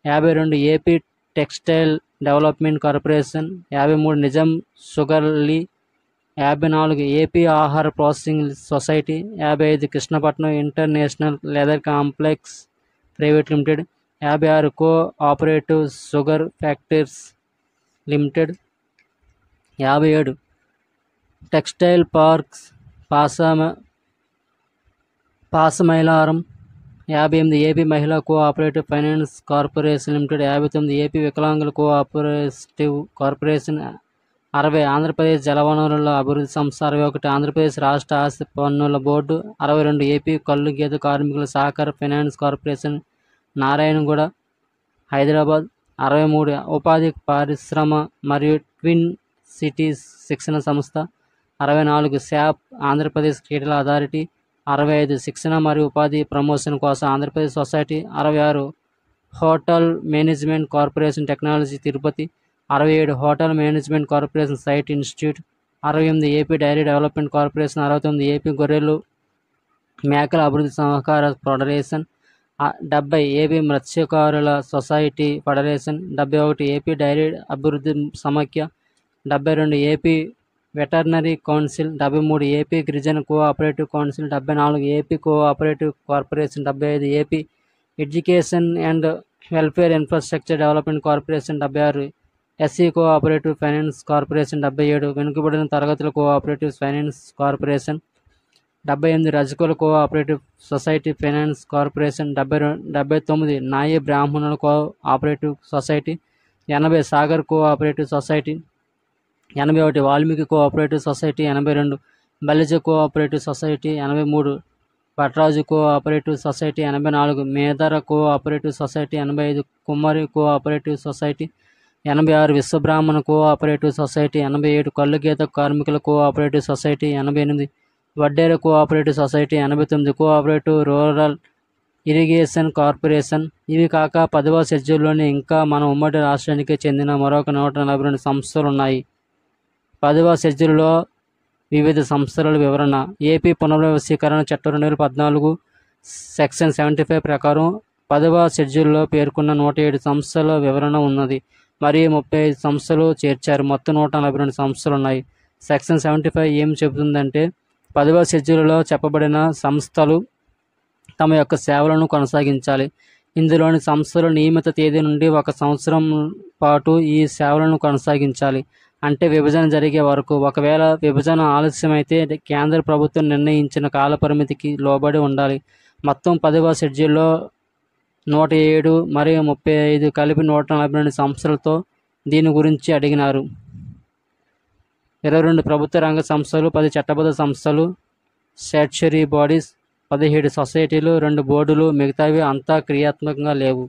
52 AP textile development corporation, 53 Nizam sugar లీ, 54 AP ఆహార processing society, 55 Krishnapatnam international leather complex private limited, 56 cooperative sugar factories limited, 57 textile parks Pasamailaram, 58 AP మహిళా cooperative finance corporation limited, 59 AP వికలాంగుల cooperative corporation, 60 Andhra Pradesh జలవనరుల అభివృద్ధి సంస్థ, 61 ఆంధ్రప్రదేశ్ రాష్ట్ర ఆస్తి పన్నుల బోర్డు, 62 ఏపీ కల్లు గీత కార్మికుల సహకార ఫైనాన్స్ కార్పొరేషన్ నారాయణగూడ హైదరాబాద్, 63 ఉపాధి పరిశ్రమ మరియు ట్విన్ సిటీస్ శిక్షణ సంస్థ, 64 శాప్ ఆంధ్రప్రదేశ్ క్రీడల అథారిటీ, 65 శిక్షణ మరియు ఉపాధి ప్రమోషన్ కోసం Andhra Pradesh society, 66 hotel management corporation technology Tirupati, 67 hotel management corporation site institute, 68 AP dairy development corporation, 69 AP గొర్రెలు మేకల అభివృద్ధి సహకార ఫెడరేషన్, 70 ఏపీ మత్స్యకారుల సొసైటీ ఫెడరేషన్, 71 ఏపీ డైరీ అభివృద్ధి సమాఖ్య, 72 ఏపీ వెటర్నరీ కౌన్సిల్, 73 ఏపీ గిరిజన cooperative council, 74 AP cooperative corporation, 75 AP education and welfare infrastructure development corporation, 76 SC cooperative finance corporation, 77 వెనుకబడిన తరగతుల కోఆపరేటివ్ ఫైనాన్స్ కార్పొరేషన్, 78 రజకుల కోఆపరేటివ్ సొసైటీ ఫైనాన్స్ కార్పొరేషన్, 79 నాయి బ్రాహ్మణుల cooperative society, 80 Sagar cooperative society, 81 Valmiki cooperative society, 82 Balija cooperative society, 83 Bhatraju cooperative society, 84 Medara cooperative society, 85 Kummari cooperative society, 86 Vishwabrahmana cooperative society, 87 కల్లు గీత కార్మికుల cooperative society, 88 Vaddera cooperative society, 89 cooperative rural irrigation corporation. ఇవి కాక 10వ షెడ్యూల్లోని ఇంకా మన ఉమ్మడి రాష్ట్రానికి చెందిన మరొక 142 సంస్థలు ఉన్నాయి. 10వ షెడ్యూల్లో వివిధ సంస్థల వివరణ. ఏపీ పునర్వ్యవస్థీకరణ చట్టం 2014 సెక్షన్ 75 ప్రకారం 10వ షెడ్యూల్లో పేర్కొన్న 107 సంస్థల వివరణ ఉన్నది మరియు 35 సంస్థలు చేర్చారు. మొత్తం 142 సంస్థలు ఉన్నాయి. సెక్షన్ 75 ఏం చెబుతుందంటే 10వ షెడ్యూల్లో చెప్పబడిన సంస్థలు తమ యొక్క సేవలను కొనసాగించాలి. ఇందులోని సంస్థలు నియమిత తేదీ నుండి 1 సంవత్సరం పాటు ఈ సేవలను కొనసాగించాలి. అంటే విభజన జరిగే వరకు. ఒకవేళ విభజన ఆలస్యమైతే కేంద్ర ప్రభుత్వం నిర్ణయించిన కాలపరిమితికి లోబడి ఉండాలి. మొత్తం 10వ షెడ్యూల్లో 107 మరియు 35 కలిపి 142 సంస్థలతో దీని గురించి అడిగినారు. 22 ప్రభుత్వ రంగ సంస్థలు, 10 చట్టబద్ధ సంస్థలు, స్టాట్యూటరీ బాడీస్, 17 సొసైటీలు, 2 బోర్డులు, మిగతావి అంతా క్రియాత్మకంగా లేవు.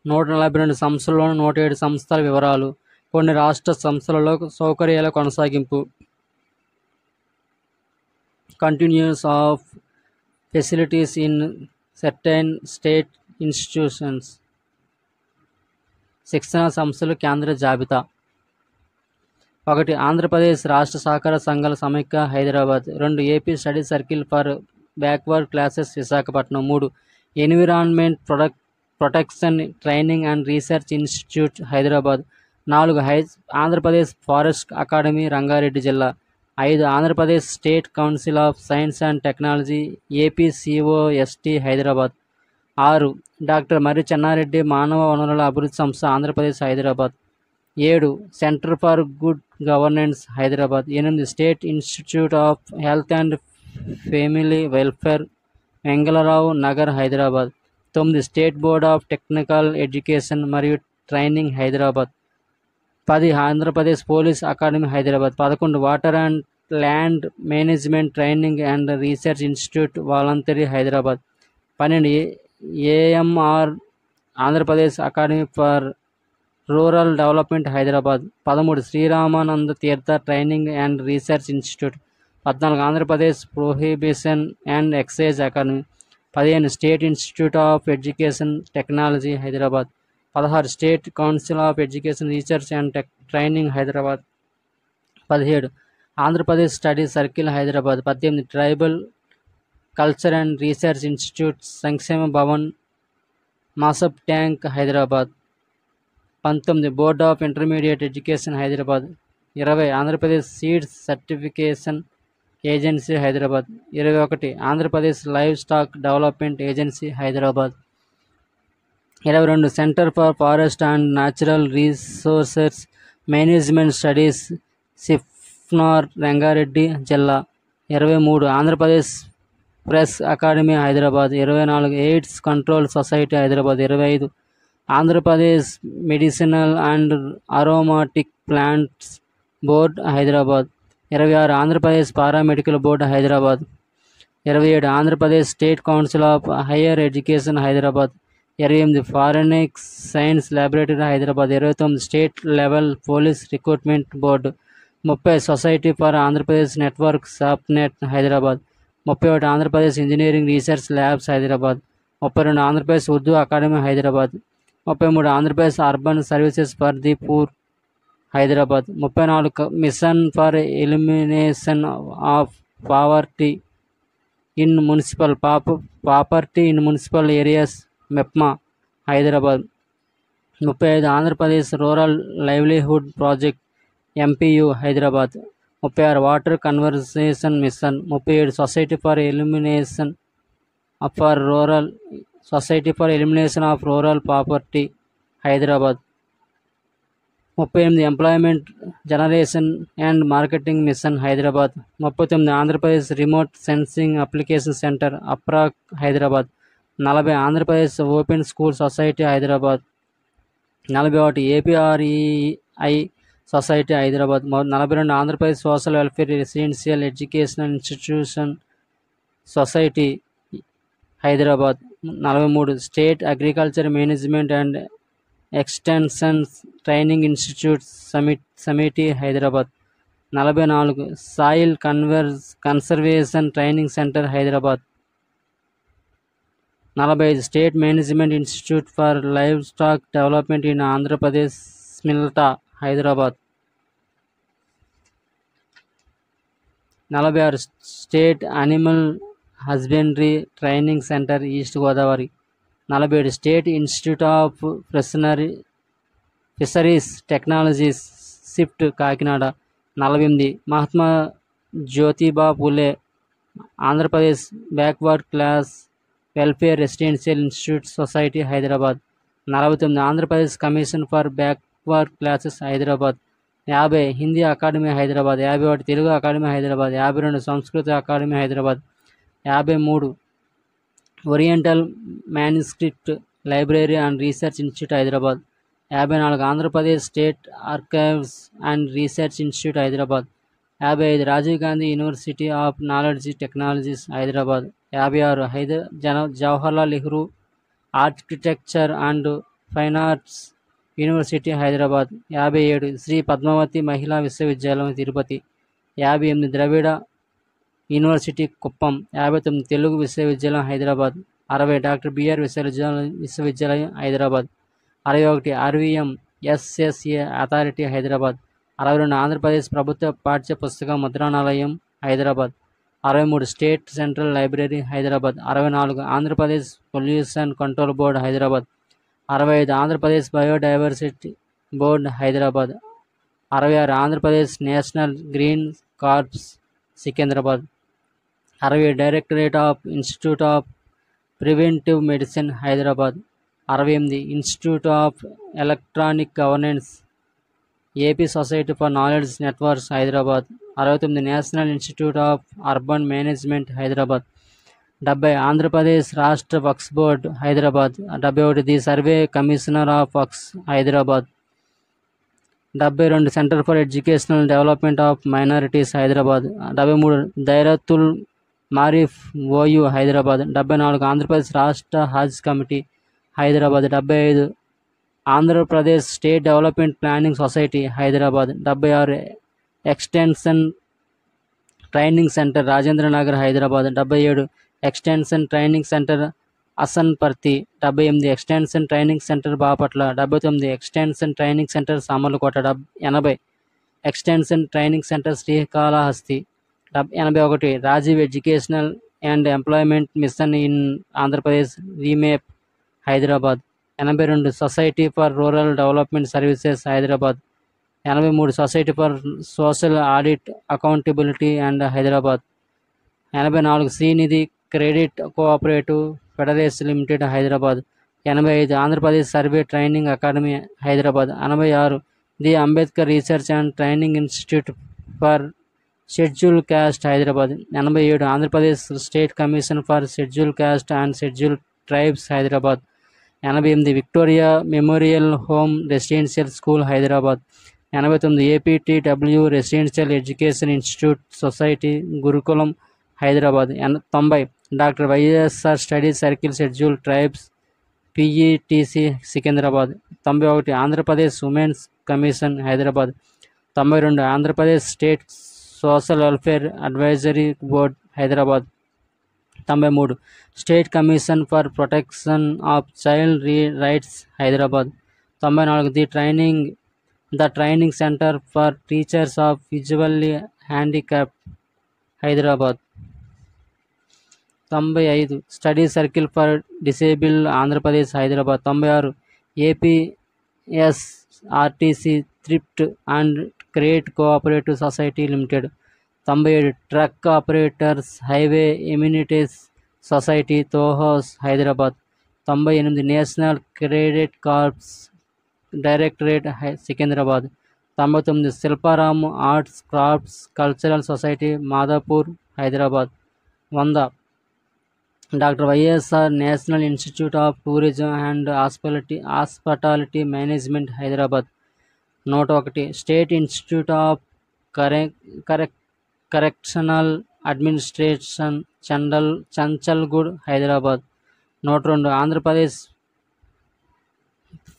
142 సంస్థల్లోని 107 సంస్థల వివరాలు. కొన్ని రాష్ట్ర సంస్థలలో సౌకర్యాల కొనసాగింపు. Continuous of facilities in certain state institutions. శిక్షణ సంస్థలు కేంద్ర జాబితా. 1 ఆంధ్రప్రదేశ్ రాష్ట్ర సహకార సంఘాల సమైక్య Hyderabad. 2 AP study circle for backward classes Visakhapatnam. 3 environment protection training and research institute Hyderabad. 4 Andhra Pradesh forest academy Rangareddy జిల్లా. 5 Andhra Pradesh state council of science and technology APCOST Hyderabad. 6 doctor Marri Chenna Reddy మానవ వనరుల అభివృద్ధి సంస్థ Andhra Pradesh Hyderabad. 7 centre for good governance Hyderabad. 8 state institute of health and family welfare Vengala Rao Nagar Hyderabad. 9 state board of technical education మరియు training Hyderabad. 10 Andhra Pradesh police academy Hyderabad. 11 water and land management training and research institute WALAMTARI Hyderabad. 12 AMR Andhra Pradesh academy for rural development Hyderabad. 13 Sri Ramananda Tirtha training and research institute. 14 Andhra Pradesh prohibition and excise academy. 15 state institute of education technology Hyderabad. 16 state council of education research and training Hyderabad. 17 Andhra Pradesh study circle Hyderabad. 18 tribal culture and research institute Sankshema Bhavan Masab tank Hyderabad. 19 board of intermediate education Hyderabad. 20 Andhra Pradesh seeds certification agency Hyderabad. 21 Andhra Pradesh livestock development agency Hyderabad. 22 centre for forest and natural resources management studies సిఫ్నార్ రంగారెడ్డి జిల్లా. 23 Andhra Pradesh press academy Hyderabad. 24 AIDS control society Hyderabad. 25 Andhra Pradesh medicinal and aromatic plants board Hyderabad. 26 Andhra Pradesh paramedical board Hyderabad. 27 Andhra Pradesh state council of higher education Hyderabad. 28 forensic science laboratory Hyderabad. 29 state level police recruitment board. 30 society for Andhra Pradesh network softnet Hyderabad. 31 Andhra Pradesh engineering research labs Hyderabad. 32 Andhra Pradesh Urdu academy Hyderabad. 33 Andhra Pradesh urban services for the poor Hyderabad. 34 mission for elimination of poverty in municipal areas MEPMA Hyderabad. 35 Andhra Pradesh rural livelihood project MPU Hyderabad. 36 water conversation mission. 37 society for elimination of rural property Hyderabad. 38 employment generation and marketing mission Hyderabad. 39 Andhra Pradesh remote sensing application centre అప్రాక్ Hyderabad. 40 Andhra Pradesh open school society Hyderabad. 41 APREI society Hyderabad. 42 Andhra Pradesh social welfare residential educational institution society Hyderabad. 43 state agriculture management and extension training institute SAMETI Hyderabad. 44 soil conservation training centre Hyderabad. 45 state management institute for livestock development in Andhra Pradesh SMILDA Hyderabad. 46 state animal husbandry training centre east Godavari. 47 state institute of fisheries technologies SIFT Kakinada. 48 Mahatma Jyotiba Phule Andhra Pradesh backward class welfare residential institute society Hyderabad. 49 Andhra Pradesh commission for backward classes Hyderabad. 50 Hindi academy Hyderabad. 51 Telugu academy Hyderabad. 52 సంస్కృత academy Hyderabad. 53 oriental manuscript library and research institute Hyderabad. 54 Andhra Pradesh state archives and research institute Hyderabad. 55 Rajiv Gandhi university of knowledge technologies Hyderabad. 56 Jawaharlal Nehru architecture and fine arts university Hyderabad. 57 Sri Padmavathi Mahila Vishwavidyalayam Tirupati. 58 Dravida university Kuppam. 59 Telugu విశ్వవిద్యాలయం Hyderabad. 60 doctor BR విశ్వవిద్యాలయం Hyderabad. 61 RVM SSA authority Hyderabad. 62 Andhra Pradesh ప్రభుత్వ పాఠ్య పుస్తక ముద్రణాలయం Hyderabad. 63 state central library Hyderabad. 64 Andhra Pradesh pollution control board Hyderabad. 65 Andhra Pradesh biodiversity board Hyderabad. 66 Andhra Pradesh national green corps Secunderabad. 60 directorate of institute of preventive medicine Hyderabad. 68 institute of electronic governance AP society for knowledge networks Hyderabad. 69 national institute of urban management Hyderabad. 70 Andhra Pradesh రాష్ట్ర Waqf board Hyderabad. 71 the survey commissioner of Waqf Hyderabad. 72 centre for educational development of minorities Hyderabad. 73 Dairatul Maarif OU Hyderabad. 74 Andhra Pradesh రాష్ట్ర Haj committee Hyderabad. 75 Andhra Pradesh state development planning society Hyderabad. 76 extension training centre Rajendranagar Hyderabad. 77 extension training centre Asanparthi. 78 extension training centre Bapatla. 79 extension training centre Samarlakota. 80 extension training centre Srikalahasti. 81 Rajiv educational and employment mission in Andhra Pradesh REMAP Hyderabad. 82 society for rural development services Hyderabad. 83 society for social audit accountability and Hyderabad. 84 Srinidhi credit cooperative federation limited Hyderabad. 85 Andhra Pradesh survey training academy Hyderabad. 86 the Ambedkar research and training institute for schedule caste Hyderabad. 87 Andhra Pradesh state commission for schedule caste and schedule tribes Hyderabad. 88 Victoria memorial home residential school Hyderabad. 89 APTW residential education institute society గురుకులం Hyderabad. 90 doctor YSR study circle schedule tribes PETC Secunderabad. 91 Andhra Pradesh women's commission Hyderabad. 92 Andhra Pradesh state social welfare advisory board Hyderabad. 93 state commission for protection of child rights Hyderabad. 94 the training centre for teachers of visually handicapped Hyderabad. 95 study circle for disabled Andhra Pradesh Hyderabad. 96 APSRTC thrift and credit cooperative society limited. 97 truck operators highway amenities society తోహోస్ Hyderabad. 98 national credit corps directorate Secunderabad. 99 Shilparam arts crafts cultural society Madhapur Hyderabad. 100 doctor YSR national institute of tourism and hospitality management Hyderabad. 101 state institute of correctional administration Chanchalguda Hyderabad. 102 Andhra Pradesh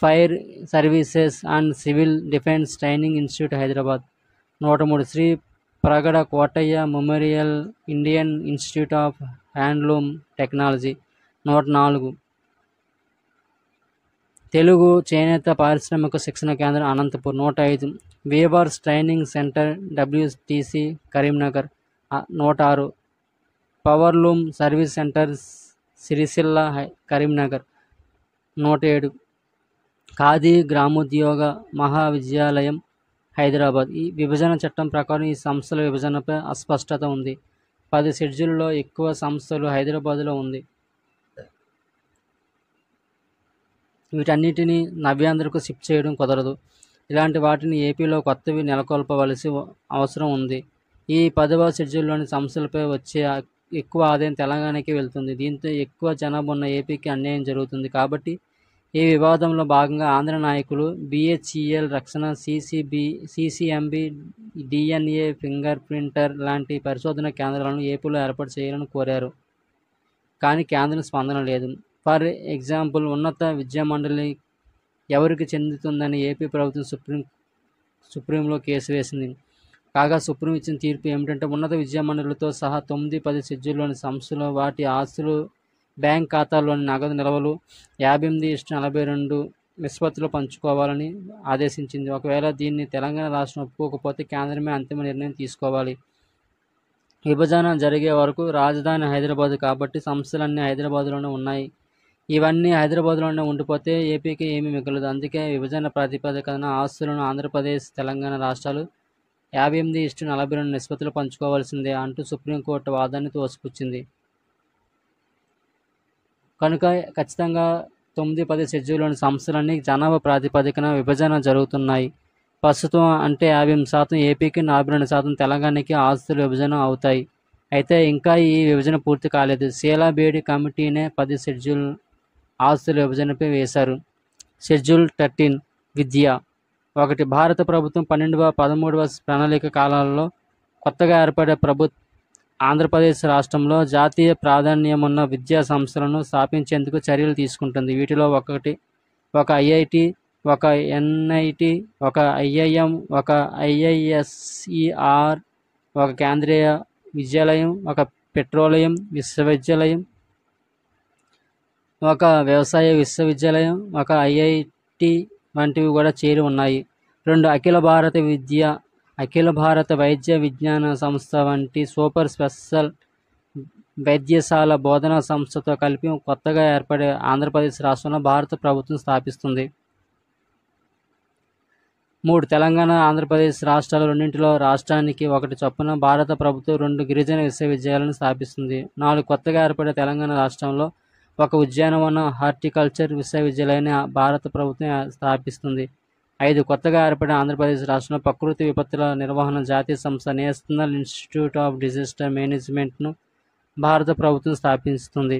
fire services and civil defence training institute Hyderabad. 103 Shri Pragada Kotaiah memorial Indian institute of handloom technology. 104 Telugu చేనేత పారిశ్రామిక శిక్షణ కేంద్రం Anantapur. 105 weavers training centre WTC Karimnagar. 106 powerloom service centre Sircilla Karimnagar. 107 khadi Gramodyog మహావిద్యాలయం Hyderabad. ఈ విభజన చట్టం ప్రకారం ఈ సంస్థల విభజనపై అస్పష్టత ఉంది. 10 షెడ్యూల్లో ఎక్కువ సంస్థలు హైదరాబాద్లో ఉంది. వీటన్నిటినీ నవ్యాంధ్రకు షిఫ్ట్ చేయడం కుదరదు. ఇలాంటి వాటిని ఏపీలో కొత్తవి నెలకొల్పవలసి అవసరం ఉంది. ఈ 10వ షెడ్యూల్లోని సంస్థలపై వచ్చే ఎక్కువ ఆదాయం తెలంగాణకి వెళ్తుంది. దీంతో ఎక్కువ జనాభా ఉన్న ఏపీకి అన్యాయం జరుగుతుంది. కాబట్టి ఈ వివాదంలో భాగంగా ఆంధ్ర నాయకులు బిహెచ్ఈఎల్ రక్షణ, సిసిఎంబి, డిఎన్ఏ ఫింగర్ ప్రింటర్ లాంటి పరిశోధన కేంద్రాలను ఏపీలో ఏర్పాటు చేయాలని కోరారు. కానీ కేంద్రం స్పందన లేదు. ఫర్ ఎగ్జాంపుల్, ఉన్నత విద్యామండలి ఎవరికి చెందుతుందని ఏపీ ప్రభుత్వం సుప్రీంలో కేసు వేసింది. కాగా సుప్రీం ఇచ్చిన తీర్పు ఏమిటంటే ఉన్నత విద్యామండలితో సహా 9, 10 షెడ్యూల్లోని సంస్థలు వాటి ఆస్తులు, బ్యాంక్ ఖాతాల్లోని నగదు నిల్వలు 58:42 నిష్పత్తిలో పంచుకోవాలని ఆదేశించింది. ఒకవేళ దీన్ని తెలంగాణ రాష్ట్రం ఒప్పుకోకపోతే కేంద్రమే అంతిమ నిర్ణయం తీసుకోవాలి. విభజన జరిగే వరకు రాజధాని హైదరాబాద్ కాబట్టి సంస్థలన్నీ హైదరాబాద్లోనే ఉన్నాయి. ఇవన్నీ హైదరాబాద్లోనే ఉండిపోతే ఏపీకి ఏమీ మిగలదు. అందుకే విభజన ప్రాతిపదికన ఆస్తులను ఆంధ్రప్రదేశ్, తెలంగాణ రాష్ట్రాలు 58:42 నిష్పత్తిలో పంచుకోవాల్సిందే అంటూ సుప్రీంకోర్టు వాదాన్ని తోసిపుచ్చింది. కనుక ఖచ్చితంగా 9, 10 షెడ్యూల్లోని సంస్థలన్నీ జనాభా ప్రాతిపదికన విభజన జరుగుతున్నాయి. ప్రస్తుతం అంటే 58% ఏపీకి, 42% తెలంగాణకి ఆస్తుల విభజన అవుతాయి. అయితే ఇంకా ఈ విభజన పూర్తి కాలేదు. షీలా బేడి కమిటీనే 10 షెడ్యూల్ ఆస్తుల విభజనపై వేశారు. షెడ్యూల్ 13 విద్య. 1. భారత ప్రభుత్వం 13వ ప్రణాళిక కాలాల్లో కొత్తగా ఏర్పడే ఆంధ్రప్రదేశ్ రాష్ట్రంలో జాతీయ ప్రాధాన్యమున్న విద్యా సంస్థలను స్థాపించేందుకు చర్యలు తీసుకుంటుంది. వీటిలో ఒక ఐఐటి, ఒక ఎన్ఐటి, ఒక ఐఐఎం, ఒక ఐఐఎస్ఈఆర్, ఒక కేంద్రీయ విద్యాలయం, ఒక పెట్రోలియం విశ్వవిద్యాలయం, ఒక వ్యవసాయ విశ్వవిద్యాలయం, ఒక ఐఐటి వంటివి కూడా చేరి ఉన్నాయి. 2. అఖిల భారత వైద్య విజ్ఞాన సంస్థ వంటి సూపర్ స్పెషల్ వైద్యశాల బోధనా సంస్థతో కలిపి కొత్తగా ఏర్పడే ఆంధ్రప్రదేశ్ రాష్ట్రంలో భారత ప్రభుత్వం స్థాపిస్తుంది. 3. తెలంగాణ, ఆంధ్రప్రదేశ్ రాష్ట్రాలు రెండింటిలో రాష్ట్రానికి ఒకటి చొప్పున భారత ప్రభుత్వం 2 గిరిజన విశ్వవిద్యాలయాలను స్థాపిస్తుంది. 4. కొత్తగా ఏర్పడే తెలంగాణ రాష్ట్రంలో ఒక ఉద్యానవన హార్టికల్చర్ విశ్వవిద్యాలయాన్ని భారత ప్రభుత్వం స్థాపిస్తుంది. 5. కొత్తగా ఏర్పడిన ఆంధ్రప్రదేశ్ రాష్ట్రంలో ప్రకృతి విపత్తుల నిర్వహణ జాతీయ సంస్థ నేషనల్ ఇన్స్టిట్యూట్ ఆఫ్ డిజాస్టర్ మేనేజ్మెంట్ను భారత ప్రభుత్వం స్థాపిస్తుంది.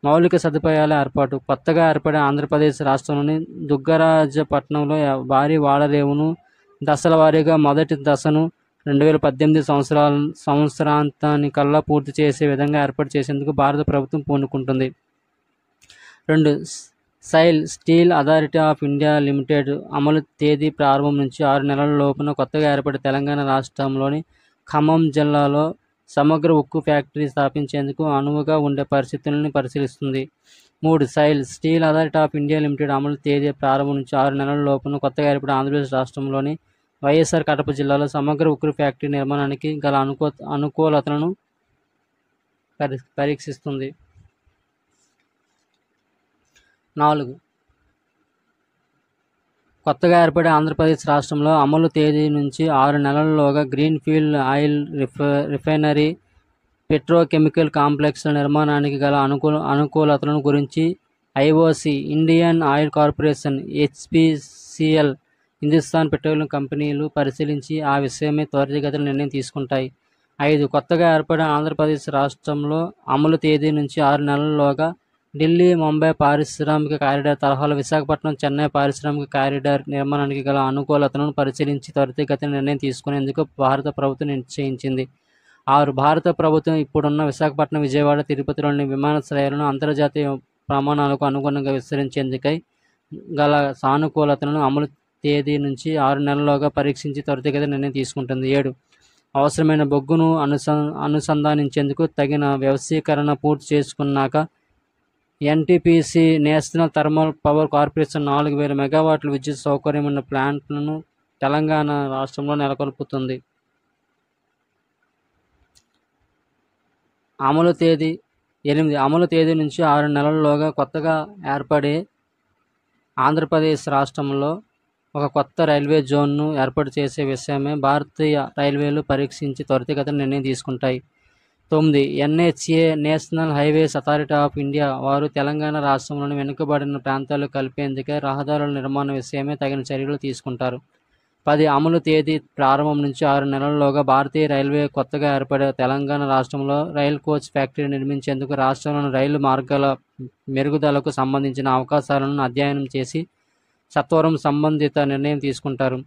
మౌలిక సదుపాయాల ఏర్పాటు. కొత్తగా ఏర్పడిన ఆంధ్రప్రదేశ్ రాష్ట్రంలోని దుగ్గరాజపట్నంలో భారీ వాడరేవును దశల వారీగా మొదటి దశను 2018 సంవత్సరాంతానికల్లా పూర్తి చేసే విధంగా ఏర్పాటు చేసేందుకు భారత ప్రభుత్వం పూనుకుంటుంది. 2. SAIL steel authority of India limited అమలు తేదీ ప్రారంభం నుంచి 6 నెలల లోపున కొత్తగా ఏర్పడే తెలంగాణ రాష్ట్రంలోని ఖమ్మం జిల్లాలో సమగ్ర ఉక్కు ఫ్యాక్టరీ స్థాపించేందుకు అనువుగా ఉండే పరిస్థితులను పరిశీలిస్తుంది. 3. SAIL steel authority of India limited అమలు తేదీ ప్రారంభం నుంచి 6 నెలల లోపున కొత్తగా ఏర్పడే ఆంధ్రప్రదేశ్ రాష్ట్రంలోని వైఎస్ఆర్ కడప జిల్లాలో సమగ్ర ఉక్కు ఫ్యాక్టరీ నిర్మాణానికి గల అనుకూలతలను పరీక్షిస్తుంది. 4. కొత్తగా ఏర్పడే ఆంధ్రప్రదేశ్ రాష్ట్రంలో అమలు తేదీ నుంచి 6 నెలల్లోగా గ్రీన్ఫీల్డ్ ఆయిల్ రిఫైనరీ, పెట్రోకెమికల్ కాంప్లెక్స్ల నిర్మాణానికి గల అనుకూలతలను గురించి IOC, Indian oil corporation, HPCL, Hindustan petroleum కంపెనీలు పరిశీలించి ఆ విషయమై త్వరితగతిన నిర్ణయం తీసుకుంటాయి. 5. కొత్తగా ఏర్పడిన ఆంధ్రప్రదేశ్ రాష్ట్రంలో అమలు తేదీ నుంచి 6 నెలల్లోగా ఢిల్లీ, ముంబై పారిశ్రామిక కారిడార్ తరహాలో విశాఖపట్నం, చెన్నై పారిశ్రామిక కారిడార్ నిర్మాణానికి గల అనుకూలతలను పరిశీలించి త్వరితగతిన నిర్ణయం తీసుకునేందుకు భారత ప్రభుత్వం నిశ్చయించింది. 6. భారత ప్రభుత్వం ఇప్పుడున్న విశాఖపట్నం, విజయవాడ, తిరుపతిలోని విమానాశ్రయాలను అంతర్జాతీయ ప్రమాణాలకు అనుగుణంగా విస్తరించేందుకై గల సానుకూలతలను అమలు తేదీ నుంచి 6 నెలల్లోగా పరీక్షించి త్వరితగతిన నిర్ణయం తీసుకుంటుంది. 7. అవసరమైన బొగ్గును అనుసంధానించేందుకు తగిన వ్యవస్థీకరణ పూర్తి చేసుకున్నాక NTPC national thermal power corporation 4000 మెగావాట్ల విద్యుత్ సౌకర్యం ఉన్న ప్లాంట్లను తెలంగాణ రాష్ట్రంలో నెలకొల్పుతుంది. అమలు తేదీ 8. అమలు తేదీ నుంచి 6 నెలల్లోగా కొత్తగా ఏర్పడే ఆంధ్రప్రదేశ్ రాష్ట్రంలో ఒక కొత్త రైల్వే జోన్ను ఏర్పాటు చేసే విషయమై భారతీయ రైల్వేలు పరీక్షించి త్వరితగతిన నిర్ణయం తీసుకుంటాయి. 9. NHA national highways authority of India వారు తెలంగాణ రాష్ట్రంలోని వెనుకబడిన ప్రాంతాలు కలిపేందుకే రహదారుల నిర్మాణ విషయమై తగిన చర్యలు తీసుకుంటారు. 10. అమలు తేదీ ప్రారంభం నుంచి 6 నెలల్లోగా భారతీయ రైల్వే కొత్తగా ఏర్పడే తెలంగాణ రాష్ట్రంలో రైల్ కోచ్ ఫ్యాక్టరీ నిర్మించేందుకు రాష్ట్రంలోని రైలు మార్గాల మెరుగుదలకు సంబంధించిన అవకాశాలను అధ్యయనం చేసి సత్వరం సంబంధిత నిర్ణయం తీసుకుంటారు.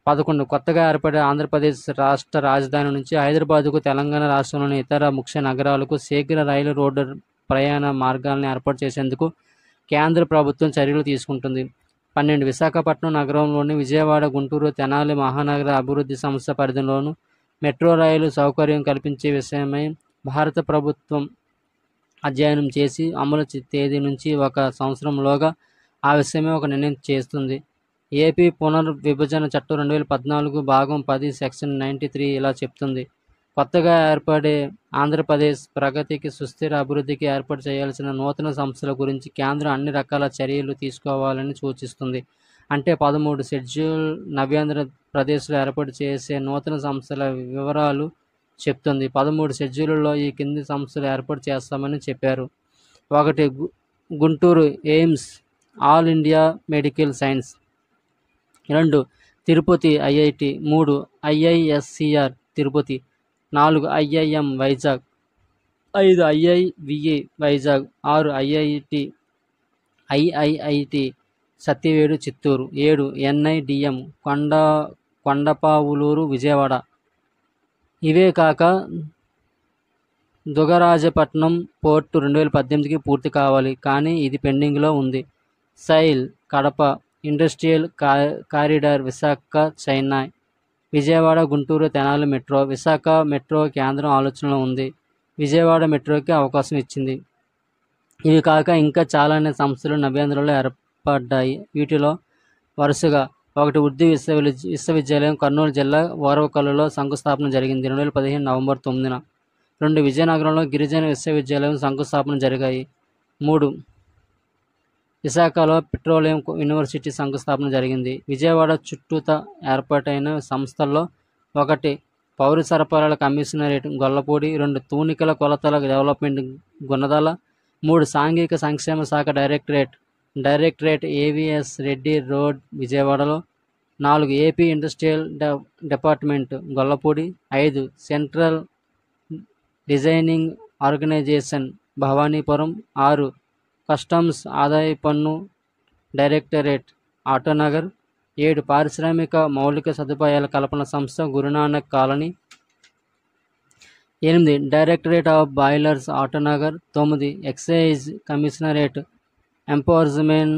11. కొత్తగా ఏర్పడే ఆంధ్రప్రదేశ్ రాష్ట్ర రాజధాని నుంచి హైదరాబాద్కు, తెలంగాణ రాష్ట్రంలోని ఇతర ముఖ్య నగరాలకు శీఘ్ర రైలు రోడ్డు ప్రయాణ మార్గాలను ఏర్పాటు చేసేందుకు కేంద్ర ప్రభుత్వం చర్యలు తీసుకుంటుంది. 12. విశాఖపట్నం నగరంలోని విజయవాడ, గుంటూరు, తెనాలి మహానగర అభివృద్ధి సంస్థ పరిధిలోనూ మెట్రో రైలు సౌకర్యం కల్పించే విషయమై భారత ప్రభుత్వం అధ్యయనం చేసి అమలు తేదీ నుంచి 1 సంవత్సరంలోగా ఆ విషయమై ఒక నిర్ణయం చేస్తుంది. ఏపీ పునర్విభజన చట్టం 2014 భాగం 10 సెక్షన్ 93 ఇలా చెప్తుంది: కొత్తగా ఏర్పడే ఆంధ్రప్రదేశ్ ప్రగతికి, సుస్థిర అభివృద్ధికి ఏర్పాటు చేయాల్సిన నూతన సంస్థల గురించి కేంద్రం అన్ని రకాల చర్యలు తీసుకోవాలని సూచిస్తుంది. అంటే 13 షెడ్యూల్ నవ్యాంధ్రప్రదేశ్లో ఏర్పాటు చేసే నూతన సంస్థల వివరాలు చెప్తుంది. 13 షెడ్యూల్లో ఈ కింది సంస్థలు ఏర్పాటు చేస్తామని చెప్పారు. 1. Guntur AIIMS, all India medical science. 2. Tirupati IIT. 3 IISCR Tirupati. 4 IIM Vizag. 5 IIVE Vizag. 6 IIIT Satyavedu Chittoor. 7 NIDM Kondapavuluru Vijayawada. ఇవే కాక దుగరాజపట్నం పోర్టు 2018కి పూర్తి కావాలి, కానీ ఇది పెండింగ్లో ఉంది. SAIL Kadapa industrial corridor Visakha Chennai. Vijayawada Guntur Tenali metro. Visakha metro కేంద్రం ఆలోచనలో ఉంది. విజయవాడ మెట్రోకి అవకాశం ఇచ్చింది. ఇవి కాక ఇంకా చాలానే సంస్థలు నవ్యాంధ్రలో ఏర్పడ్డాయి. వీటిలో వరుసగా 1 ఉర్దూ విశ్వవిద్యాలయం కర్నూలు జిల్లా ఓరవకల్లులో శంకుస్థాపన జరిగింది 2015 నవంబర్ 9న. 2 విజయనగరంలో గిరిజన విశ్వవిద్యాలయం శంకుస్థాపన జరిగాయి. 3 విశాఖలో పెట్రోలియం యూనివర్సిటీ శంకుస్థాపన జరిగింది. విజయవాడ చుట్టూత ఏర్పాటైన సంస్థల్లో 1 పౌర సరఫరాల కమిషనరేట్ గొల్లపూడి. 2 తూనికల కొలతల డెవలప్మెంట్ గుణదల. 3 సాంఘిక సంక్షేమ శాఖ డైరెక్టరేట్ ఏవిఎస్ రెడ్డి రోడ్ విజయవాడలో. 4 AP industrial department Gollapudi. 5 central designing organisation Bhavanipuram. 6 customs ఆదాయ పన్ను డైరెక్టరేట్ ఆటోనగర్. 7 పారిశ్రామిక మౌలిక సదుపాయాల కల్పన సంస్థ Guru Nanak colony. 8 directorate of boilers Autonagar. 9 excise commissionerate enforcement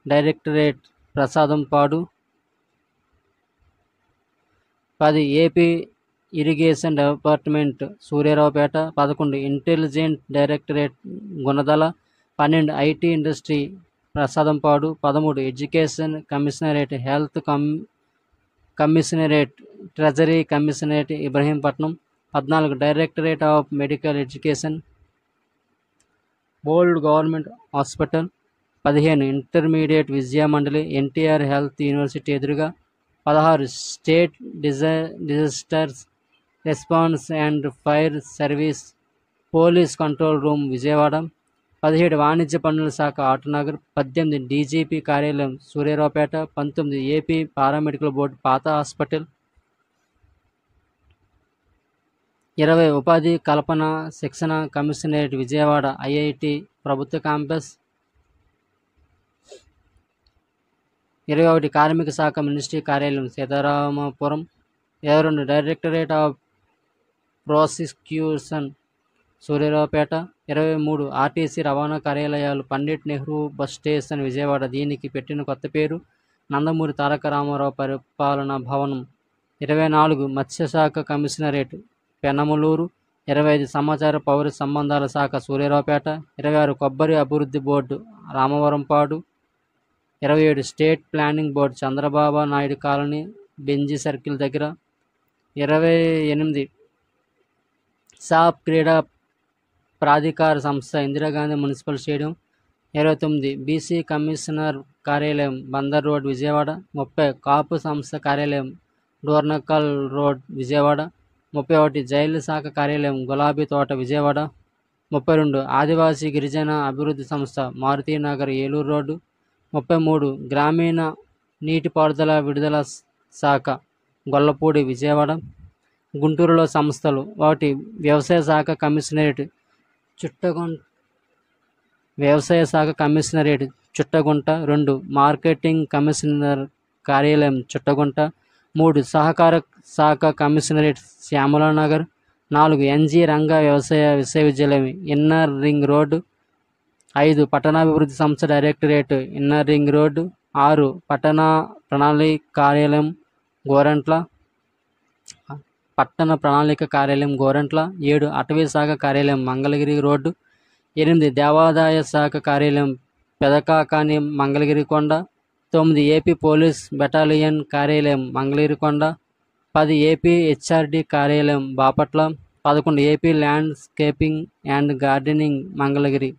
directorate Prasadampadu. 10 AP irrigation department Suryaraopeta. 11 intelligent directorate Gunadala. 12 IT industry Prasadampadu. 13 education commissionerate health commissionerate treasury commissionerate Ibrahimpatnam. 14 directorate of medical education old government hospital. 15 intermediate విద్యామండలి NTR health university ఎదురుగా. 16 state disasters response and fire service police control room Vijayawada. 17 వాణిజ్య పన్నుల శాఖ Autonagar. 18 DGP కార్యాలయం Suryaraopet. 19 AP paramedical board పాత hospital. 20 ఉపాధి కల్పన శిక్షణ కమిషనరేట్ విజయవాడ ఐఐటి ప్రభుత్వ క్యాంపస్. 21 కార్మిక శాఖ మినిస్ట్రీ కార్యాలయం Sitarampuram. 22 directorate of prosecution Suryaraopet. 23 RTC రవాణా కార్యాలయాలు పండిట్ నెహ్రూ బస్ స్టేషన్ విజయవాడ. దీనికి పెట్టిన కొత్త పేరు నందమూరి తారక రామారావు పరిపాలనా భవనం. 24 మత్స్యశాఖ కమిషనరేట్ పెనమలూరు. 25 సమాచార పౌర సంబంధాల శాఖ సూర్యారావుపేట. 26 కొబ్బరి అభివృద్ధి board Ramavarampadu. 27 state planning board Chandrababu Naidu colony Benz circle దగ్గర. 28 సాప్ క్రీడా ప్రాధికార సంస్థ Indira Gandhi municipal stadium. 29 BC commissioner కార్యాలయం బందర్ రోడ్ విజయవాడ. 30 కాపు సంస్థ కార్యాలయం డోర్నకల్ రోడ్ విజయవాడ. 31 జైలు శాఖ కార్యాలయం గులాబీ తోట విజయవాడ. 32 ఆదివాసీ గిరిజన అభివృద్ధి సంస్థ మారుతీనగర్ ఏలూరు రోడ్డు. 33 గ్రామీణ నీటిపారుదల విడుదల శాఖ గొల్లపూడి విజయవాడ. గుంటూరులో సంస్థలు 1 వ్యవసాయ శాఖ కమిషనరేట్ చుట్టగుంట. 2 మార్కెటింగ్ కమిషనర్ కార్యాలయం చుట్టగుంట. 3 సహకార శాఖ కమిషనరేట్ శ్యామలానగర్. 4 ఎన్జీ రంగా వ్యవసాయ విశ్వవిద్యాలయం ఇన్నర్ రింగ్ రోడ్డు. 5 పట్టణాభివృద్ధి సంస్థ డైరెక్టరేట్ ఇన్నర్ రింగ్ రోడ్డు. 6 పట్టణ ప్రణాళిక కార్యాలయం గోరంట్ల. 7 అటవీ శాఖ కార్యాలయం మంగళగిరి రోడ్డు. 8 దేవాదాయ శాఖ కార్యాలయం పెదకాకాని మంగళగిరికొండ. 9 ఏపీ పోలీస్ బెటాలియన్ కార్యాలయం మంగళగిరికొండ. 10 ఏపీ హెచ్ఆర్డి కార్యాలయం Bapatla. 11 AP landscaping and gardening Mangalagiri.